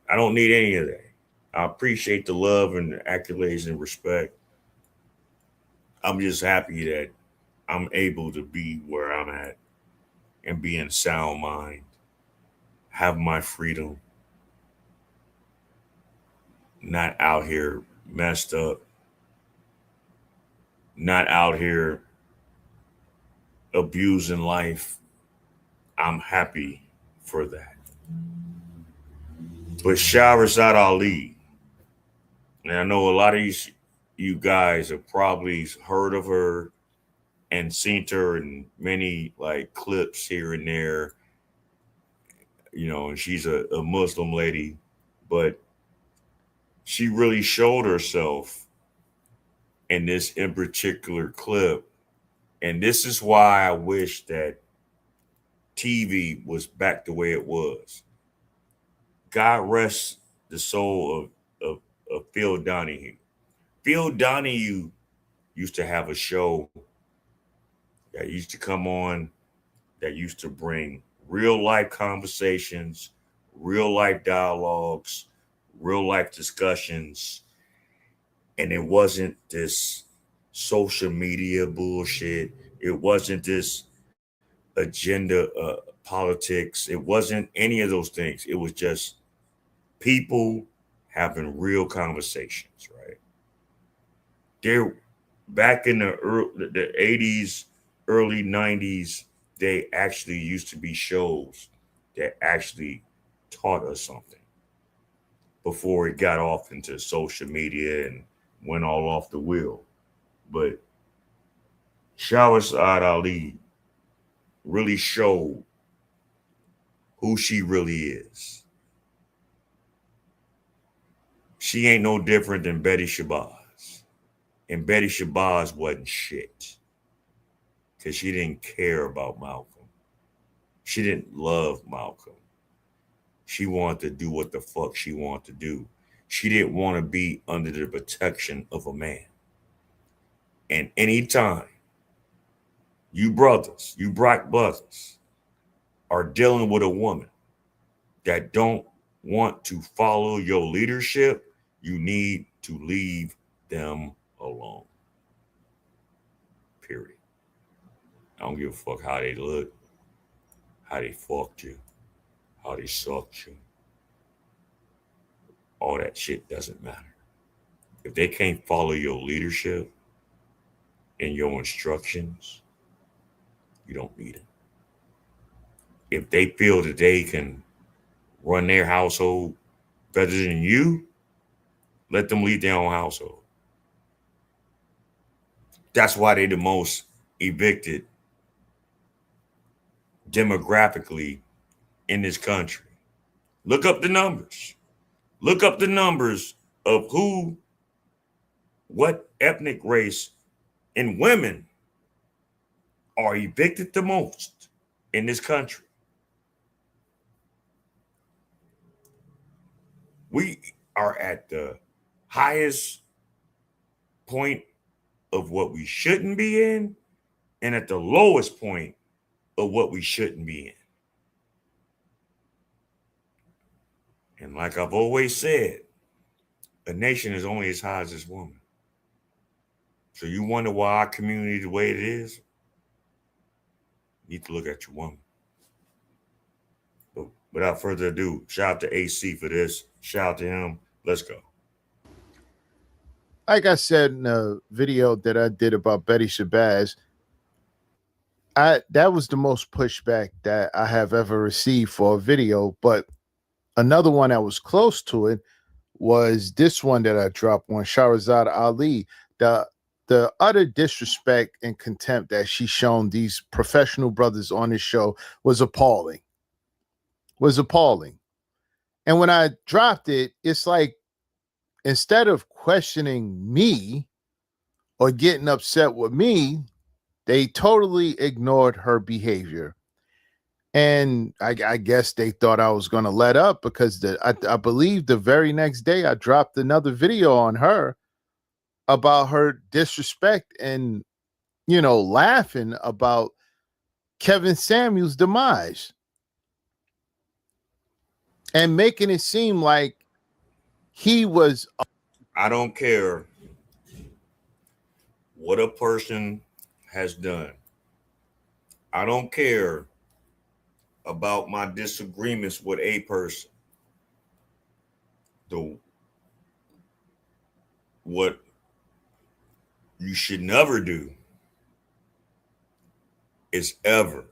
I don't need any of that. I appreciate the love and the accolades and respect. I'm just happy that I'm able to be where I'm at and be in sound mind, have my freedom, not out here messed up, not out here abusing life. I'm happy for that. But Shahrazad Ali, and I know a lot of you guys have probably heard of her and seen her in many like clips here and there, you know, and she's a Muslim lady, but she really showed herself in this in particular clip. And this is why I wish that TV was back the way it was. God rest the soul of Phil Donahue. Phil Donahue used to have a show that used to come on that used to bring real life conversations, real life dialogues, real life discussions. And it wasn't this social media bullshit. It wasn't this agenda politics. It wasn't any of those things. It was just people having real conversations, right? There, back in the 80s, early 90s, they actually used to be shows that actually taught us something before it got off into social media and went all off the wheel. But Shahrazad Ali really showed who she really is. She ain't no different than Betty Shabazz. And Betty Shabazz wasn't shit because she didn't care about Malcolm. She didn't love Malcolm. She wanted to do what the fuck she wanted to do. She didn't want to be under the protection of a man. And anytime you brothers, you black brothers, are dealing with a woman that don't want to follow your leadership, you need to leave them alone. Period. I don't give a fuck how they look, how they fucked you, how they sucked you. All that shit doesn't matter. If they can't follow your leadership and your instructions, you don't need it. If they feel that they can run their household better than you, let them lead their own household. That's why they the most evicted demographically in this country. Look up the numbers. Look up the numbers of what ethnic race and women are evicted the most in this country. We are at the highest point of what we shouldn't be in and at the lowest point of what we shouldn't be in. And like I've always said, a nation is only as high as its woman. So you wonder why our community the way it is? You need to look at your woman. But without further ado, shout out to AC for this. Shout out to him. Let's go. Like I said in a video that I did about Betty Shabazz, that was the most pushback that I have ever received for a video. But another one that was close to it was this one that I dropped on Shahrazad Ali. The utter disrespect and contempt that she's shown these professional brothers on this show was appalling. And when I dropped it, it's like, instead of questioning me or getting upset with me, they totally ignored her behavior. And I guess they thought I was going to let up because I believe the very next day I dropped another video on her about her disrespect and, laughing about Kevin Samuels' demise and making it seem like he was. I don't care what a person has done. I don't care about my disagreements with a person. What you should never do is ever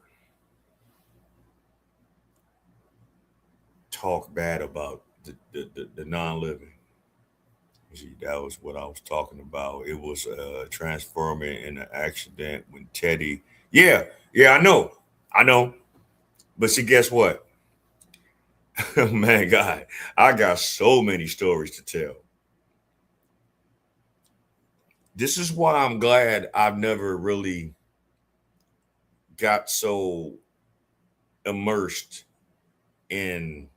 talk bad about the non-living. See, that was what I was talking about. It was a transformer in an accident when Teddy. Yeah, I know. But see, guess what? Man, God, I got so many stories to tell. This is why I'm glad I've never really got so immersed in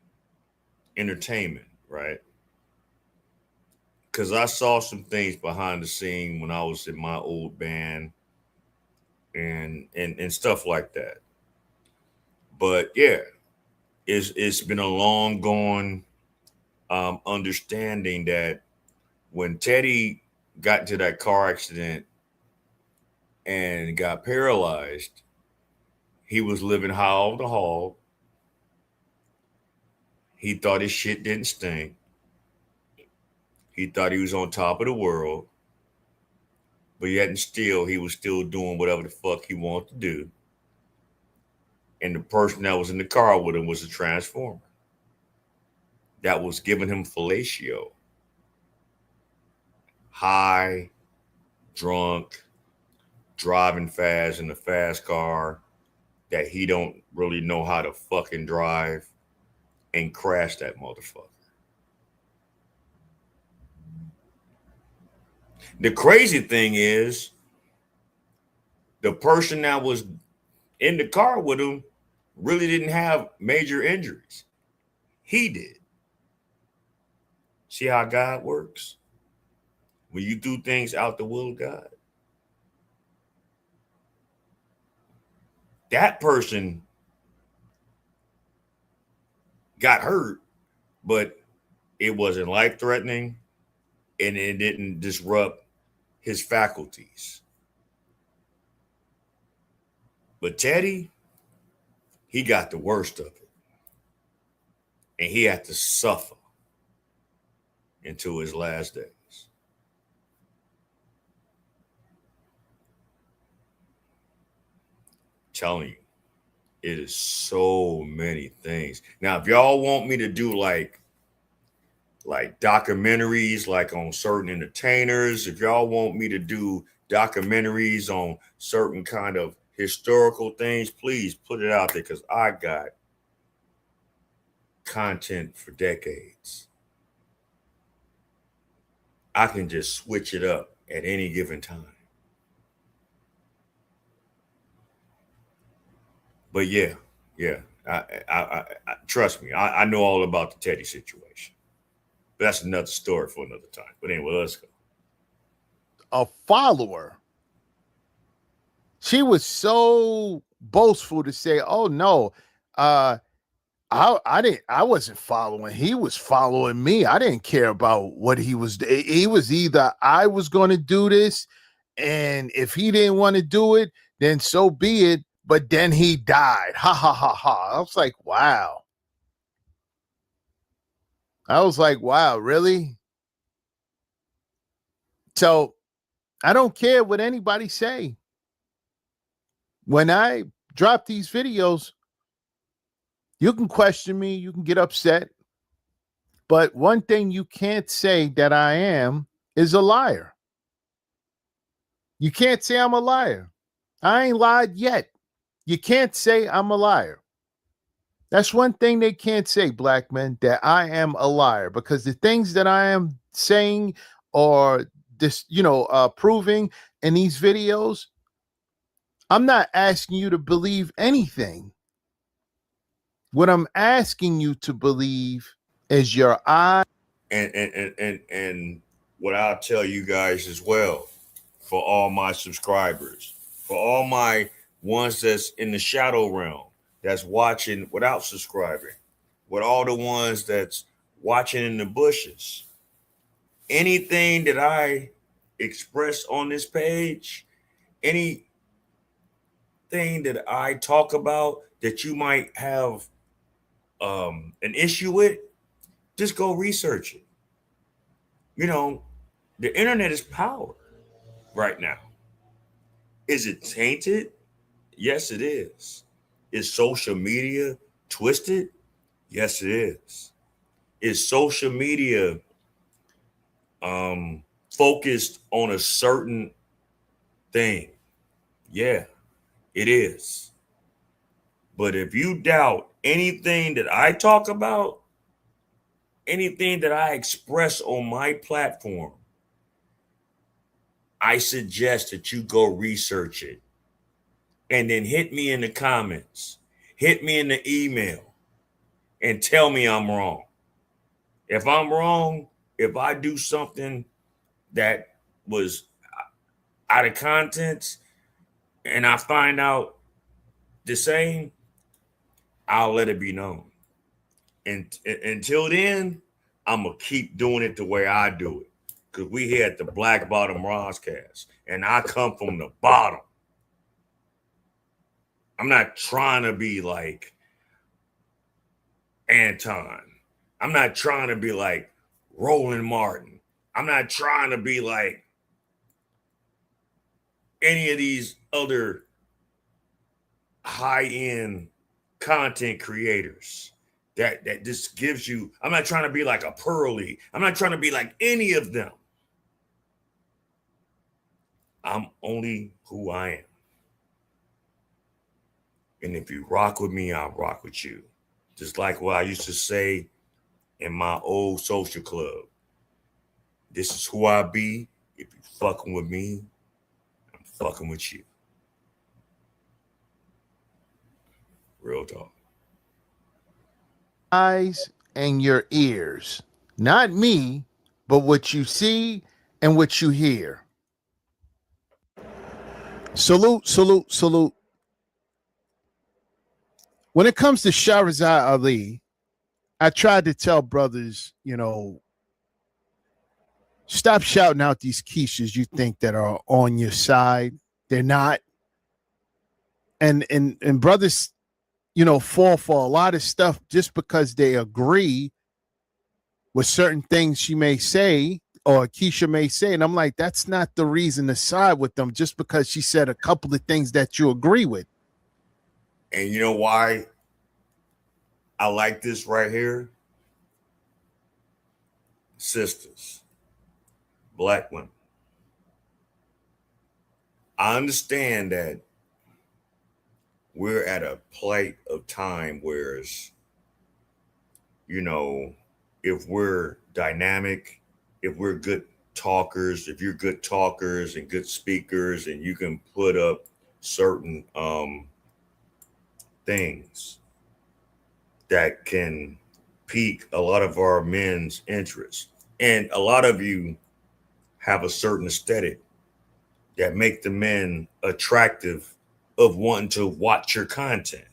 entertainment, right? Because I saw some things behind the scene when I was in my old band and stuff like that. But yeah, it's been a long going understanding that when Teddy got into that car accident and got paralyzed, he was living high off the hog. He thought his shit didn't stink. He thought he was on top of the world. But yet and still, he was still doing whatever the fuck he wanted to do. And the person that was in the car with him was a transformer that was giving him fellatio. High, drunk, driving fast in a fast car that he don't really know how to fucking drive, and crash that motherfucker. The crazy thing is, the person that was in the car with him really didn't have major injuries. He did. See how God works? When you do things out the will of God, that person got hurt, but it wasn't life-threatening and it didn't disrupt his faculties. But Teddy, he got the worst of it. And he had to suffer until his last days. Telling you, it is so many things. Now, if y'all want me to do like documentaries, like on certain entertainers, if y'all want me to do documentaries on certain kind of historical things, please put it out there because I got content for decades. I can just switch it up at any given time. But yeah, I trust me. I know all about the Teddy situation. But that's another story for another time. But anyway, let's go. A follower. She was so boastful to say, "Oh no, I wasn't following. He was following me. I didn't care about what he was. He was either I was going to do this, and if he didn't want to do it, then so be it. But then he died. Ha ha ha ha." I was like, wow. Really? So I don't care what anybody say. When I drop these videos, you can question me, you can get upset, but one thing you can't say that I am is a liar. You can't say I'm a liar. I ain't lied yet. You can't say I'm a liar. That's one thing they can't say, black men, that I am a liar, because the things that I am saying or this, proving in these videos, I'm not asking you to believe anything. What I'm asking you to believe is your eye. And what I'll tell you guys as well, for all my subscribers, for all my ones that's in the shadow realm, that's watching without subscribing, with all the ones that's watching in the bushes, anything that I express on this page, anything that I talk about that you might have an issue with, just go research it. The internet is power right now. Is it tainted? Yes, it is. Is social media twisted? Yes, it is. Is social media focused on a certain thing? Yeah, it is. But if you doubt anything that I talk about, anything that I express on my platform, I suggest that you go research it and then hit me in the comments, hit me in the email, and tell me I'm wrong. If I'm wrong, if I do something that was out of context and I find out the same, I'll let it be known. And until then, I'm going to keep doing it the way I do it. Because we here at the Black Bottom Roscast, and I come from the bottom. I'm not trying to be like Anton. I'm not trying to be like Roland Martin. I'm not trying to be like any of these other high-end content creators that just gives you. I'm not trying to be like a Pearly. I'm not trying to be like any of them. I'm only who I am. And if you rock with me, I'll rock with you. Just like what I used to say in my old social club. This is who I be. If you fucking with me, I'm fucking with you. Real talk. Eyes and your ears. Not me, but what you see and what you hear. Salute, salute, salute. When it comes to Shahrazad Ali, I tried to tell brothers, stop shouting out these Keishas you think that are on your side. They're not. And brothers, fall for a lot of stuff just because they agree with certain things she may say or Keisha may say. And I'm like, that's not the reason to side with them just because she said a couple of things that you agree with. And you know why I like this right here? Sisters, black women. I understand that we're at a plight of time where, you know, if we're dynamic, if we're good talkers, if you're good talkers and good speakers, and you can put up certain things that can pique a lot of our men's interest. And a lot of you have a certain aesthetic that make the men attractive of wanting to watch your content.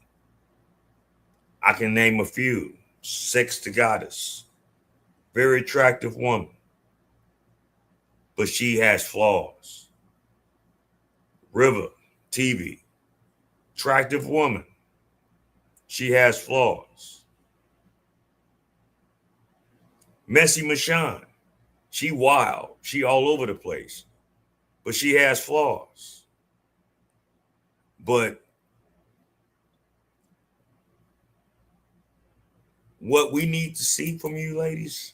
I can name a few. Sex the Goddess, very attractive woman, but she has flaws. River TV, attractive woman, she has flaws. Messy Michonne, she wild, she all over the place, but she has flaws. But what we need to see from you ladies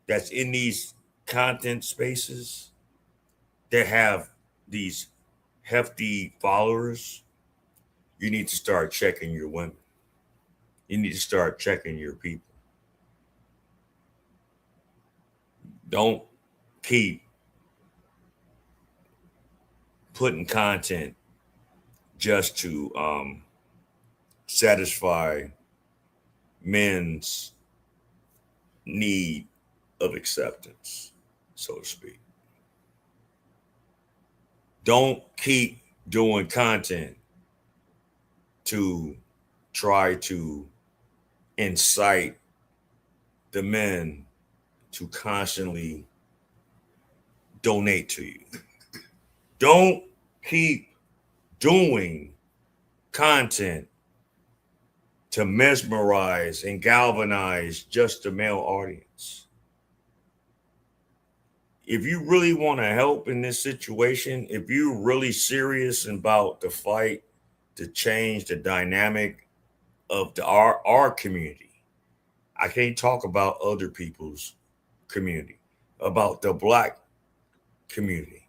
that's in these content spaces that have these hefty followers, you need to start checking your women. You need to start checking your people. Don't keep putting content just to satisfy men's need of acceptance, so to speak. Don't keep doing content to try to incite the men to constantly donate to you. Don't keep doing content to mesmerize and galvanize just the male audience. If you really want to help in this situation, if you're really serious about the fight to change the dynamic of our community, I can't talk about other people's community, about the Black community.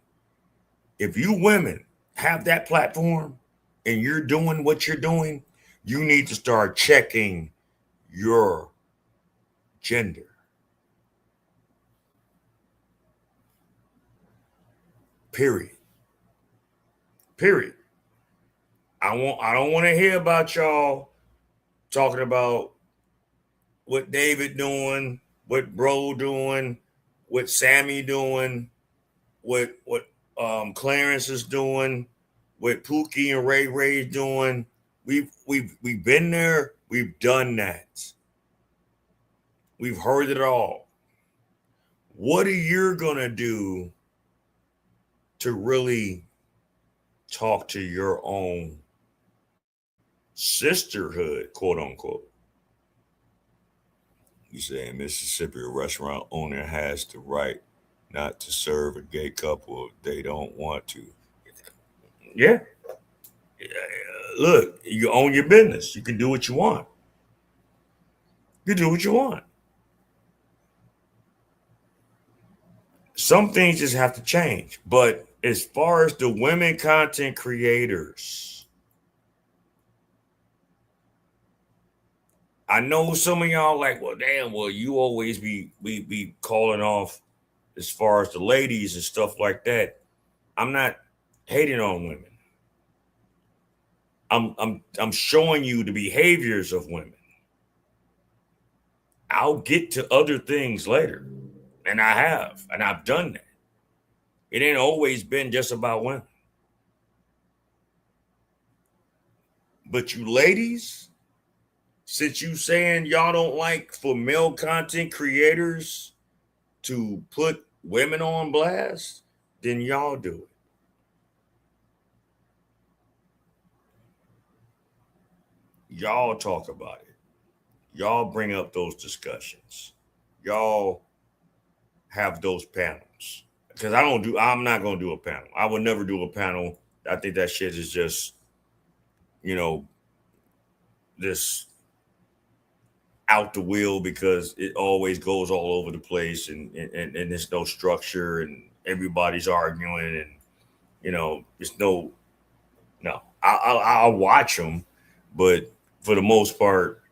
If you women have that platform and you're doing what you're doing, you need to start checking your gender. Period. I don't want to hear about y'all talking about what David doing, what Bro doing, what Sammy doing, what Clarence is doing, what Pookie and Ray doing. We've been there. We've done that. We've heard it all. What are you gonna do to really talk to your own sisterhood, quote unquote? You say in Mississippi, a restaurant owner has the right not to serve a gay couple if they don't want to. Yeah. Look, you own your business. You can do what you want. You do what you want. Some things just have to change. But as far as the women content creators, I know some of y'all like, well, damn, well, you always be calling off as far as the ladies and stuff like that. I'm not hating on women. I'm showing you the behaviors of women. I'll get to other things later. And I have, and I've done that. It ain't always been just about women. But you ladies, since you saying y'all don't like for male content creators to put women on blast, then y'all do it. Y'all talk about it. Y'all bring up those discussions. Y'all have those panels. Because I'm not going to do a panel. I would never do a panel. I think that shit is just, this out the wheel because it always goes all over the place and there's no structure and everybody's arguing and, it's no. I'll watch them, but for the most part,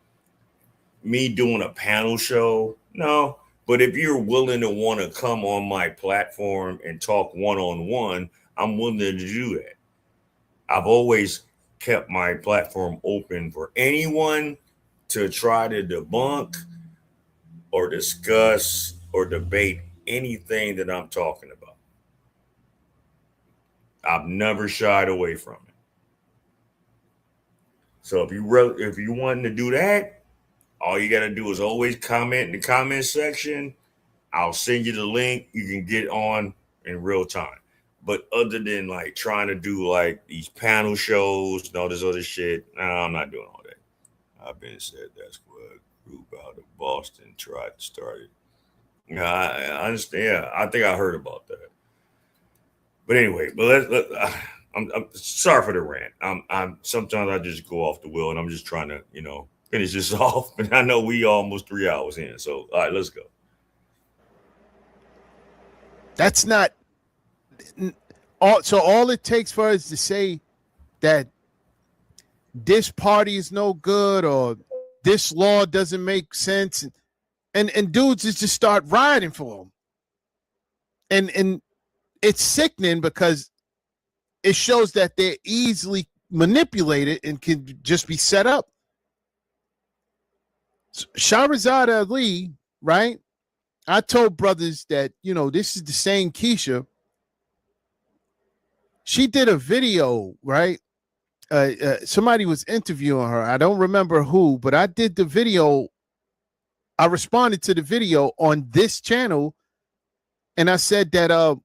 me doing a panel show, no. But if you're willing to want to come on my platform and talk one-on-one, I'm willing to do that. I've always kept my platform open for anyone to try to debunk or discuss or debate anything that I'm talking about. I've never shied away from it. So if you want to do that, all you got to do is always comment in the comment section. I'll send you the link. You can get on in real time. But other than like trying to do like these panel shows and all this other shit, I'm not doing all that. I've been said that's what group out of Boston tried to start it. I understand. Yeah, I think I heard about that. But anyway, I'm sorry for the rant. I'm sometimes I just go off the wheel and I'm just trying to, finish this off. And I know we almost 3 hours in. So all right, let's go. That's not all. So all it takes for us to say that this party is no good or this law doesn't make sense, and dudes is just start rioting for them, and it's sickening because it shows that they're easily manipulated and can just be set up. Shahrazad Ali, right? I told brothers that, this is the same Keisha. She did a video, right? Somebody was interviewing her. I don't remember who, but I did the video. I responded to the video on this channel, and I said that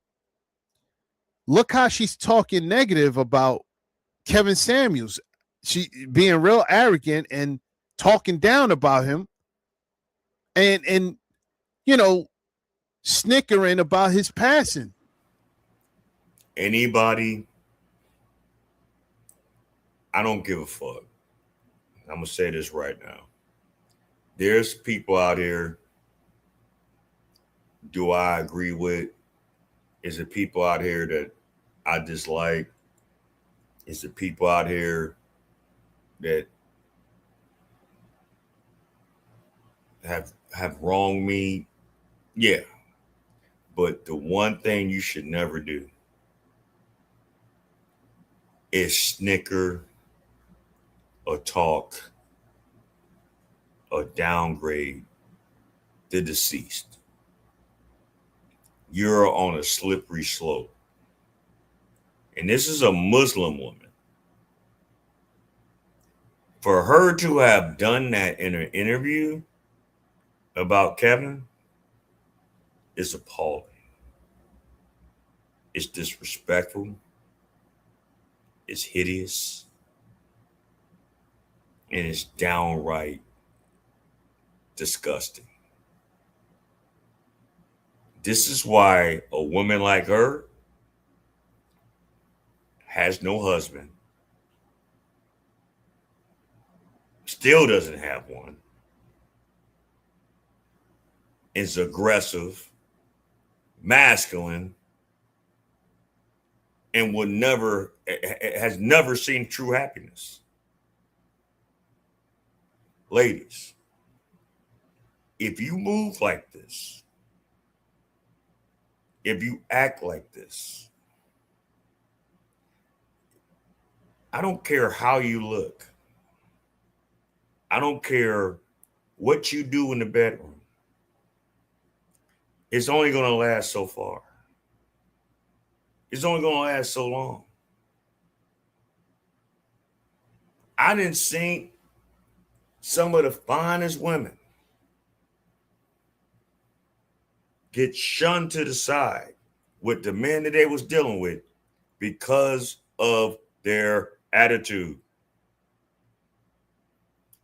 look how she's talking negative about Kevin Samuels. She being real arrogant and talking down about him, and snickering about his passing. Anybody, I don't give a fuck. I'm gonna say this right now. There's people out here. Do I agree with? Is it people out here that I dislike? Is it people out here that have wronged me? Yeah. But the one thing you should never do is snicker or talk or downgrade the deceased. You're on a slippery slope. And this is a Muslim woman. For her to have done that in an interview about Kevin is appalling. It's disrespectful. It's hideous. And it's downright disgusting. This is why a woman like her has no husband, still doesn't have one, is aggressive, masculine, and has never seen true happiness. Ladies, if you move like this, if you act like this, I don't care how you look. I don't care what you do in the bedroom. It's only going to last so far. It's only going to last so long. I didn't see some of the finest women get shunned to the side with the men that they was dealing with because of their attitude.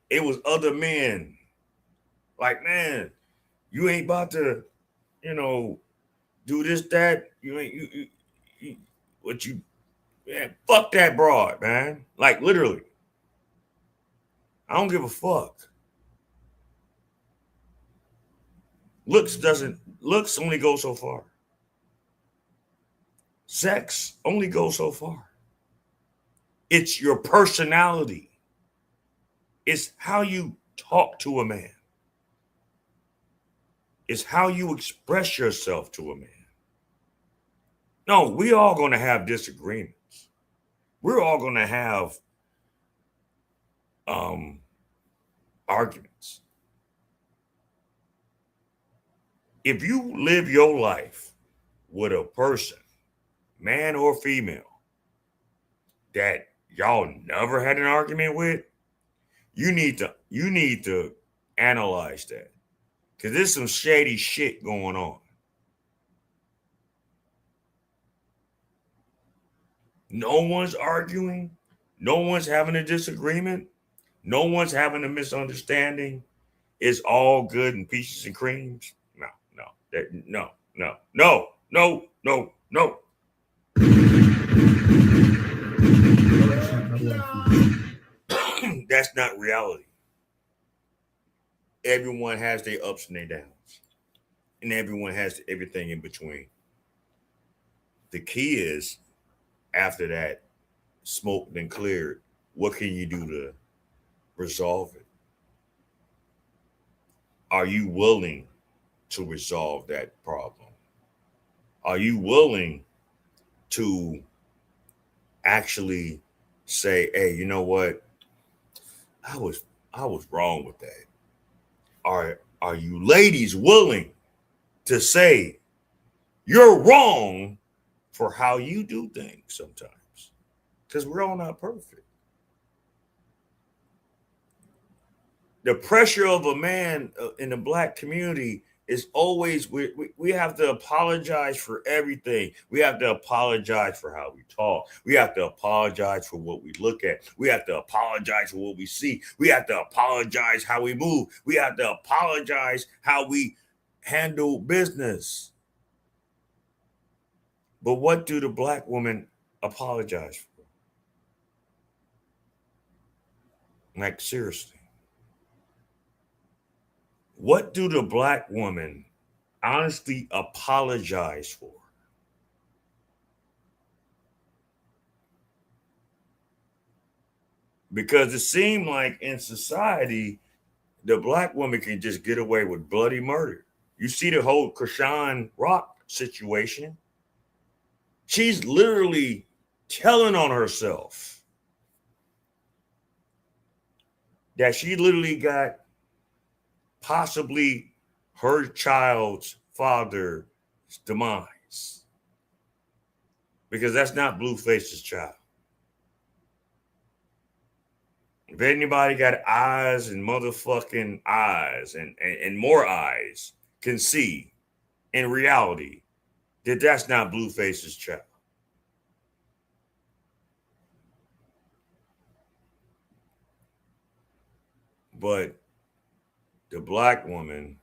It was other men like, man, you ain't about to, do this, that. You ain't, fuck that broad, man. Like, literally. I don't give a fuck. Looks only go so far. Sex only goes so far. It's your personality. It's how you talk to a man. It's how you express yourself to a man. No, we all going to have disagreements. We're all going to have arguments. If you live your life with a person, man or female, that y'all never had an argument with, you need to analyze that, because there's some shady shit going on. No one's arguing. No one's having a disagreement. No one's having a misunderstanding. It's all good and peaches and creams. No. That's not reality. Everyone has their ups and their downs, and everyone has everything in between. The key is, after that smoke been cleared, what can you do to resolve it? Are you willing to resolve that problem? Are you willing to actually say, hey, you know what? I was wrong with that. Are you ladies willing to say you're wrong for how you do things sometimes? Because we're all not perfect. The pressure of a man in the Black community is always, we have to apologize for everything. We have to apologize for how we talk. We have to apologize for what we look at. We have to apologize for what we see. We have to apologize how we move. We have to apologize how we handle business. But what do the Black women apologize for? Like, seriously. What do the Black woman honestly apologize for? Because it seemed like in society, the Black woman can just get away with bloody murder. You see the whole Krishan Rock situation. She's literally telling on herself that she literally got possibly her child's father's demise, because that's not Blueface's child. If anybody got eyes and motherfucking eyes and more eyes can see in reality that that's not Blueface's child. But the Black woman,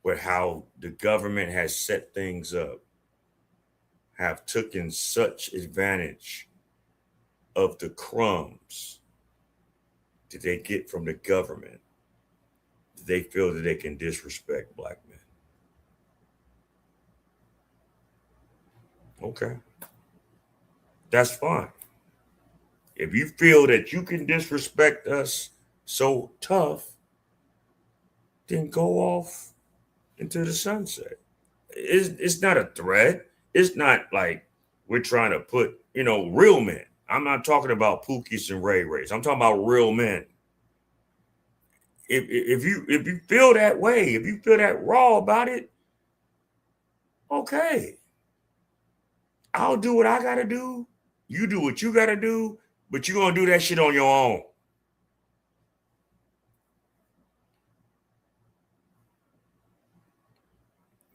with how the government has set things up, have taken such advantage of the crumbs that they get from the government, that they feel that they can disrespect Black men. Okay. That's fine. If you feel that you can disrespect us so tough, then go off into the sunset. It's not a threat. It's not like we're trying to put, real men. I'm not talking about Pookies and Ray Rays. I'm talking about real men. If you feel that way, if you feel that raw about it, okay. I'll do what I gotta do. You do what you gotta do, but you're gonna do that shit on your own.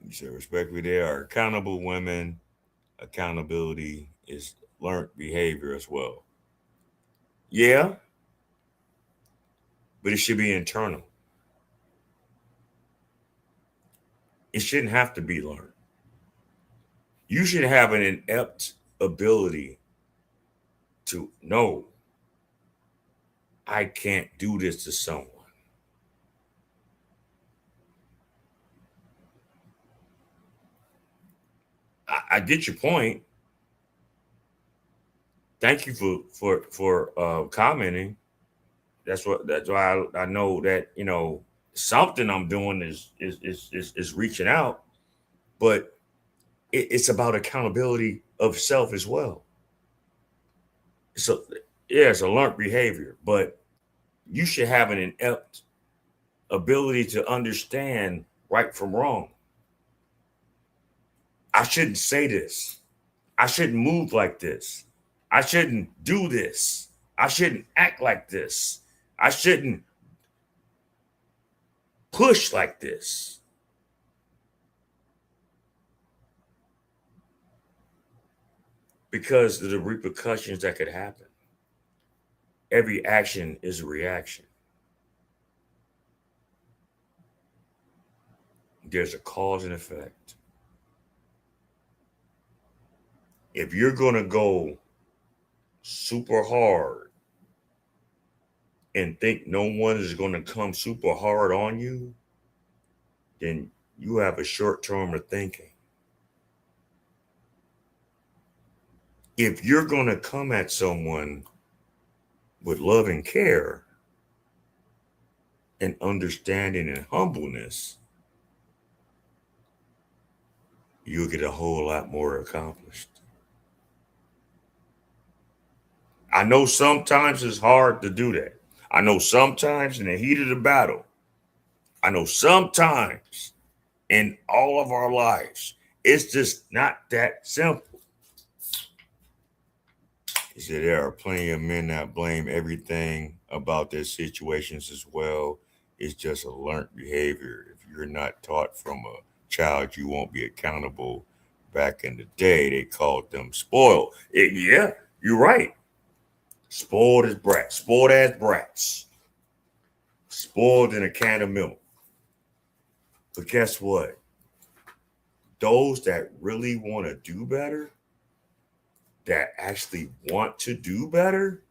You said respectfully, there are accountable women. Accountability is learned behavior as well. Yeah, but it should be internal. It shouldn't have to be learned. You should have an inept ability to know, I can't do this to someone. I I get your point. Thank you for commenting. That's why I know that, you know, something I'm doing is reaching out, but it's about accountability of self as well. So yeah, it's a learned behavior, but you should have an inept ability to understand right from wrong. I shouldn't say this. I shouldn't move like this. I shouldn't do this. I shouldn't act like this. I shouldn't push like this. Because of the repercussions that could happen. Every action is a reaction. There's a cause and effect. If you're going to go super hard and think no one is going to come super hard on you, then you have a short term of thinking. If you're going to come at someone with love and care and understanding and humbleness, you'll get a whole lot more accomplished. I know sometimes it's hard to do that. I know sometimes in the heat of the battle, I know sometimes in all of our lives, it's just not that simple. He said there are plenty of men that blame everything about their situations as well. It's just a learned behavior. If you're not taught from a child, you won't be accountable. Back in the day, they called them spoiled. Yeah, you're right. Spoiled as brats. Spoiled as brats. Spoiled in a can of milk. But guess what? Those that really want to do better, that actually want to do better,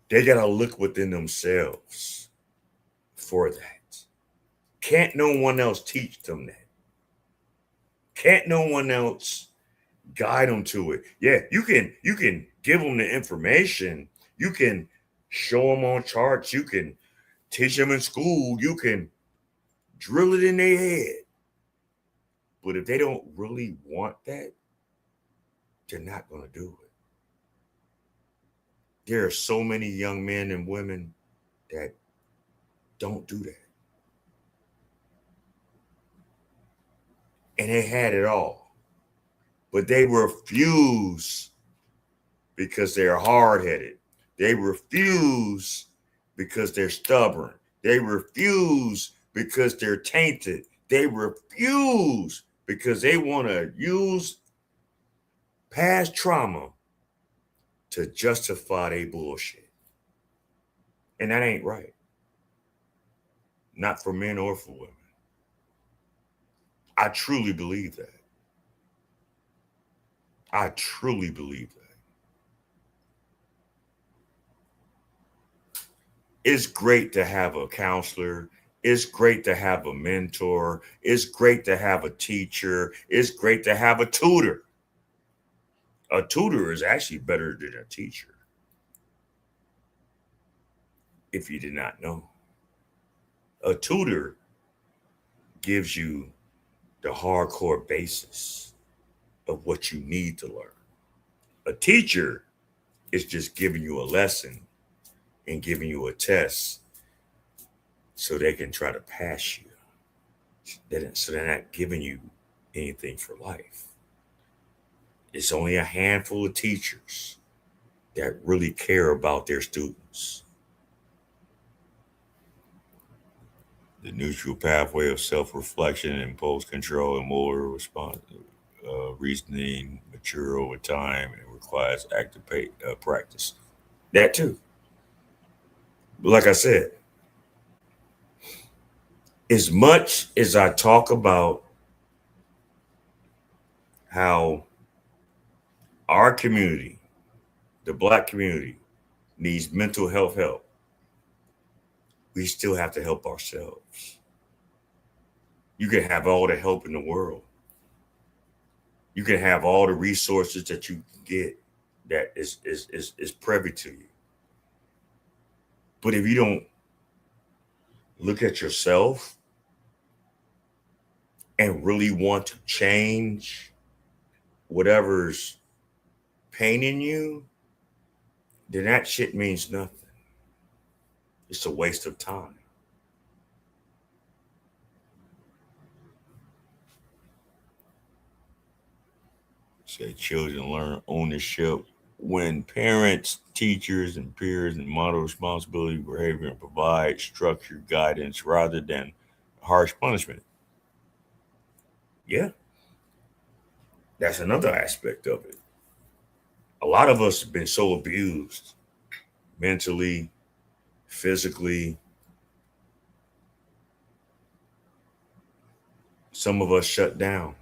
they got to look within themselves for that. Can't no one else teach them that? Can't no one else guide them to it? Yeah, you can give them the information. You can show them on charts. You can teach them in school. You can drill it in their head. But if they don't really want that, they're not going to do it. There are so many young men and women that don't do that. And they had it all. But they refuse because they're hard-headed. They refuse because they're stubborn. They refuse because they're tainted. They refuse because they want to use past trauma to justify their bullshit. And that ain't right. Not for men or for women. I truly believe that. I truly believe that. It's great to have a counselor. It's great to have a mentor. It's great to have a teacher. It's great to have a tutor. A tutor is actually better than a teacher. If you did not know. A tutor gives you the hardcore basis of what you need to learn. A teacher is just giving you a lesson and giving you a test so they can try to pass you. So they're not giving you anything for life. It's only a handful of teachers that really care about their students. The neutral pathway of self-reflection and post-control and moral response, reasoning mature over time and requires active practice. That too. But like I said, as much as I talk about how our community, the Black community, needs mental health help, we still have to help ourselves. You can have all the help in the world. You can have all the resources that you can get that is privy to you. But if you don't look at yourself and really want to change whatever's paining you, then that shit means nothing. It's a waste of time. Say children learn ownership when parents, teachers, and peers and model responsibility, behavior, and provide structured guidance rather than harsh punishment. Yeah. That's another aspect of it. A lot of us have been so abused mentally, physically. Some of us shut down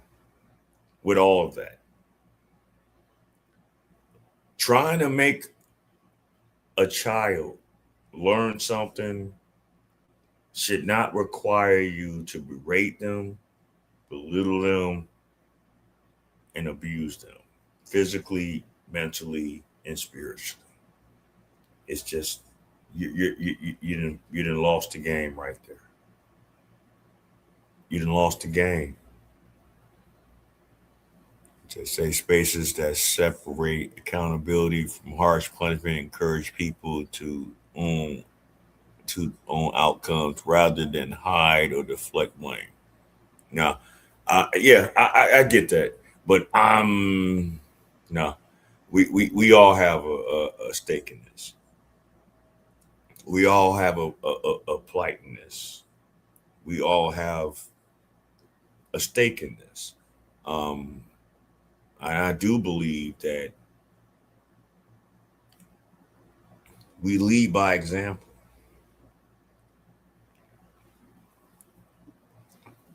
with all of that. Trying to make a child learn something should not require you to berate them, belittle them, and abuse them physically, mentally, and spiritually. It's just you done lost the game right there. You done lost the game. To say spaces that separate accountability from harsh punishment encourage people to own outcomes rather than hide or deflect blame. Now, I get that, but no, we all have a stake in this. We all have a plight in this. We all have a stake in this. I do believe that we lead by example.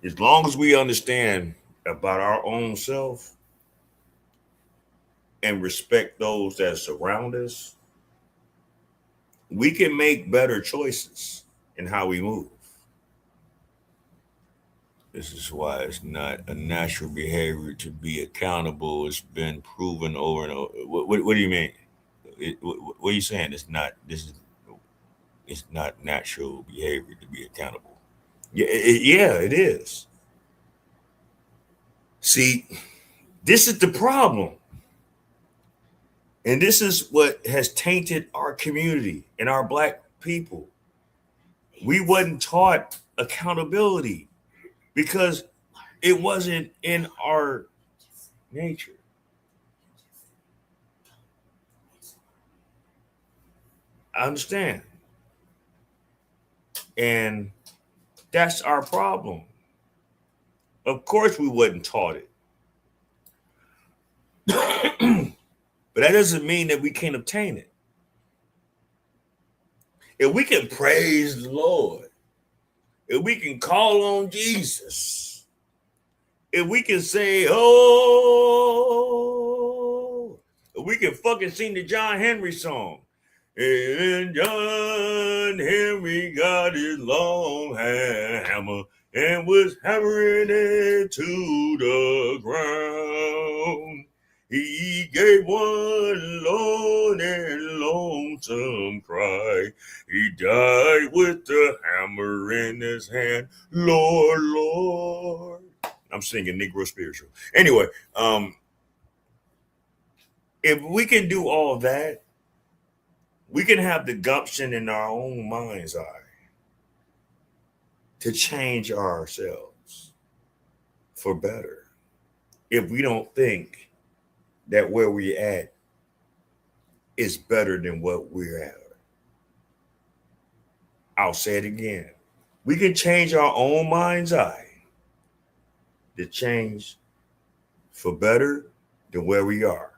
As long as we understand about our own self and respect those that surround us, we can make better choices in how we move. This is why it's not a natural behavior to be accountable. It's been proven over and over. What do you mean? What are you saying? It's not natural behavior to be accountable. Yeah, it is. See, this is the problem. And this is what has tainted our community and our Black people. We wasn't taught accountability because it wasn't in our nature. I understand. And that's our problem. Of course we wasn't taught it. But that doesn't mean that we can't obtain it. If we can praise the Lord, if we can call on Jesus, if we can say, oh, if we can fucking sing the John Henry song. And John Henry got his long hammer and was hammering it to the ground. He gave one lone and lonesome cry. He died with the hammer in his hand. Lord, Lord. I'm singing Negro spiritual. Anyway, if we can do all that, we can have the gumption in our own mind's eye to change ourselves for better. If we don't think that where we're at is better than what we're at. I'll say it again. We can change our own mind's eye to change for better than where we are.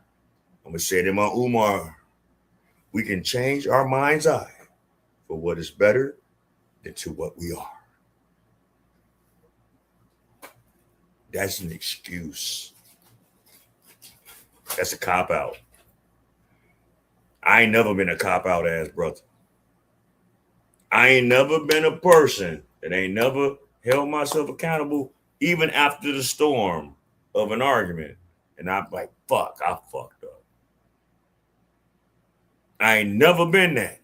I'm going to say it in my Umar. We can change our mind's eye for what is better than to what we are. That's an excuse. That's a cop-out. I ain't never been a cop-out ass brother. I ain't never been a person that ain't never held myself accountable even after the storm of an argument And I'm like, fuck, I fucked up. I ain't never been that.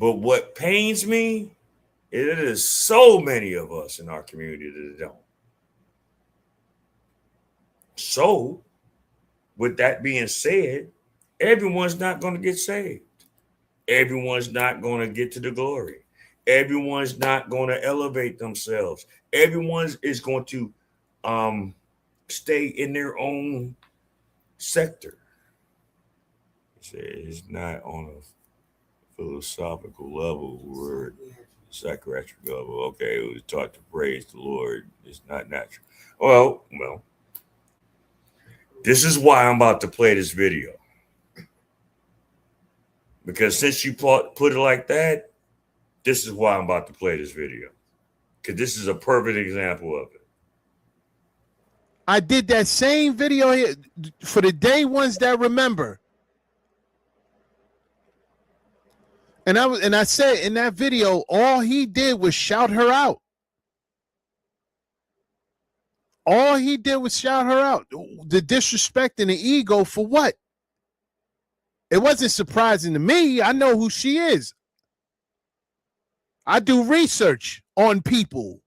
But what pains me, it is so many of us in our community that don't. So, with that being said, everyone's not going to get saved. Everyone's not going to get to the glory. Everyone's not going to elevate themselves. Everyone is going to stay in their own sector. It's not on a philosophical level or psychiatric level. Okay, it was taught to praise the Lord. It's not natural. Well, this is why I'm about to play this video. Because since you put it like that, this is why I'm about to play this video. Because this is a perfect example of it. I did that same video here for the day ones that remember. And I said in that video, all he did was shout her out. All he did was shout her out. The disrespect and the ego for what? It wasn't surprising to me. I know who she is. I do research on people.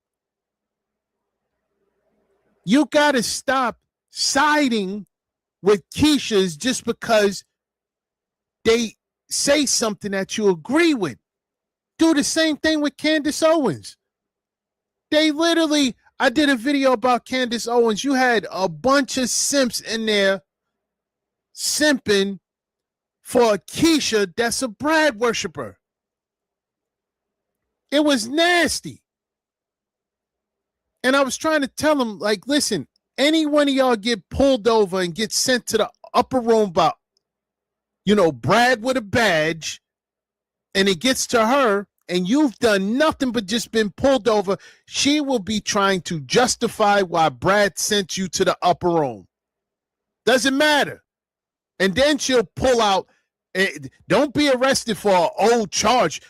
You got to stop siding with Keisha's just because they say something that you agree with. Do the same thing with Candace Owens. They literally, I did a video about Candace Owens. You had a bunch of simps in there simping for a Keisha that's a Brad worshiper. It was nasty. And I was trying to tell them, like, listen, any one of y'all get pulled over and get sent to the upper room by, Brad with a badge, and it gets to her, and you've done nothing but just been pulled over, she will be trying to justify why Brad sent you to the upper room. Doesn't matter. And then she'll pull out, don't be arrested for an old charge.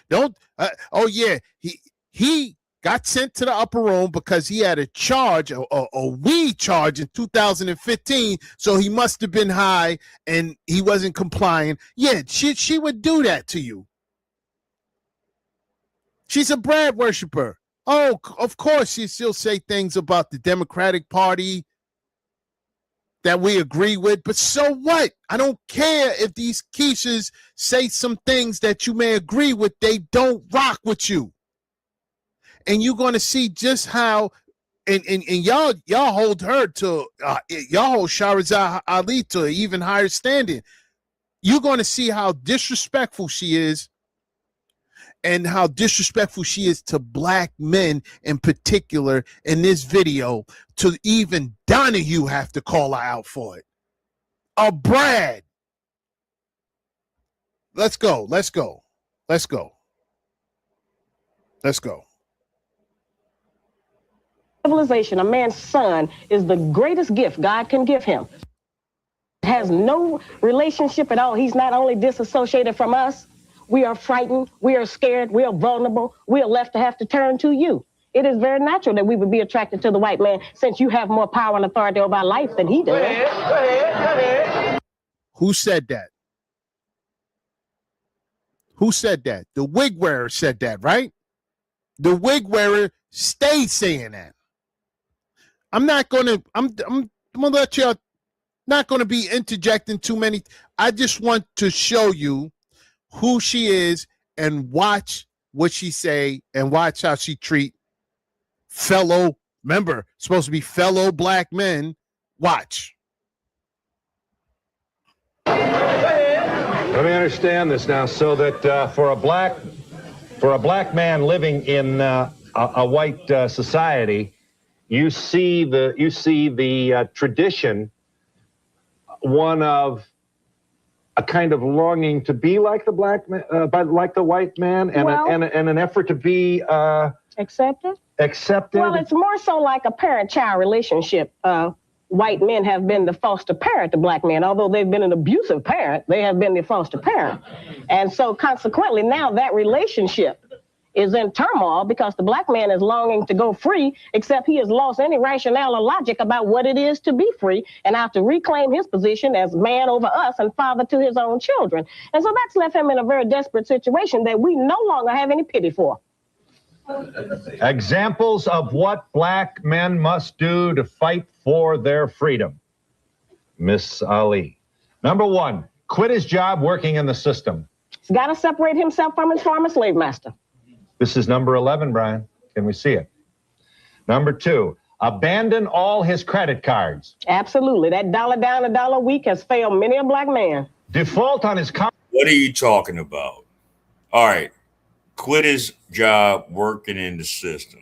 He got sent to the upper room because he had a charge, a weed charge in 2015, so he must have been high and he wasn't complying. Yeah, she would do that to you. She's a Brad worshiper. Oh, of course she'll say things about the Democratic Party that we agree with, but so what? I don't care if these Keishas say some things that you may agree with. They don't rock with you. And you're going to see just how, and y'all hold her to, y'all hold Shahrazad Ali to an even higher standing. You're going to see how disrespectful she is and how disrespectful she is to black men in particular in this video, to even Donahue have to call her out for it. A Brad. Let's go. Civilization, a man's son, is the greatest gift God can give him. Has no relationship at all. He's not only disassociated from us, we are frightened, we are scared, we are vulnerable, we are left to have to turn to you. It is very natural that we would be attracted to the white man since you have more power and authority over our life than he does. Go ahead. Who said that? Who said that? The wig wearer said that, right? The wig wearer stayed saying that. I'm gonna let y'all, not gonna be interjecting too many. I just want to show you who she is and watch what she say and watch how she treat fellow, remember, supposed to be fellow black men. Watch. Let me understand this now, so that for a black man living in a white society, you see the tradition, one of a kind of longing to be like the black man, like the white man, and an effort to be accepted. Accepted. Well, it's more so like a parent-child relationship. White men have been the foster parent to black men. Although they've been an abusive parent, they have been the foster parent. And so consequently, now that relationship is in turmoil because the black man is longing to go free, except he has lost any rationale or logic about what it is to be free and how to reclaim his position as man over us and father to his own children. And so that's left him in a very desperate situation that we no longer have any pity for. Examples of what black men must do to fight for their freedom. Miss Ali. Number one, quit his job working in the system. He's got to separate himself from his former slave master. This is number 11, Brian. Can we see it? Number two, abandon all his credit cards. Absolutely. That $1 down, $1 a week has failed many a black man. Default on his car. What are you talking about? All right. Quit his job working in the system.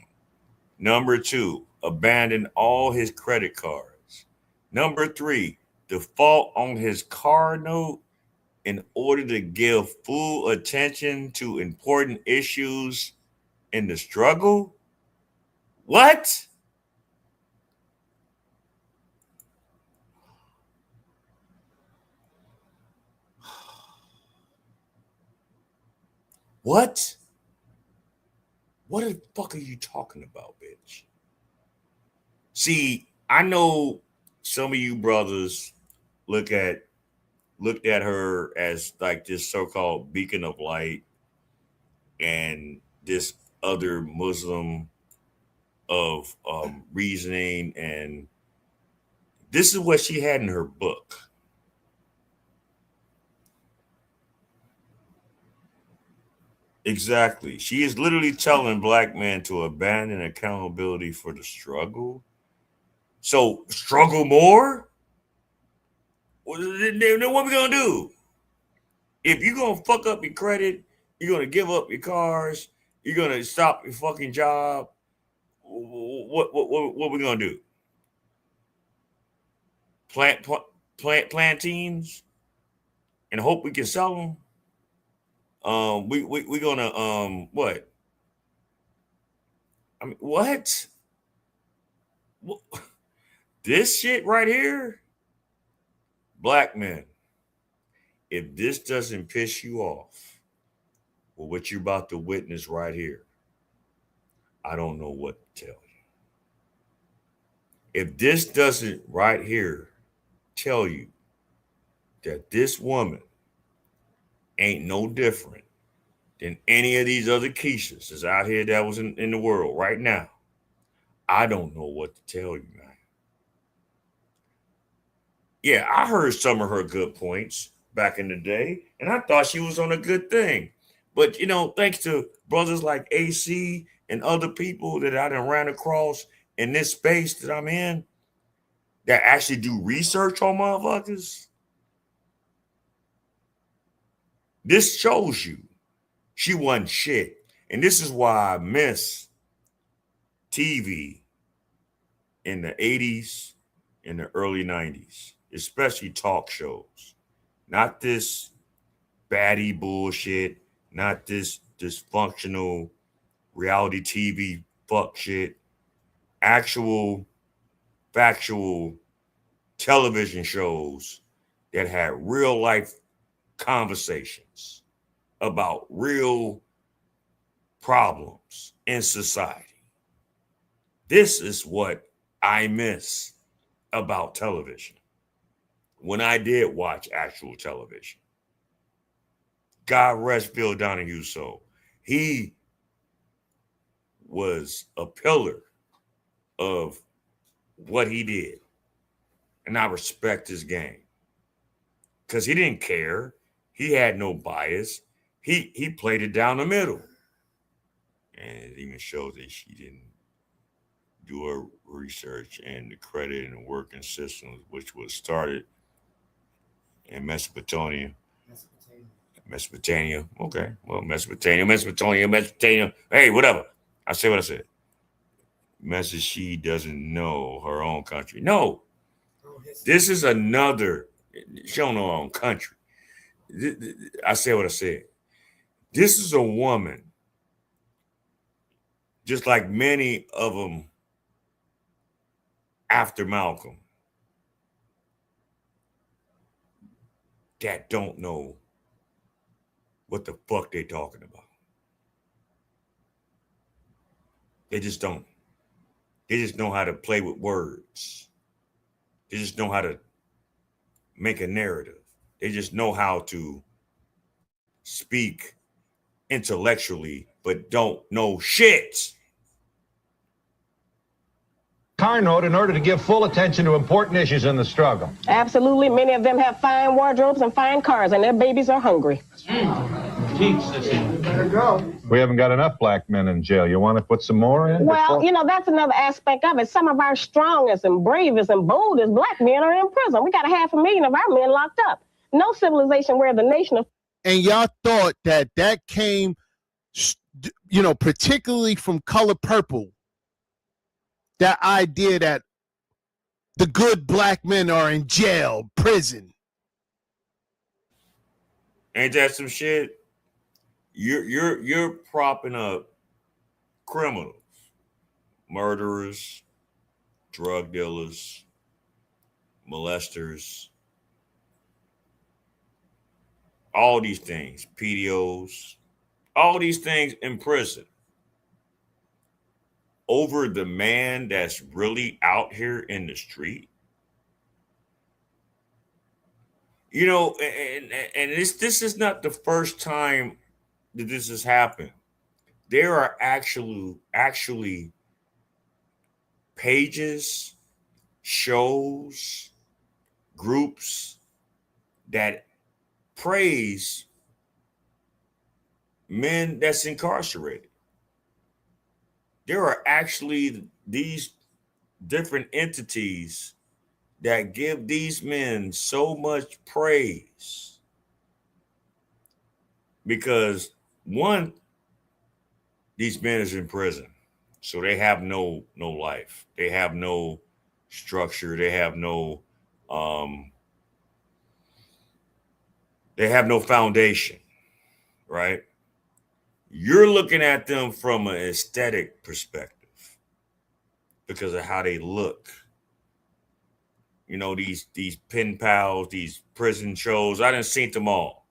Number two, abandon all his credit cards. Number three, default on his car note in order to give full attention to important issues in the struggle? What? What? What the fuck are you talking about, bitch? See, I know some of you brothers looked at her as like this so-called beacon of light and this other Muslim of reasoning, and this is what she had in her book. Exactly. She is literally telling black men to abandon accountability for the struggle. So struggle more? Then what we gonna do? If you're gonna fuck up your credit, you're gonna give up your cars, you're gonna stop your fucking job, what we gonna do? Plant plantains and hope we can sell them? We gonna what? I mean, what? This shit right here, black men. If this doesn't piss you off, well, what you're about to witness right here, I don't know what to tell you. If this doesn't right here tell you that this woman ain't no different than any of these other Keishas that's out here that was in the world right now, I don't know what to tell you, man. Yeah, I heard some of her good points back in the day, and I thought she was on a good thing. But, you know, thanks to brothers like AC and other people that I done ran across in this space that I'm in that actually do research on motherfuckers, this shows you she wasn't shit. And this is why I miss TV in the 80s and the early 90s, especially talk shows. Not this baddie bullshit, not this dysfunctional reality TV fuck shit. Actual, factual television shows that had real life conversations about real problems in society. This is what I miss about television when I did watch actual television. God rest Phil Donahue's soul. He was a pillar of what he did. And I respect his game. Because he didn't care. He had no bias. He played it down the middle. And it even shows that she didn't do her research and the credit and working systems, which was started in Mesopotamia. Okay. Well, Mesopotamia. Hey, whatever. I say what I said. Message she doesn't know her own country. No. This is another. She don't know her own country. I said what I said. This is a woman, just like many of them after Malcolm, that don't know what the fuck they talking about. They just don't. They just know how to play with words. They just know how to make a narrative. They just know how to speak intellectually, but don't know shit. Car note in order to give full attention to important issues in the struggle. Absolutely. Many of them have fine wardrobes and fine cars, and their babies are hungry. We haven't got enough black men in jail. You want to put some more in? Well, you know, that's another aspect of it. Some of our strongest and bravest and boldest black men are in prison. We got 500,000 of our men locked up. No civilization where the nation of... And y'all thought that came, you know, particularly from Color Purple. That idea that the good black men are in jail, prison. Ain't that some shit? You're propping up criminals, murderers, drug dealers, molesters, all these things, PDOs, all these things in prison over the man that's really out here in the street. You know, and this is not the first time that this has happened. There are actually pages, shows, groups that praise men that's incarcerated. There are actually these different entities that give these men so much praise because one, these men is in prison, so they have no life, they have no structure, they have no foundation, right? You're looking at them from an aesthetic perspective because of how they look. You know, these pen pals, these prison shows, I done seen them all.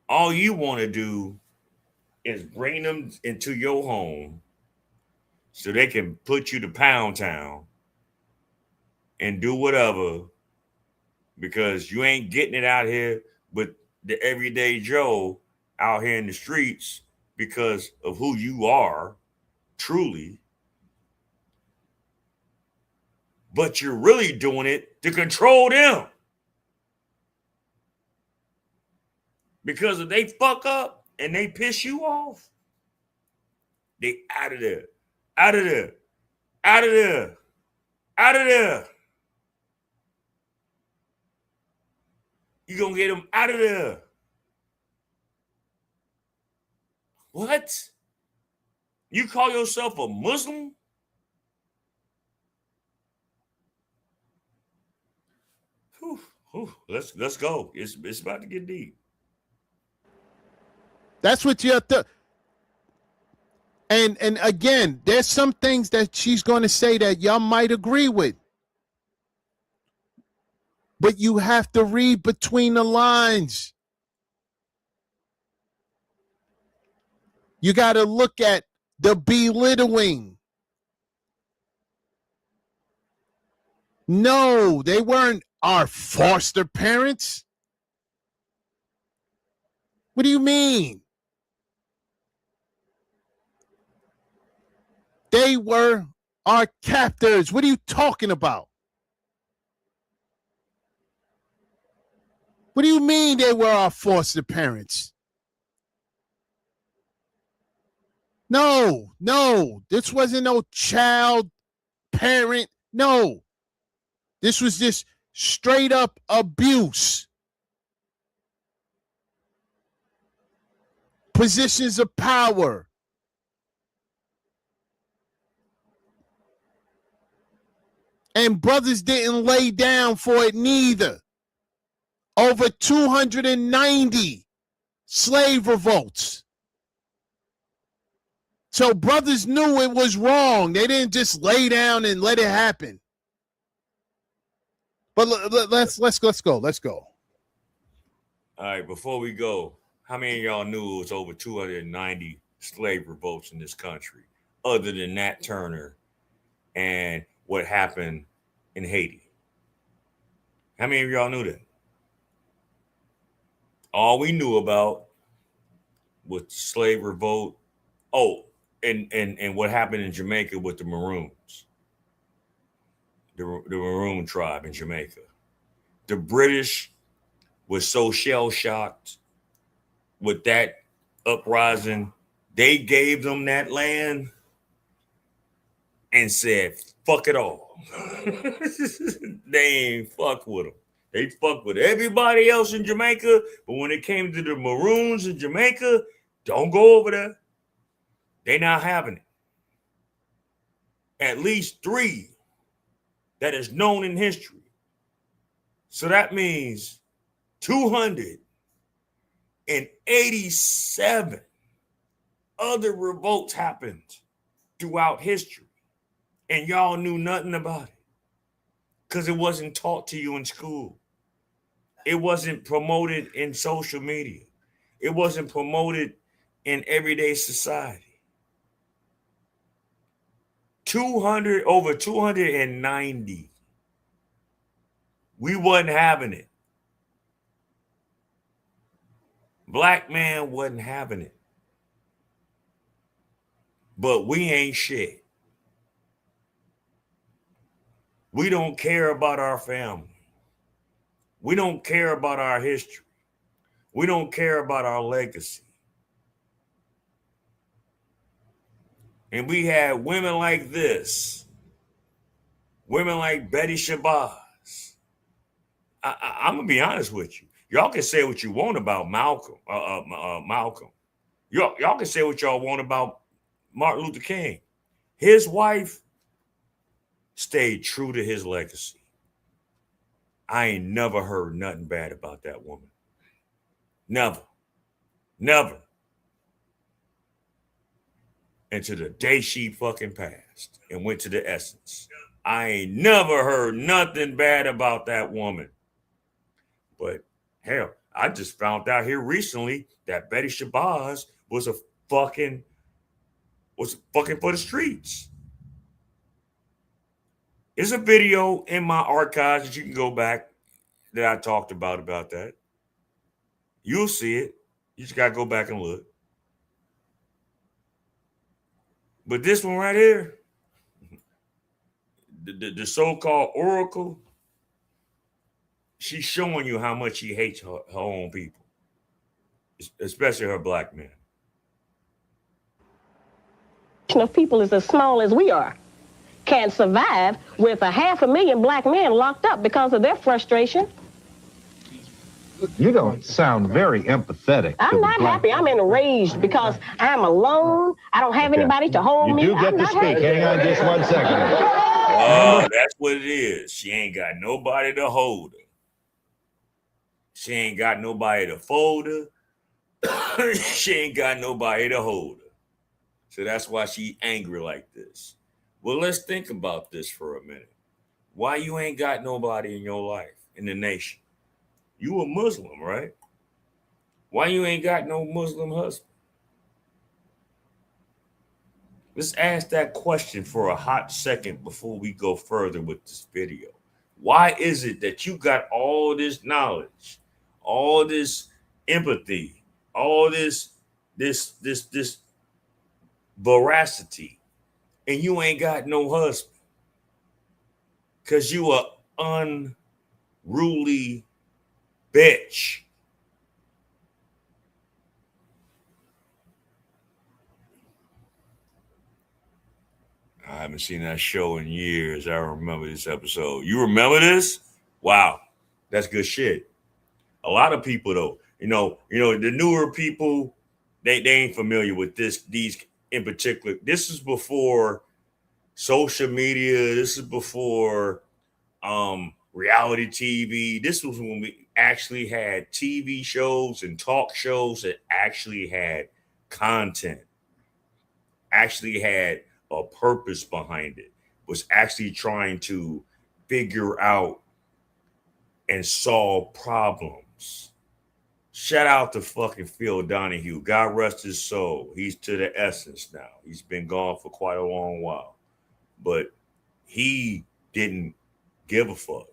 All you want to do is bring them into your home so they can put you to Pound Town and do whatever because you ain't getting it out here with the everyday Joe out here in the streets because of who you are, truly. But you're really doing it to control them. Because if they fuck up and they piss you off, they out of there, out of there, out of there, out of there. You gonna get them out of there. What? You call yourself a Muslim? Let's go. It's about to get deep. That's what you have to. And again, there's some things that she's going to say that y'all might agree with. But you have to read between the lines. You got to look at the belittling. No, they weren't our foster parents. What do you mean? They were our captors. What are you talking about? What do you mean they were our foster parents? No, this wasn't no child parent. No, this was just straight up abuse. Positions of power. And brothers didn't lay down for it neither. Over 290 slave revolts. So brothers knew it was wrong. They didn't just lay down and let it happen. But let's go. All right, before we go, how many of y'all knew it was over 290 slave revolts in this country, other than Nat Turner and what happened in Haiti. How many of y'all knew that? All we knew about was the slave revolt. Oh, and what happened in Jamaica with the Maroons, the Maroon tribe in Jamaica. The British was so shell-shocked with that uprising, they gave them that land and said, fuck it all. They ain't fuck with them. They fuck with everybody else in Jamaica, but when it came to the Maroons in Jamaica, don't go over there. They not having it. At least 3 that is known in history. So that means 287 other revolts happened throughout history, and y'all knew nothing about it because it wasn't taught to you in school. It wasn't promoted in social media. It wasn't promoted in everyday society. Over 290. We wasn't having it. Black man wasn't having it. But we ain't shit. We don't care about our family. We don't care about our history. We don't care about our legacy. And we had women like this, women like Betty Shabazz. I'm gonna be honest with you. Y'all can say what you want about Malcolm. Y'all can say what y'all want about Martin Luther King. His wife stayed true to his legacy. I ain't never heard nothing bad about that woman. Never. And to the day she fucking passed and went to the essence, I ain't never heard nothing bad about that woman. But hell, I just found out here recently that Betty Shabazz was fucking for the streets. There's a video in my archives that you can go back that I talked about that. You'll see it. You just gotta go back and look. But this one right here, the so-called Oracle, she's showing you how much she hates her own people, especially her black men. Of people is as small as we are can survive with 500,000 black men locked up because of their frustration. You don't sound very empathetic. I'm not happy. I'm enraged because I'm alone. I don't have anybody to hold me. You do get to speak. Hang on just 1 second. Oh, that's what it is. She ain't got nobody to hold her. She ain't got nobody to fold her. She ain't got nobody to hold her. So that's why she angry like this. Well, let's think about this for a minute. Why you ain't got nobody in your life, in the nation? You a Muslim, right? Why you ain't got no Muslim husband? Let's ask that question for a hot second before we go further with this video. Why is it that you got all this knowledge, all this empathy, all this veracity, and you ain't got no husband? Because you a unruly bitch. I haven't seen that show in years. I remember this episode. You remember this? Wow. That's good shit. A lot of people though, you know, the newer people, they ain't familiar with these in particular. This is before social media. This is before reality TV. This was when we actually had TV shows and talk shows that actually had content, actually had a purpose behind it, was actually trying to figure out and solve problems. Shout out to fucking Phil Donahue. God rest his soul. He's to the essence now. He's been gone for quite a long while. But he didn't give a fuck.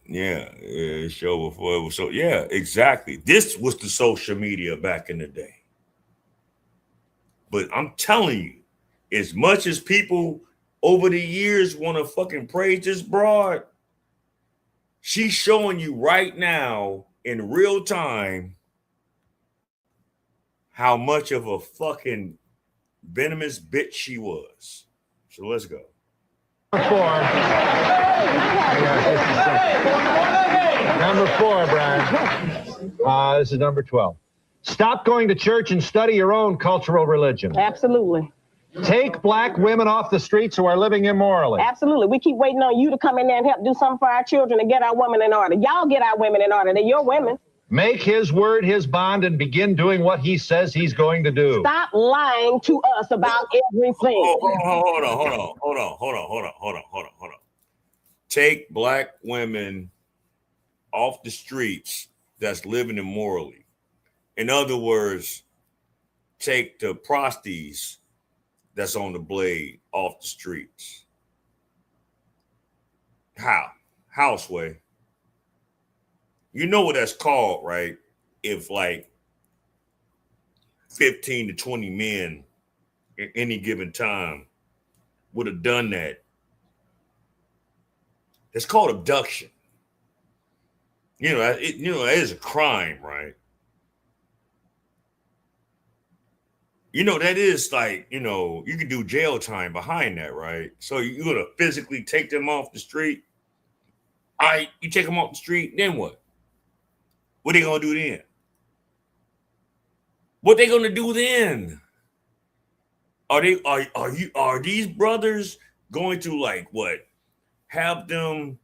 Yeah, show before it was so. Yeah, exactly. This was the social media back in the day. But I'm telling you, as much as people over the years want to fucking praise this broad, she's showing you right now in real time how much of a fucking venomous bitch she was. So let's go. Number 4, Brian. This is number 12. Stop going to church and study your own cultural religion. Absolutely. Take black women off the streets who are living immorally. Absolutely. We keep waiting on you to come in there and help do something for our children and get our women in order. Y'all get our women in order. They're your women. Make his word his bond and begin doing what he says he's going to do. Stop lying to us about everything. Hold on. Take black women off the streets that's living immorally. In other words, take the prosties that's on the blade off the streets. How, Sway? You know what that's called, right? If like 15 to 20 men at any given time would have done that, it's called abduction. That is a crime, right? That is like, you can do jail time behind that, right? So you're going to physically take them off the street. All right, you take them off the street, then what? What are they going to do then? What they going to do then? Are these brothers going to like what? Have them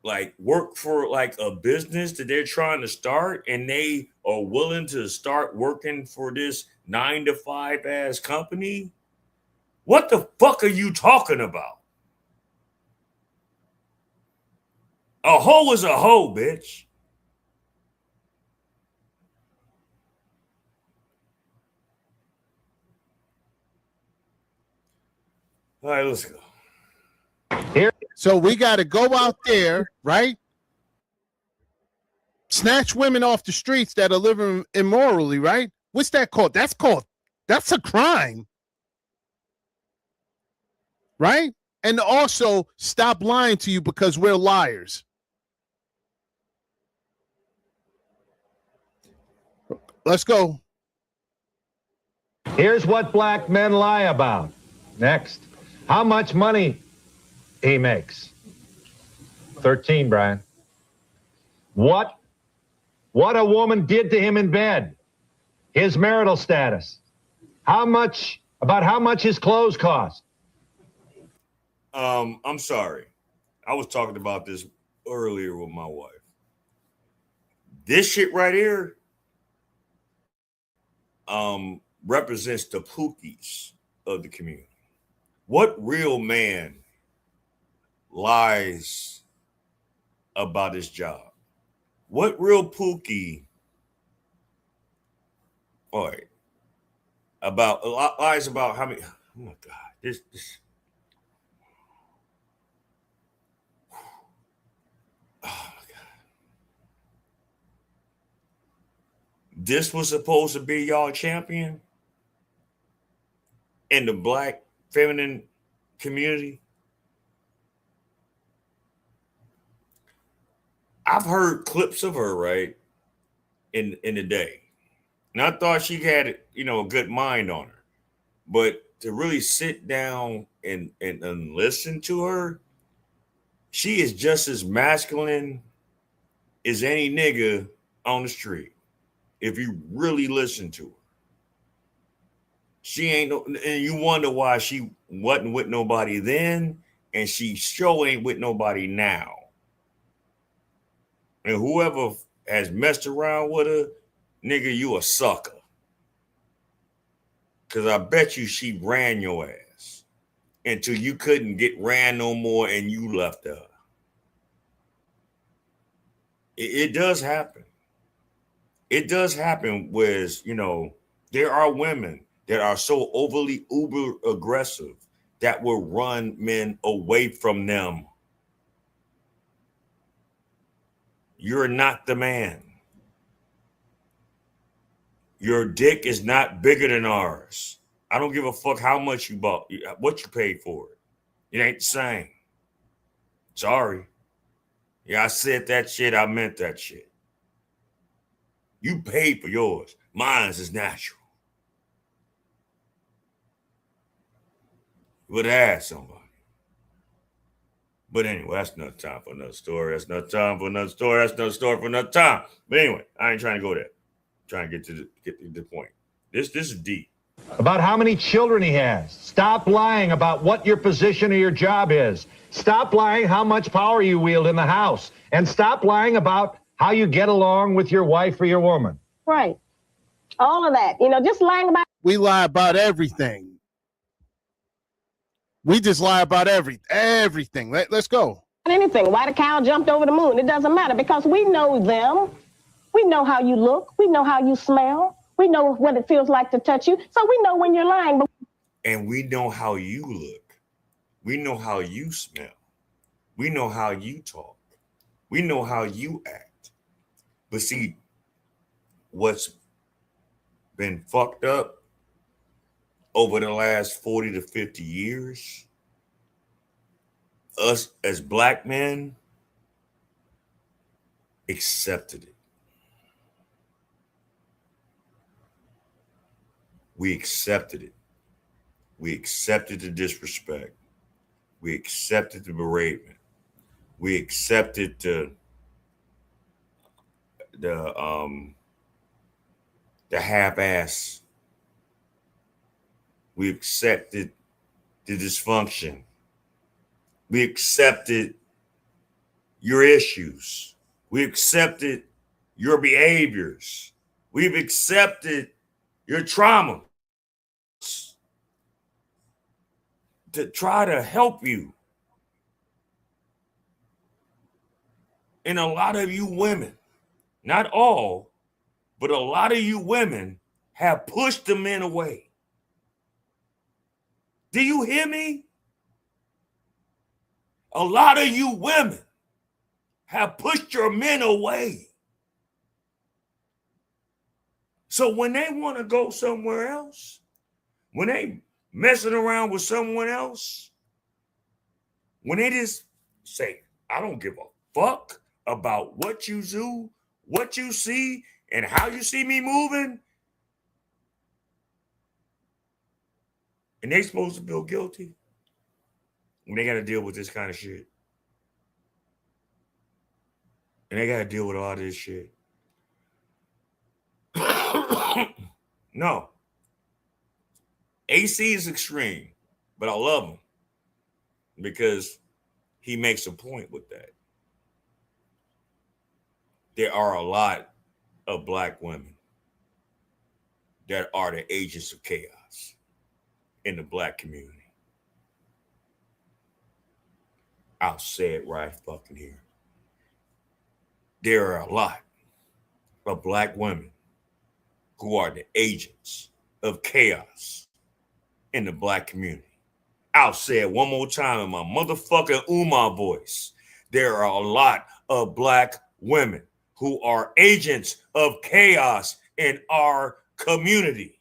like work for like a business that they're trying to start and they are willing to start working for this 9-to-5 ass company? What the fuck are you talking about? A hoe is a hoe, bitch. All right, let's go. So we got to go out there, right? Snatch women off the streets that are living immorally, right? What's that called? That's a crime, right? And also stop lying to you because we're liars. Let's go. Here's what black men lie about. Next. How much money he makes. 13, Brian. What a woman did to him in bed. His marital status. How much his clothes cost. I'm sorry. I was talking about this earlier with my wife. This shit right here represents the pookies of the community. What real man lies about his job? What real pookie lies about how many? Oh my God, this. Oh my God, this was supposed to be y'all champion in the black feminine community. I've heard clips of her, right, in the day. And I thought she had, a good mind on her. But to really sit down and listen to her, she is just as masculine as any nigga on the street. If you really listen to her. She ain't no, and you wonder why she wasn't with nobody then, and she sure ain't with nobody now. And whoever has messed around with her, nigga, you a sucker. Because I bet you she ran your ass until you couldn't get ran no more and you left her. It does happen. It does happen where, there are women that are so overly uber aggressive that will run men away from them. You're not the man. Your dick is not bigger than ours. I don't give a fuck how much you bought, what you paid for it. It ain't the same. Sorry. Yeah, I said that shit. I meant that shit. You paid for yours. Mine's is natural. Would ask somebody. But anyway, that's another time for another story. That's another time for another story. That's another story for another time. But anyway, I ain't trying to go there. I'm trying to get to the point. This is deep. About how many children he has. Stop lying about what your position or your job is. Stop lying how much power you wield in the house. And stop lying about how you get along with your wife or your woman. Right. All of that. Just lying about. We lie about everything. We just lie about everything. Let's go. Anything. Why the cow jumped over the moon? It doesn't matter because we know them. We know how you look. We know how you smell. We know what it feels like to touch you. So we know when you're lying. And we know how you look. We know how you smell. We know how you talk. We know how you act. But see, what's been fucked up over the last 40 to 50 years, us as black men accepted it. We accepted it. We accepted the disrespect. We accepted the beratement. We accepted the half-ass. We accepted the dysfunction. We accepted your issues. We accepted your behaviors. We've accepted your trauma to try to help you. And a lot of you women, not all, but a lot of you women have pushed the men away. Do you hear me? A lot of you women have pushed your men away. So when they want to go somewhere else, when they messing around with someone else, when they just say, I don't give a fuck about what you do, what you see, and how you see me moving, and they supposed to feel guilty when they got to deal with this kind of shit. And they got to deal with all this shit. No. AC is extreme, but I love him because he makes a point with that. There are a lot of black women that are the agents of chaos in the black community. I'll say it right fucking here. There are a lot of black women who are the agents of chaos in the black community. I'll say it one more time in my motherfucking Umar voice. There are a lot of black women who are agents of chaos in our community.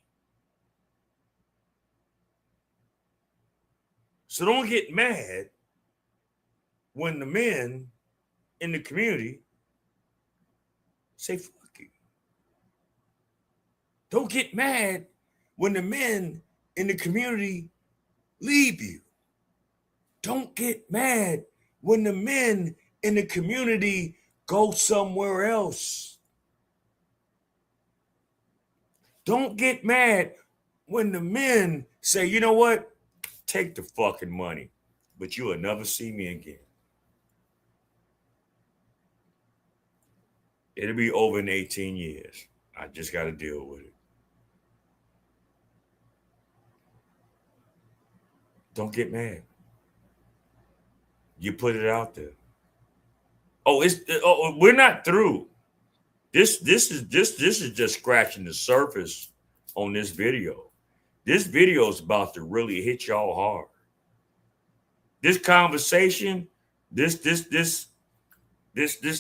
So don't get mad when the men in the community say fuck you. Don't get mad when the men in the community leave you. Don't get mad when the men in the community go somewhere else. Don't get mad when the men say, you know what? Take the fucking money, but you will never see me again. It'll be over in 18 years. I just got to deal with it. Don't get mad. You put it out there. We're not through. This is just scratching the surface on this video. This video is about to really hit y'all hard. This conversation, this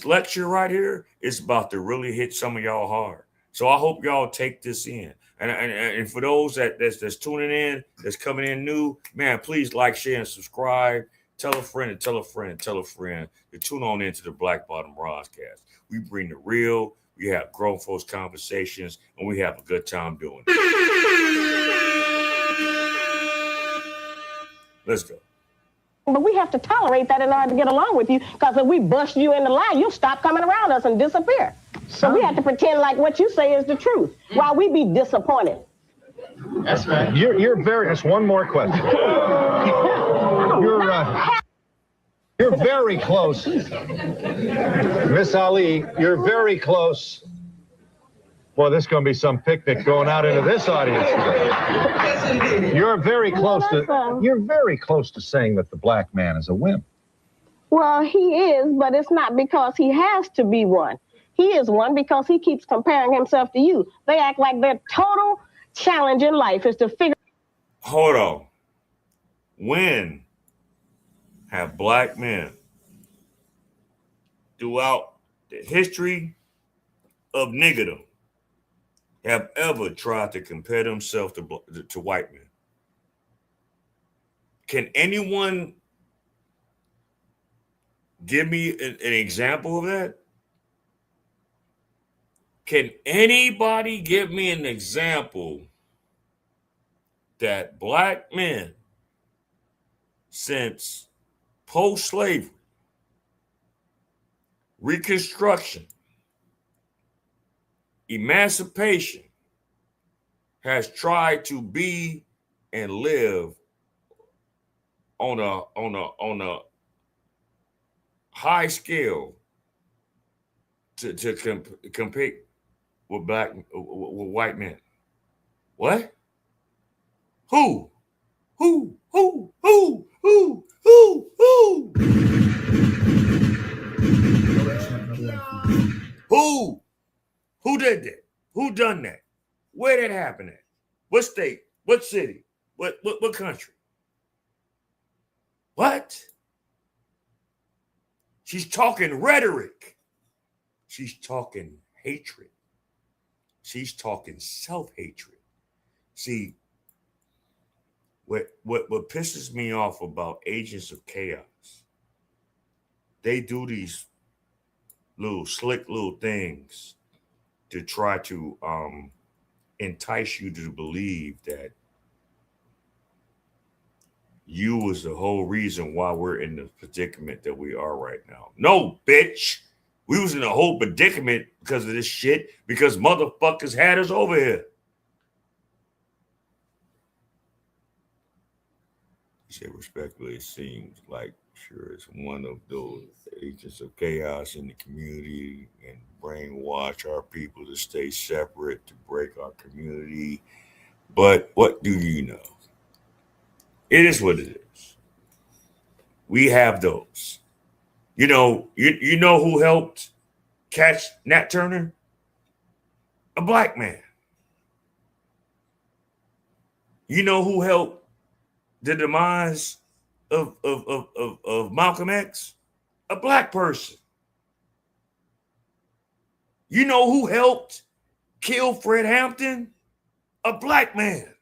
lecture right here is about to really hit some of y'all hard. So I hope y'all take this in. And for those that's tuning in, that's coming in new, man, please like, share, and subscribe. Tell a friend and tell a friend and tell a friend to tune on into the Black Bottom Broadcast. We bring the real, we have grown folks conversations, and we have a good time doing it. Let's go. But we have to tolerate that in order to get along with you, because if we bust you in the lie, you'll stop coming around us and disappear. So we have to pretend like what you say is the truth while we be disappointed. That's right. You're very. That's one more question. You're very close, Miss Ali. You're very close. Boy, this is going to be some picnic going out into this audience today. You're very close to saying that the black man is a wimp. Well, he is, but it's not because he has to be one. He is one because he keeps comparing himself to you. They act like their total challenge in life is to figure. Hold on. When have black men throughout the history of niggerdom have ever tried to compare themselves to white men? Can anyone give me an example of that? Can anybody give me an example that black men since post-slavery, Reconstruction, emancipation has tried to be and live on a high scale to compete with white men? What? Who? Who did that? Who done that? Where did that happen at? What state? What city? What country? What? She's talking rhetoric. She's talking hatred. She's talking self-hatred. See, what pisses me off about Agents of Chaos, they do these little slick little things to try to entice you to believe that you was the whole reason why we're in the predicament that we are right now. No, bitch. We was in a whole predicament because of this shit, because motherfuckers had us over here. He said, respectfully, it seems like sure it's one of those agents of chaos in the community and brainwash our people to stay separate, to break our community. But what do you know? It is what it is. We have those. You know who helped catch Nat Turner? A black man. You know who helped the demise of Malcolm X? A black person. You know who helped kill Fred Hampton? A black man.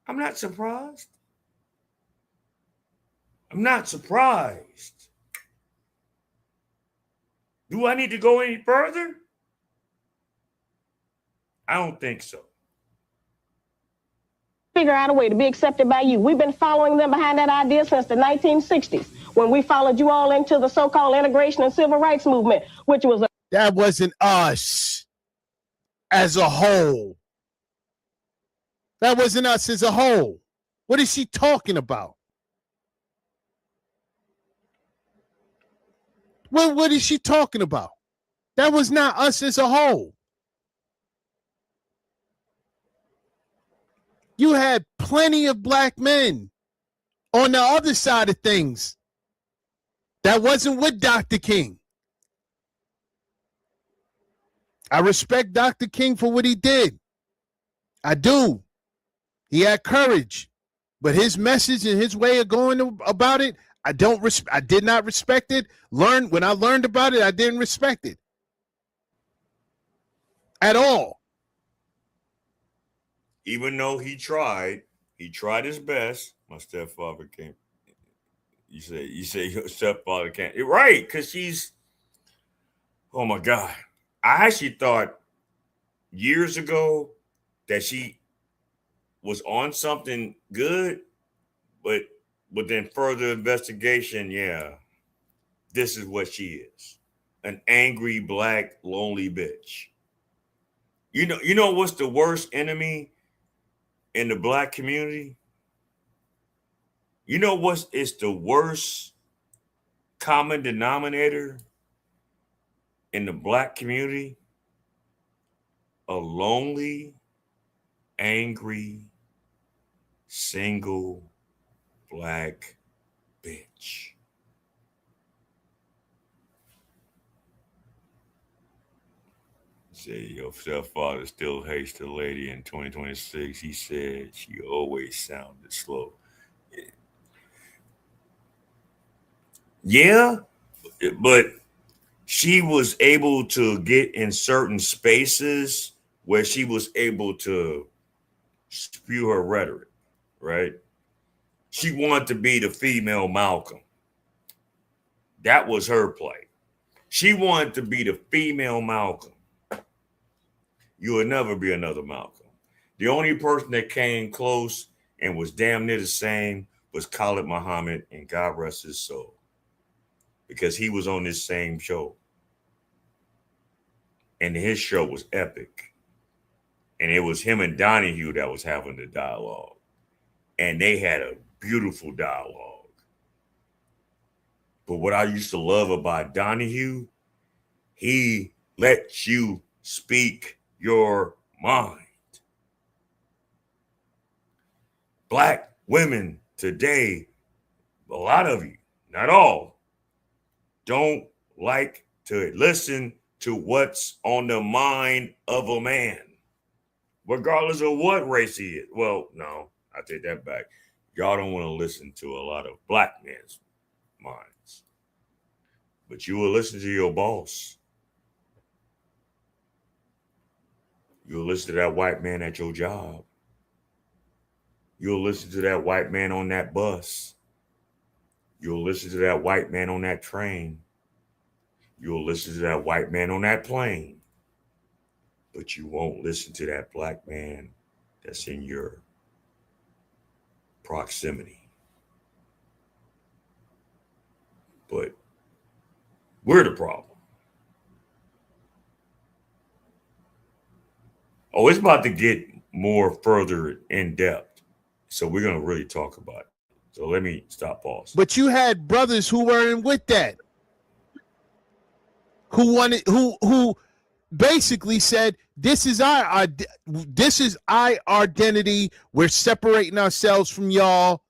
I'm not surprised. I'm not surprised. Do I need to go any further? I don't think so. Figure out a way to be accepted by you. We've been following them behind that idea since the 1960s, when we followed you all into the so-called integration and civil rights movement, which was a... That wasn't us as a whole. That wasn't us as a whole. What is she talking about? What is she talking about? That was not us as a whole. You had plenty of black men on the other side of things That wasn't with Dr. King. I respect Dr. King for what he did. I do. He had courage, but his message and his way of going about it, I did not respect it. When I learned about it, I didn't respect it at all. Even though he tried his best. My stepfather came. You say your stepfather can't. Right, because she's, oh my God. I actually thought years ago that she was on something good, but then further investigation, yeah, this is what she is. An angry, black, lonely bitch. You know what's the worst enemy in the black community? You know what is the worst common denominator in the black community? A lonely, angry, single black bitch. Say your stepfather still hates the lady in 2026. He said she always sounded slow. Yeah, but she was able to get in certain spaces where she was able to spew her rhetoric, right? She wanted to be the female Malcolm. That was her play. She wanted to be the female Malcolm. You will never be another Malcolm. The only person that came close and was damn near the same was Khalid Muhammad, and God rest his soul, because he was on this same show. And his show was epic. And it was him and Donahue that was having the dialogue. And they had a beautiful dialogue. But what I used to love about Donahue, he lets you speak your mind. Black women today, a lot of you, not all, don't like to listen to what's on the mind of a man, regardless of what race he is. Well, no, I take that back. Y'all don't want to listen to a lot of black men's minds, but you will listen to your boss. You'll listen to that white man at your job. You'll listen to that white man on that bus. You'll listen to that white man on that train. You'll listen to that white man on that plane. But you won't listen to that black man that's in your proximity. But we're the problem. Oh, it's about to get more further in depth. So we're going to really talk about it. So let me stop pause. But you had brothers who weren't with that. Who basically said, this is our identity. We're separating ourselves from y'all.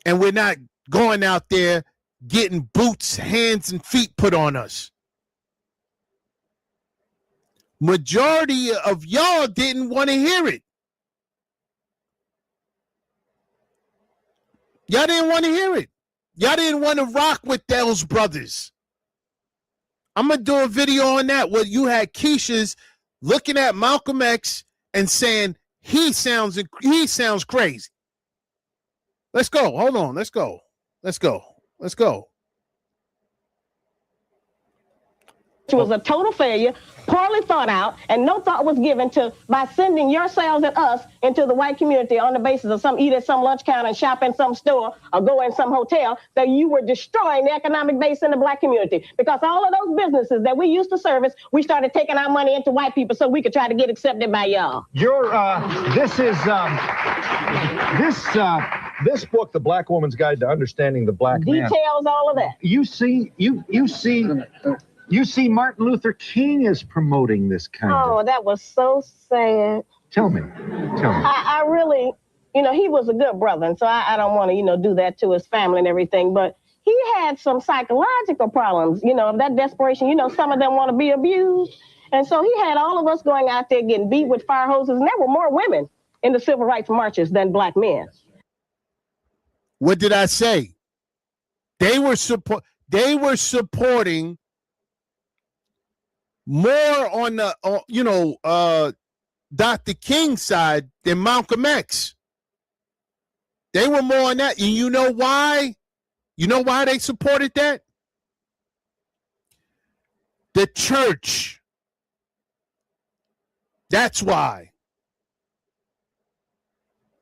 And we're not going out there getting boots, hands, and feet put on us. Majority of y'all didn't want to hear it. Y'all didn't want to hear it. Y'all didn't want to rock with those brothers. I'm going to do a video on that where you had Keisha's looking at Malcolm X and saying he sounds crazy. Let's go. Hold on. Let's go. It was a total failure, poorly thought out, and no thought was given to by sending yourselves and us into the white community on the basis of eat at some lunch counter and shop in some store or go in some hotel, that you were destroying the economic base in the black community. Because all of those businesses that we used to service, we started taking our money into white people so we could try to get accepted by y'all. This book, The Black Woman's Guide to Understanding the Black Man, details all of that. You see, Martin Luther King is promoting this kind of. Oh, that was so sad. Tell me. I really, You know, he was a good brother, and so I don't want to, you know, do that to his family and everything, but he had some psychological problems, you know, of that desperation. You know, some of them want to be abused. And so he had all of us going out there getting beat with fire hoses, and there were more women in the civil rights marches than black men. What did I say? They were supporting more on the Dr. King's side than Malcolm X. They were more on that. And you know why? You know why they supported that? The church. That's why.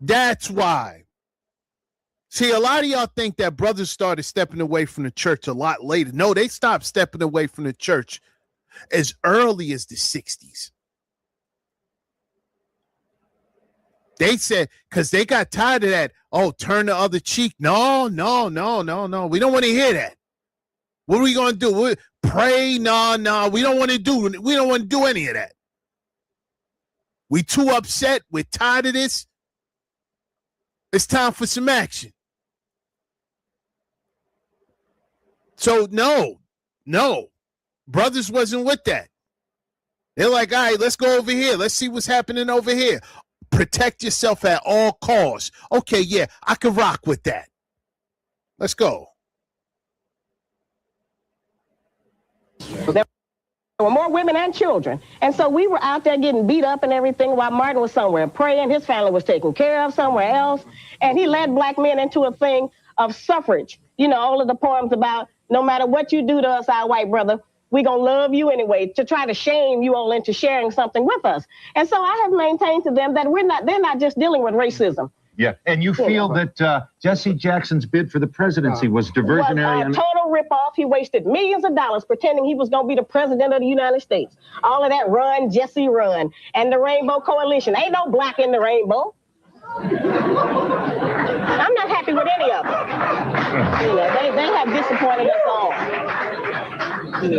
That's why. See, a lot of y'all think that brothers started stepping away from the church a lot later. No, they stopped stepping away from the church as early as the 60s. They said, because they got tired of that, oh, turn the other cheek. No. We don't want to hear that. What are we going to do? Pray? No. We don't want to do any of that. We too upset. We're tired of this. It's time for some action. So no. Brothers wasn't with that. They're like, all right, let's go over here. Let's see what's happening over here. Protect yourself at all costs. Okay, yeah, I can rock with that. Let's go. There were more women and children. And so we were out there getting beat up and everything while Martin was somewhere praying. His family was taken care of somewhere else. And he led black men into a thing of suffrage. You know, all of the poems about no matter what you do to us, our white brother, we're going to love you anyway, to try to shame you all into sharing something with us. And so I have maintained to them that they're not just dealing with racism. Yeah, and you feel that Jesse Jackson's bid for the presidency was diversionary. Was a total ripoff. He wasted millions of dollars pretending he was going to be the president of the United States. All of that run, Jesse, run. And the Rainbow Coalition. Ain't no black in the rainbow. I'm not happy with any of them. You know, they have disappointed us all.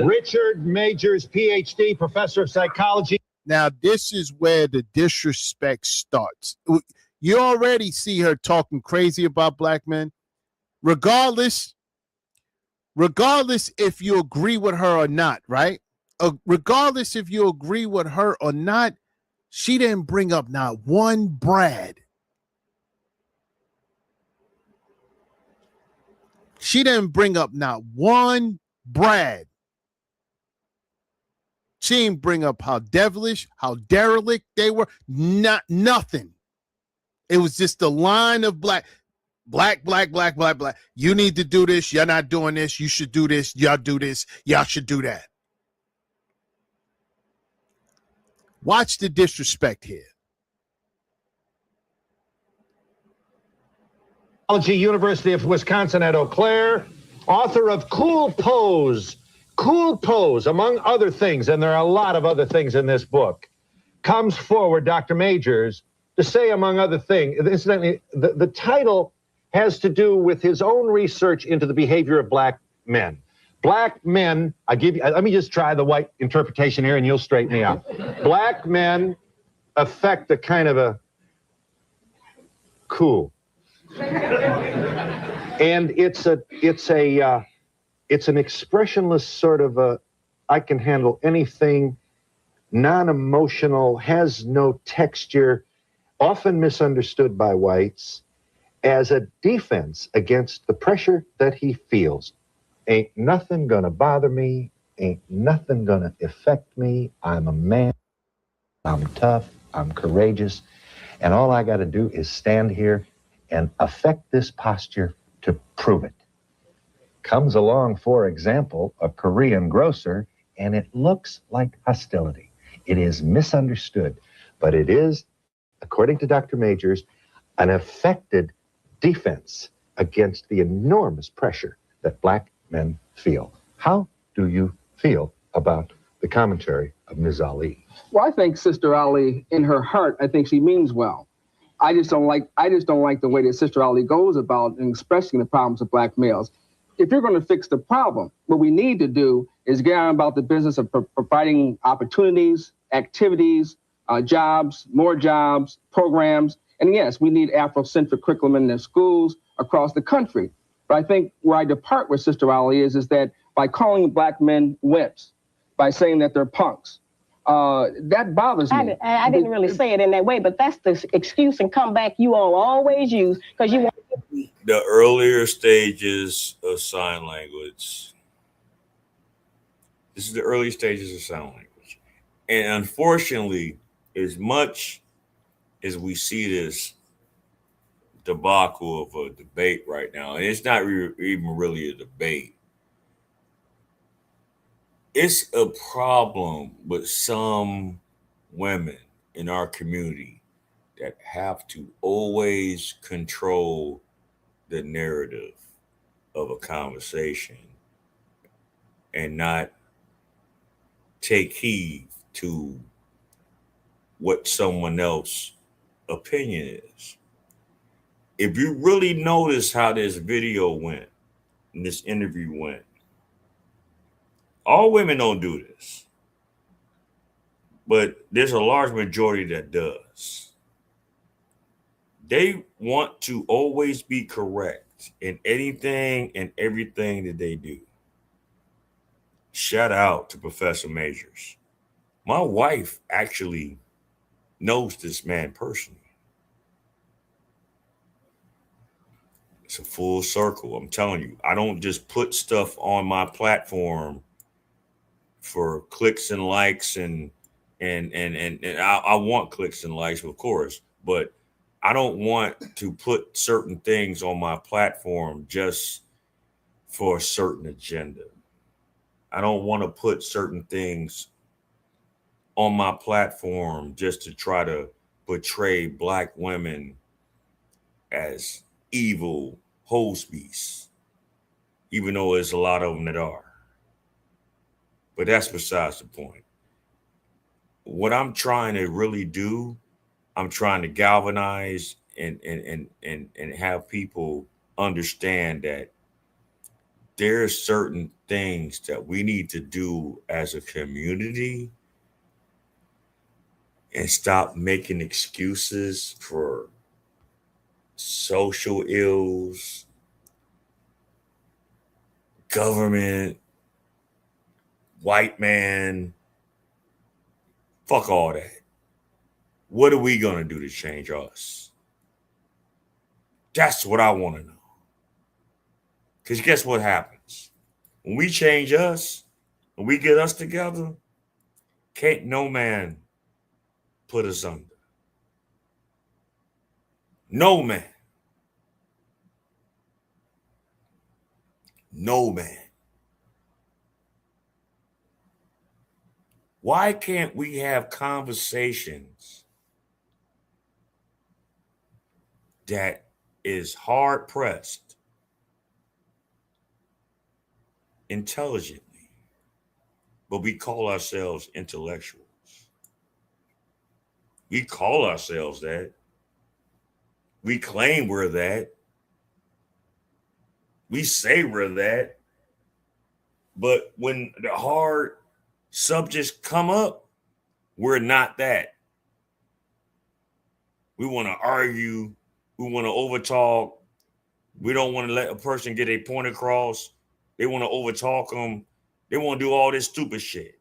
Richard Majors, PhD, professor of psychology. Now, this is where the disrespect starts. You already see her talking crazy about black men. Regardless if you agree with her or not, right? Regardless if you agree with her or not, she didn't bring up not one Brad. She didn't bring up not one Brad. She didn't bring up how devilish, how derelict they were. Nothing. It was just the line of black. You need to do this. You're not doing this. You should do this. Y'all do this. Y'all should do that. Watch the disrespect here. University of Wisconsin at Eau Claire, author of Cool Pose. Cool Pose, among other things, and there are a lot of other things in this book, comes forward, Dr. Majors, to say, among other things, incidentally, the title has to do with his own research into the behavior of black men. Black men, let me just try the white interpretation here and you'll straighten me out. Black men affect a kind of a cool. And it's an expressionless sort of I can handle anything, non-emotional, has no texture, often misunderstood by whites as a defense against the pressure that he feels. Ain't nothing gonna bother me, ain't nothing gonna affect me. I'm a man, I'm tough, I'm courageous, and all I gotta do is stand here and affect this posture to prove it. Comes along, for example, a Korean grocer, and it looks like hostility. It is misunderstood, but it is, according to Dr. Majors, an affected defense against the enormous pressure that black men feel. How do you feel about the commentary of Ms. Ali? Well, I think Sister Ali, in her heart, I think she means well. I just don't like the way that Sister Ali goes about expressing the problems of black males. If you're going to fix the problem, what we need to do is get on about the business of providing opportunities, activities, jobs, more jobs, programs, And yes, we need Afrocentric curriculum in their schools across the country. But I think where I depart with Sister Ali is that by calling black men wimps, by saying that they're punks, that bothers me. I didn't really say it in that way, but that's the excuse and comeback you all always use because you want the earlier stages of sign language. This is the early stages of sign language. And unfortunately, as much as we see this debacle of a debate right now, and it's not even really a debate, it's a problem with some women in our community that have to always control the narrative of a conversation and not take heed to what someone else's opinion is. If you really notice how this video went and this interview went, all women don't do this, but there's a large majority that does. They want to always be correct in anything and everything that they do. Shout out to Professor Majors. My wife actually knows this man personally. It's a full circle. I'm telling you, I don't just put stuff on my platform for clicks and likes and I want clicks and likes, of course, but I don't want to put certain things on my platform just for a certain agenda. I don't want to put certain things on my platform just to try to portray black women as evil hose beasts, even though there's a lot of them that are. But that's besides the point. What I'm trying to really do, I'm trying to galvanize and have people understand that there's certain things that we need to do as a community and stop making excuses for social ills, government, white man. Fuck all that. What are we going to do to change us? That's what I want to know. Because guess what happens? When we change us, when we get us together, can't no man put us under. No man. No man. Why can't we have conversations that is hard pressed intelligently, but we call ourselves intellectuals? We call ourselves that. We claim we're that. We say we're that. But when the hard subjects come up, we're not that. We want to argue. We want to overtalk. We don't want to let a person get a point across. They want to overtalk them. They want to do all this stupid shit.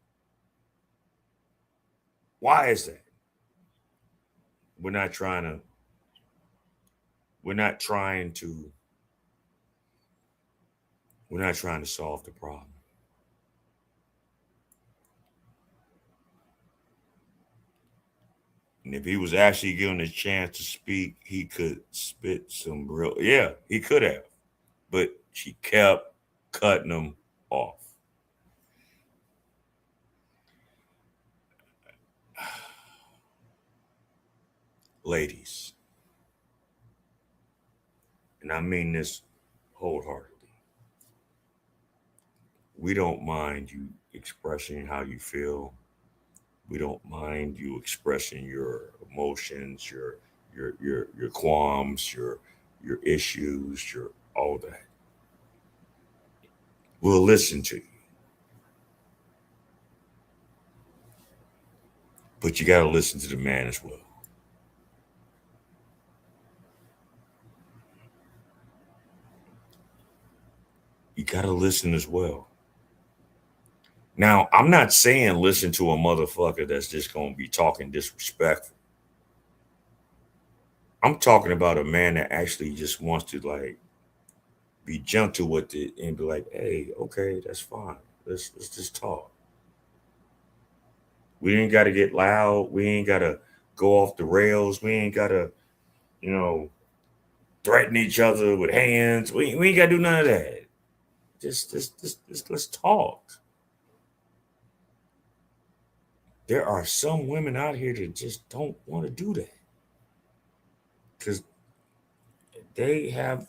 Why is that? We're not trying to solve the problem. And if he was actually given a chance to speak, he could spit some real, yeah, he could have. But she kept cutting him off. Ladies, and I mean this wholeheartedly, we don't mind you expressing how you feel. We don't mind you expressing your emotions, your qualms, your issues, your all that. We'll listen to you. But you got to listen to the man as well. you got to listen as well. Now, I'm not saying listen to a motherfucker that's just going to be talking disrespectful. I'm talking about a man that actually just wants to like be gentle with it and be like, hey, okay, that's fine. Let's just talk. We ain't got to get loud. We ain't got to go off the rails. We ain't got to, you know, threaten each other with hands. We ain't got to do none of that. Just let's talk. There are some women out here that just don't want to do that because they have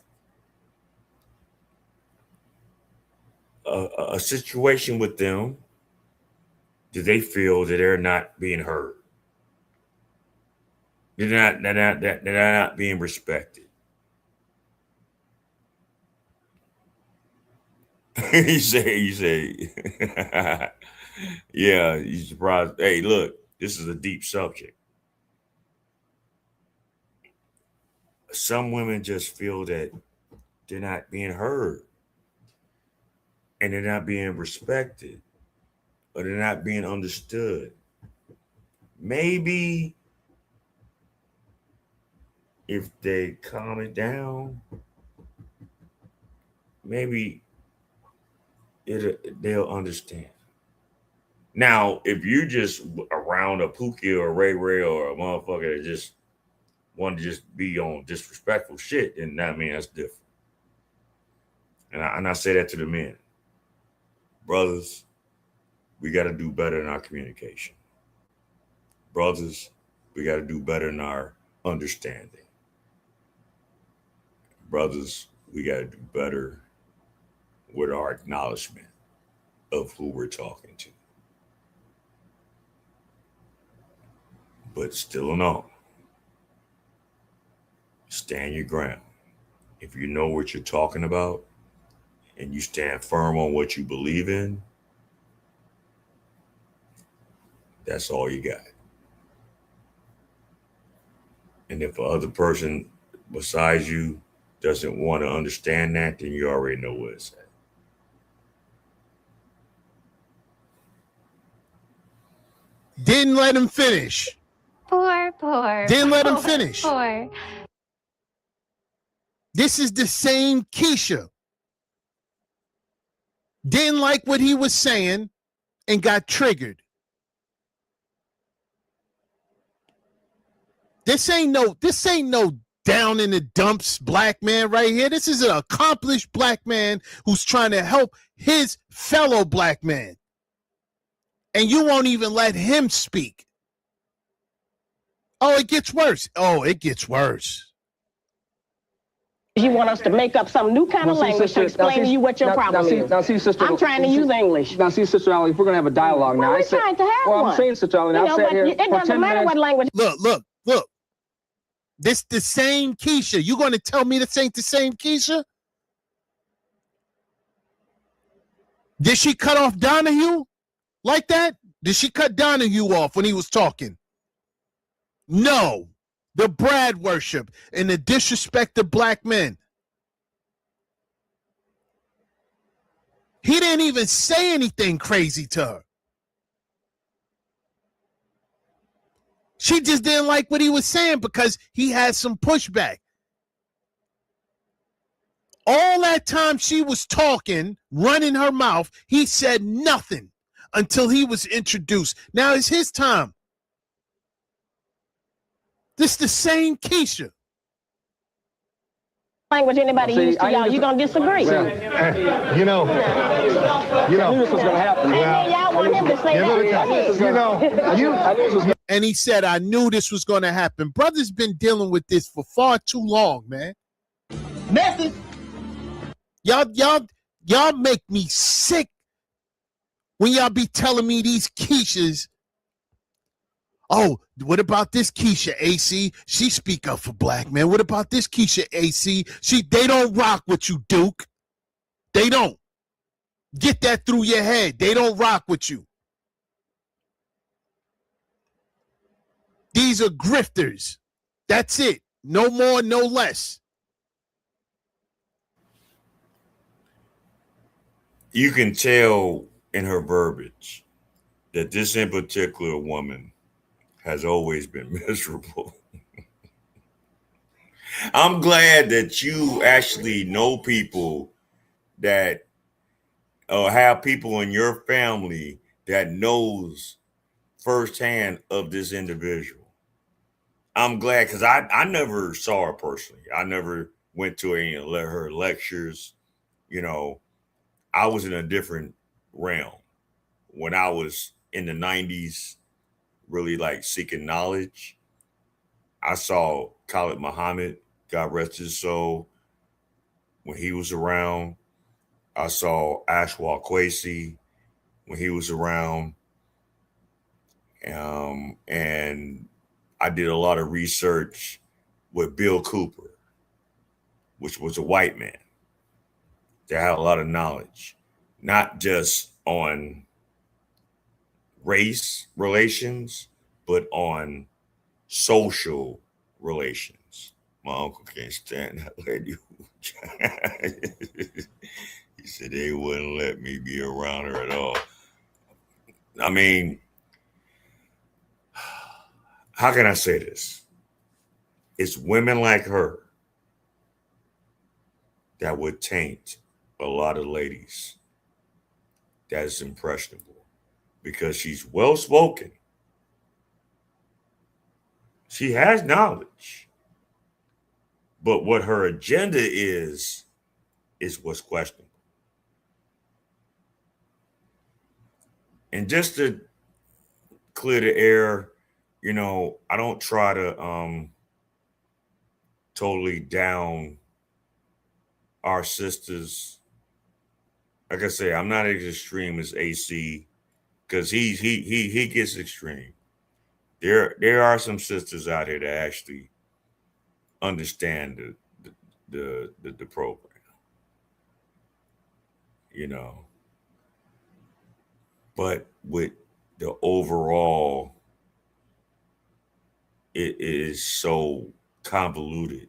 a situation with them that they feel that they're not being heard. They're not being respected. you say, yeah, you surprised. Hey, look, this is a deep subject. Some women just feel that they're not being heard and they're not being respected or they're not being understood. Maybe if they calm it down, maybe they'll understand. Now, if you just around a Pookie or a Ray Ray or a motherfucker that just want to just be on disrespectful shit, then that means that's different. And I say that to the men. Brothers, we got to do better in our communication. Brothers, we got to do better in our understanding. Brothers, we got to do better with our acknowledgement of who we're talking to. But still in all, stand your ground. If you know what you're talking about and you stand firm on what you believe in, that's all you got. And if the other person besides you doesn't want to understand that, then you already know what it's at. Didn't let him finish. Poor. Didn't let him finish. Poor. This is the same Keisha. Didn't like what he was saying and got triggered. This ain't no down in the dumps black man right here. This is an accomplished black man who's trying to help his fellow black man. And you won't even let him speak. Oh, it gets worse. Oh, it gets worse. You want us to make up some new kind of language to explain to you what your problem is. Now, see, sister. I'm trying to use English. Now, see, Sister Allie, if we're going to have a dialogue now. We're trying to have one. I'm saying, Sister Allie, now I sat here it doesn't matter what language. Look. This the same Keisha. You going to tell me this ain't the same Keisha? Did she cut off Donahue like that? Did she cut Donahue off when he was talking? No. The Brad worship and the disrespect of black men. He didn't even say anything crazy to her. She just didn't like what he was saying because he had some pushback. All that time she was talking, running her mouth, he said nothing until he was introduced. Now it's his time. This the same Keisha. Language anybody used to y'all, you're going to disagree. You know. I knew this was going to happen. Y'all want him to say that. And he said, I knew this was going to happen. Brother's been dealing with this for far too long, man. Message. Y'all make me sick when y'all be telling me these Keishas. Oh, what about this Keisha, AC? She speak up for black men. What about this Keisha, AC? They don't rock with you, Duke. They don't. Get that through your head. They don't rock with you. These are grifters. That's it. No more, no less. you can tell in her verbiage that this in particular woman has always been miserable. I'm glad that you actually know people that or have people in your family that knows firsthand of this individual. I'm glad because I never saw her personally. I never went to any of her lectures. You know, I was in a different realm when I was in the 90s, really like seeking knowledge. I saw Khalid Muhammad, God rest his soul, when he was around. I saw Ashwa Kwesi when he was around. And I did a lot of research with Bill Cooper, which was a white man that had a lot of knowledge, not just on race relations, but on social relations. My uncle can't stand that lady. He said they wouldn't let me be around her at all. I mean, how can I say this? It's women like her that would taint a lot of ladies that's impressionable because she's well spoken. She has knowledge. But what her agenda is what's questionable. And just to clear the air, you know, I don't try to totally down our sisters. Like I say, I'm not as extreme as AC because he gets extreme. There are some sisters out here that actually understand the program. You know. But with the overall, it is so convoluted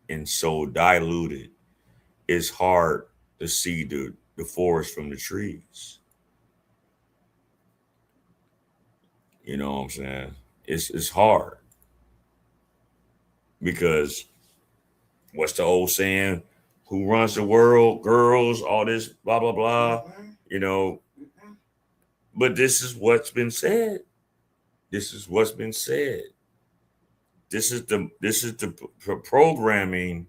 and so diluted, it's hard to see the forest from the trees. You know what I'm saying? It's hard. Because what's the old saying? Who runs the world? Girls, all this, blah, blah, blah. You know, but this is what's been said. This is what's been said. This is the programming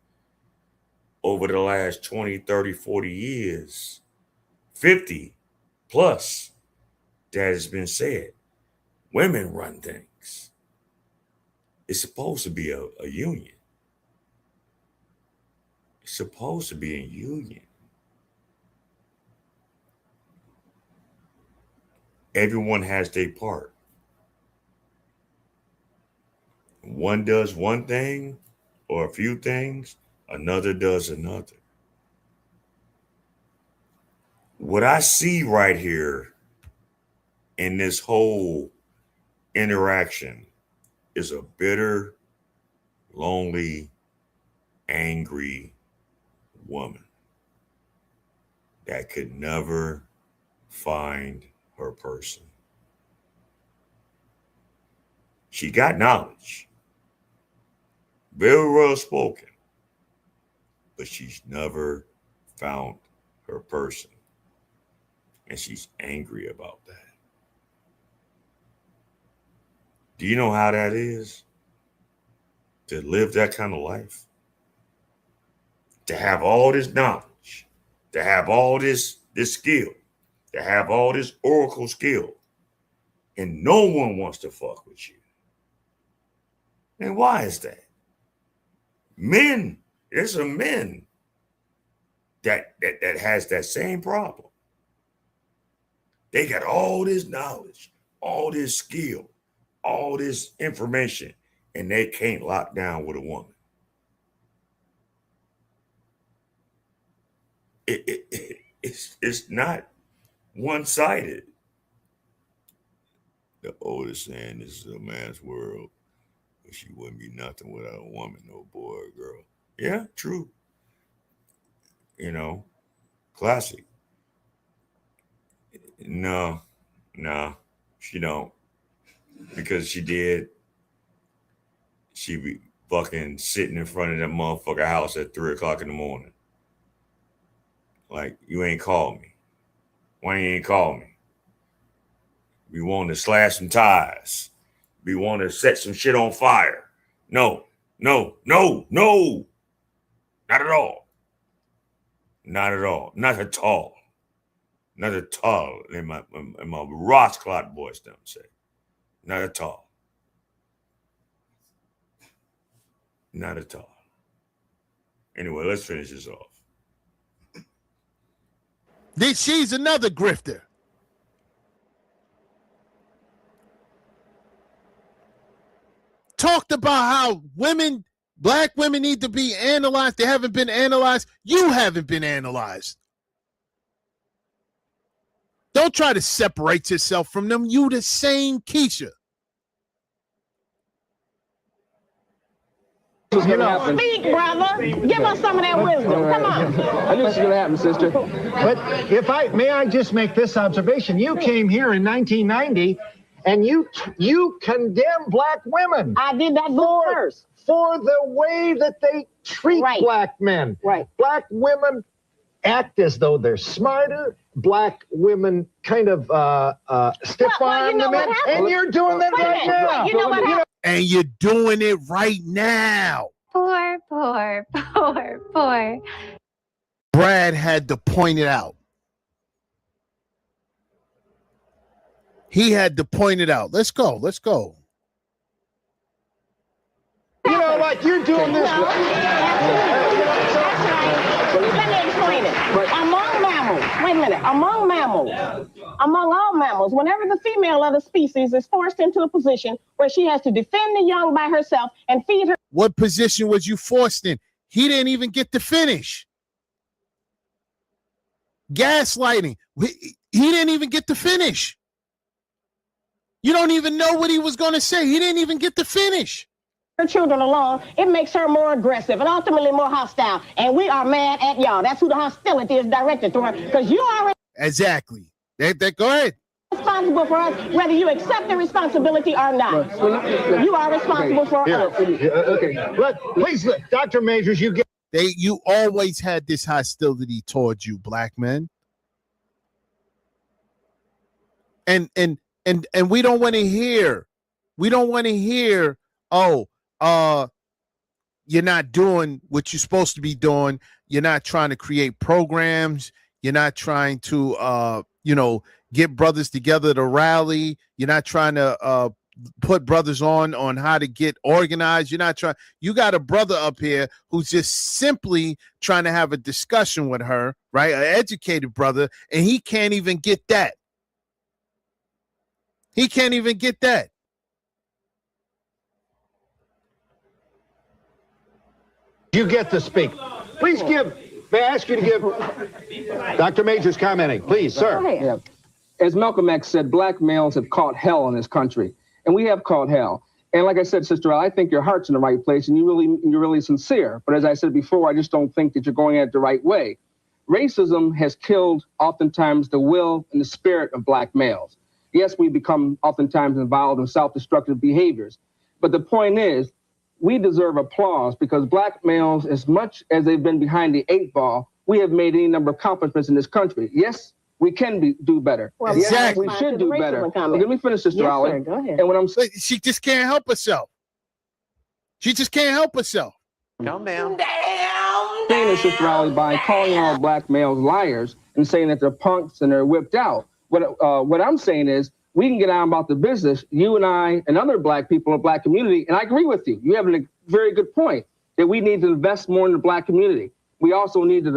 over the last 20, 30, 40 years, 50 plus that has been said. Women run things. It's supposed to be a union. It's supposed to be a union. Everyone has their part. One does one thing or a few things, another does another. What I see right here in this whole interaction is a bitter, lonely, angry woman that could never find her person. She got knowledge, very well spoken, but she's never found her person. And she's angry about that. Do you know how that is? To live that kind of life? To have all this knowledge, to have all this skill, to have all this oracle skill, and no one wants to fuck with you. And why is that? Men, there's some men that has that same problem. They got all this knowledge, all this skill, all this information, and they can't lock down with a woman. It's not one-sided. The oldest saying, this is a man's world, but she wouldn't be nothing without a woman, no boy or girl. Yeah, true. You know, classic. No, she don't. Because she did, she be fucking sitting in front of that motherfucker house at 3 o'clock in the morning. Like, you ain't called me. Why you ain't called me? We want to slash some tires. We want to set some shit on fire. No. Not at all. Not at all. Not at all. Not at all. In my Rothclot voice, them say. Not at all. Not at all. Anyway, let's finish this off. She's another grifter. Talked about how black women need to be analyzed. They haven't been analyzed. You haven't been analyzed. Don't try to separate yourself from them. You the same Keisha. Speak, brother. Give us some of that wisdom. Come on. I knew this was going to happen, sister. But may I just make this observation? You came here in 1990 and you condemn black women. I did that first. For the way that they treat black men. Right. Black women act as though they're smarter. Black women kind of stiff-arm the men. And you're doing that right now. You know what happened? And you're doing it right now. Poor. Brad had to point it out. He had to point it out. Let's go. You know what? You're doing this. Let me explain it. Among mammals, wait a minute. Among all mammals, whenever the female of the species is forced into a position where she has to defend the young by herself and feed her. What position was you forced in? He didn't even get to finish. Gaslighting. He didn't even get to finish. You don't even know what he was going to say. He didn't even get to finish. Her children along, it makes her more aggressive and ultimately more hostile. And we are mad at y'all. That's who the hostility is directed toward. Because you are exactly. Go ahead. Responsible for us, whether you accept the responsibility or not. You are responsible for us. Okay. Please, Dr. Majors, you always had this hostility towards you, black men. And we don't want to hear. You're not doing what you're supposed to be doing. You're not trying to create programs. You're not trying to, get brothers together to rally. You're not trying to put brothers on how to get organized. You're not trying. You got a brother up here who's just simply trying to have a discussion with her, right? An educated brother, and he can't even get that. He can't even get that. You get to speak. Please may I ask you to give Dr. Majors commenting, please, sir. Yeah. As Malcolm X said, black males have caught hell in this country, and we have caught hell. And like I said, Sister Al, I think your heart's in the right place, and you're really sincere. But as I said before, I just don't think that you're going at it the right way. Racism has killed oftentimes the will and the spirit of black males. Yes, we become oftentimes involved in self-destructive behaviors. But the point is, we deserve applause because black males, as much as they've been behind the 8 ball, we have made any number of accomplishments in this country. Yes, we can do better. Well, exactly. Yes, we should do better. Let me finish, Sister Ollie. Go ahead. And what I'm saying, she just can't help herself. She just can't help herself. Calm down. saying this, Sister Ollie, by calling all black males liars and saying that they're punks and they're whipped out. What I'm saying is, we can get on about the business, you and I and other black people in the black community, and I agree with you. You have a very good point that we need to invest more in the black community. We also need to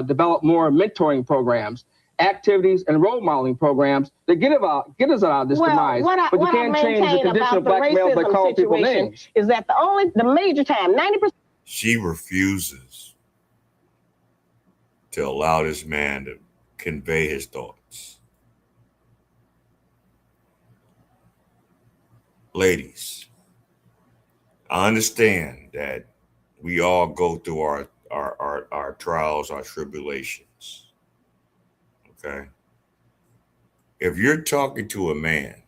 develop more mentoring programs, activities, and role modeling programs that get us out of this demise. But you can't change the condition of black males by calling people names. Is that the major time, 90%. She refuses to allow this man to convey his thoughts. Ladies, I understand that we all go through our trials, our tribulations. Okay? if you're talking to a man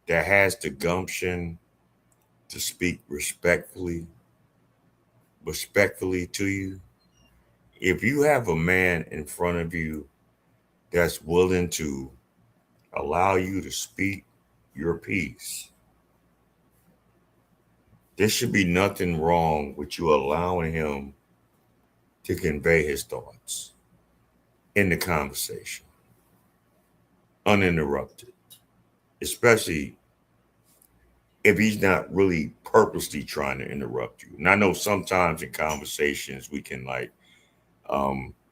that has the gumption to speak respectfully to you, if you have a man in front of you that's willing to allow you to speak your piece, there should be nothing wrong with you allowing him to convey his thoughts in the conversation, uninterrupted, especially if he's not really purposely trying to interrupt you. And I know sometimes in conversations we can like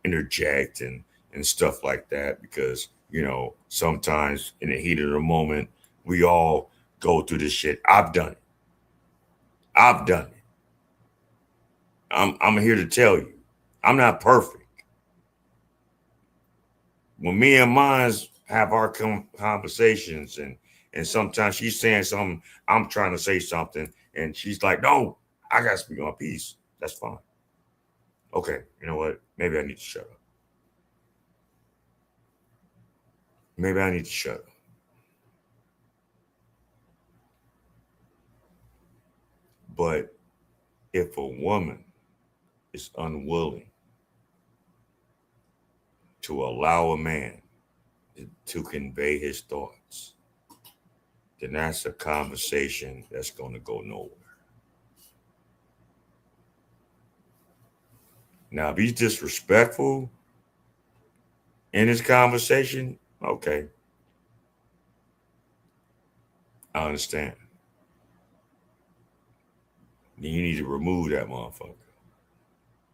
interject and stuff like that because, you know, sometimes in the heat of the moment, we all go through this shit. I've done it. I'm here to tell you, I'm not perfect. When me and mines have our conversations and sometimes she's saying something, I'm trying to say something, and she's like, no, I got to speak my piece. That's fine. Okay, you know what? Maybe I need to shut up. But if a woman is unwilling to allow a man to convey his thoughts, then that's a conversation that's going to go nowhere. Now, if he's disrespectful in his conversation, okay, I understand. Then you need to remove that motherfucker.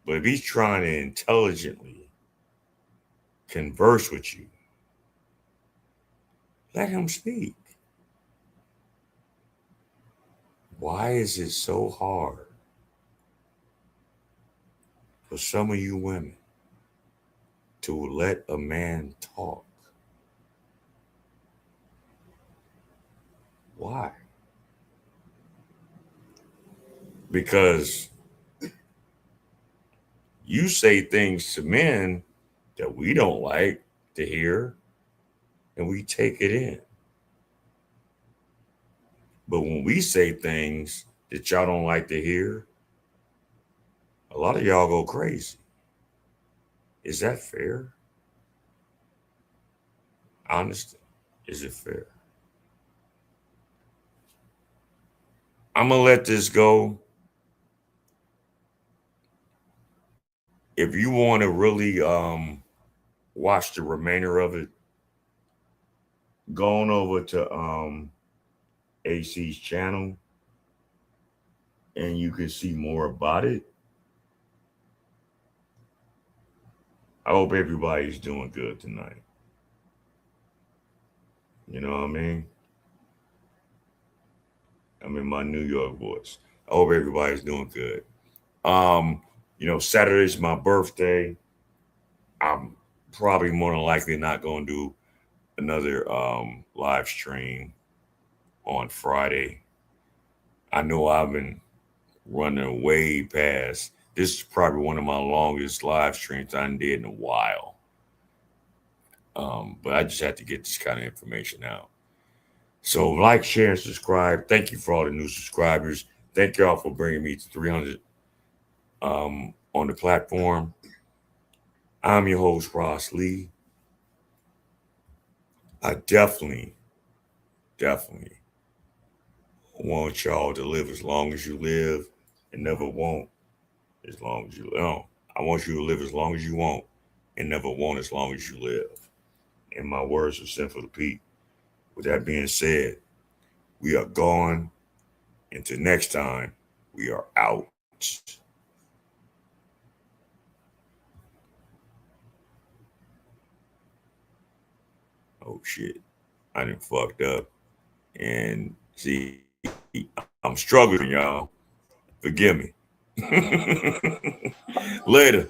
But if he's trying to intelligently converse with you, let him speak. Why is it so hard for some of you women to let a man talk? Why? Because you say things to men that we don't like to hear, and we take it in. But when we say things that y'all don't like to hear, a lot of y'all go crazy. Is that fair? Honestly, is it fair? I'm going to let this go. If you want to really watch the remainder of it, go on over to AC's channel and you can see more about it. I hope everybody's doing good tonight. You know what I mean? I'm in my New York voice. I hope everybody's doing good. You know, Saturday's my birthday. I'm probably more than likely not going to do another live stream on Friday. I know I've been running way past. This is probably one of my longest live streams I did in a while. But I just had to get this kind of information out. So like, share, and subscribe. Thank you for all the new subscribers. Thank y'all for bringing me to 300 on the platform. I'm your host, Ross Lee. I definitely want y'all to live as long as you live and never want as long as you live. I want you to live as long as you want and never want as long as you live. And my words are sent for the Pete. With that being said, we are gone. Until next time, we are out. Oh shit, I done fucked up. And see, I'm struggling, y'all. Forgive me. Later.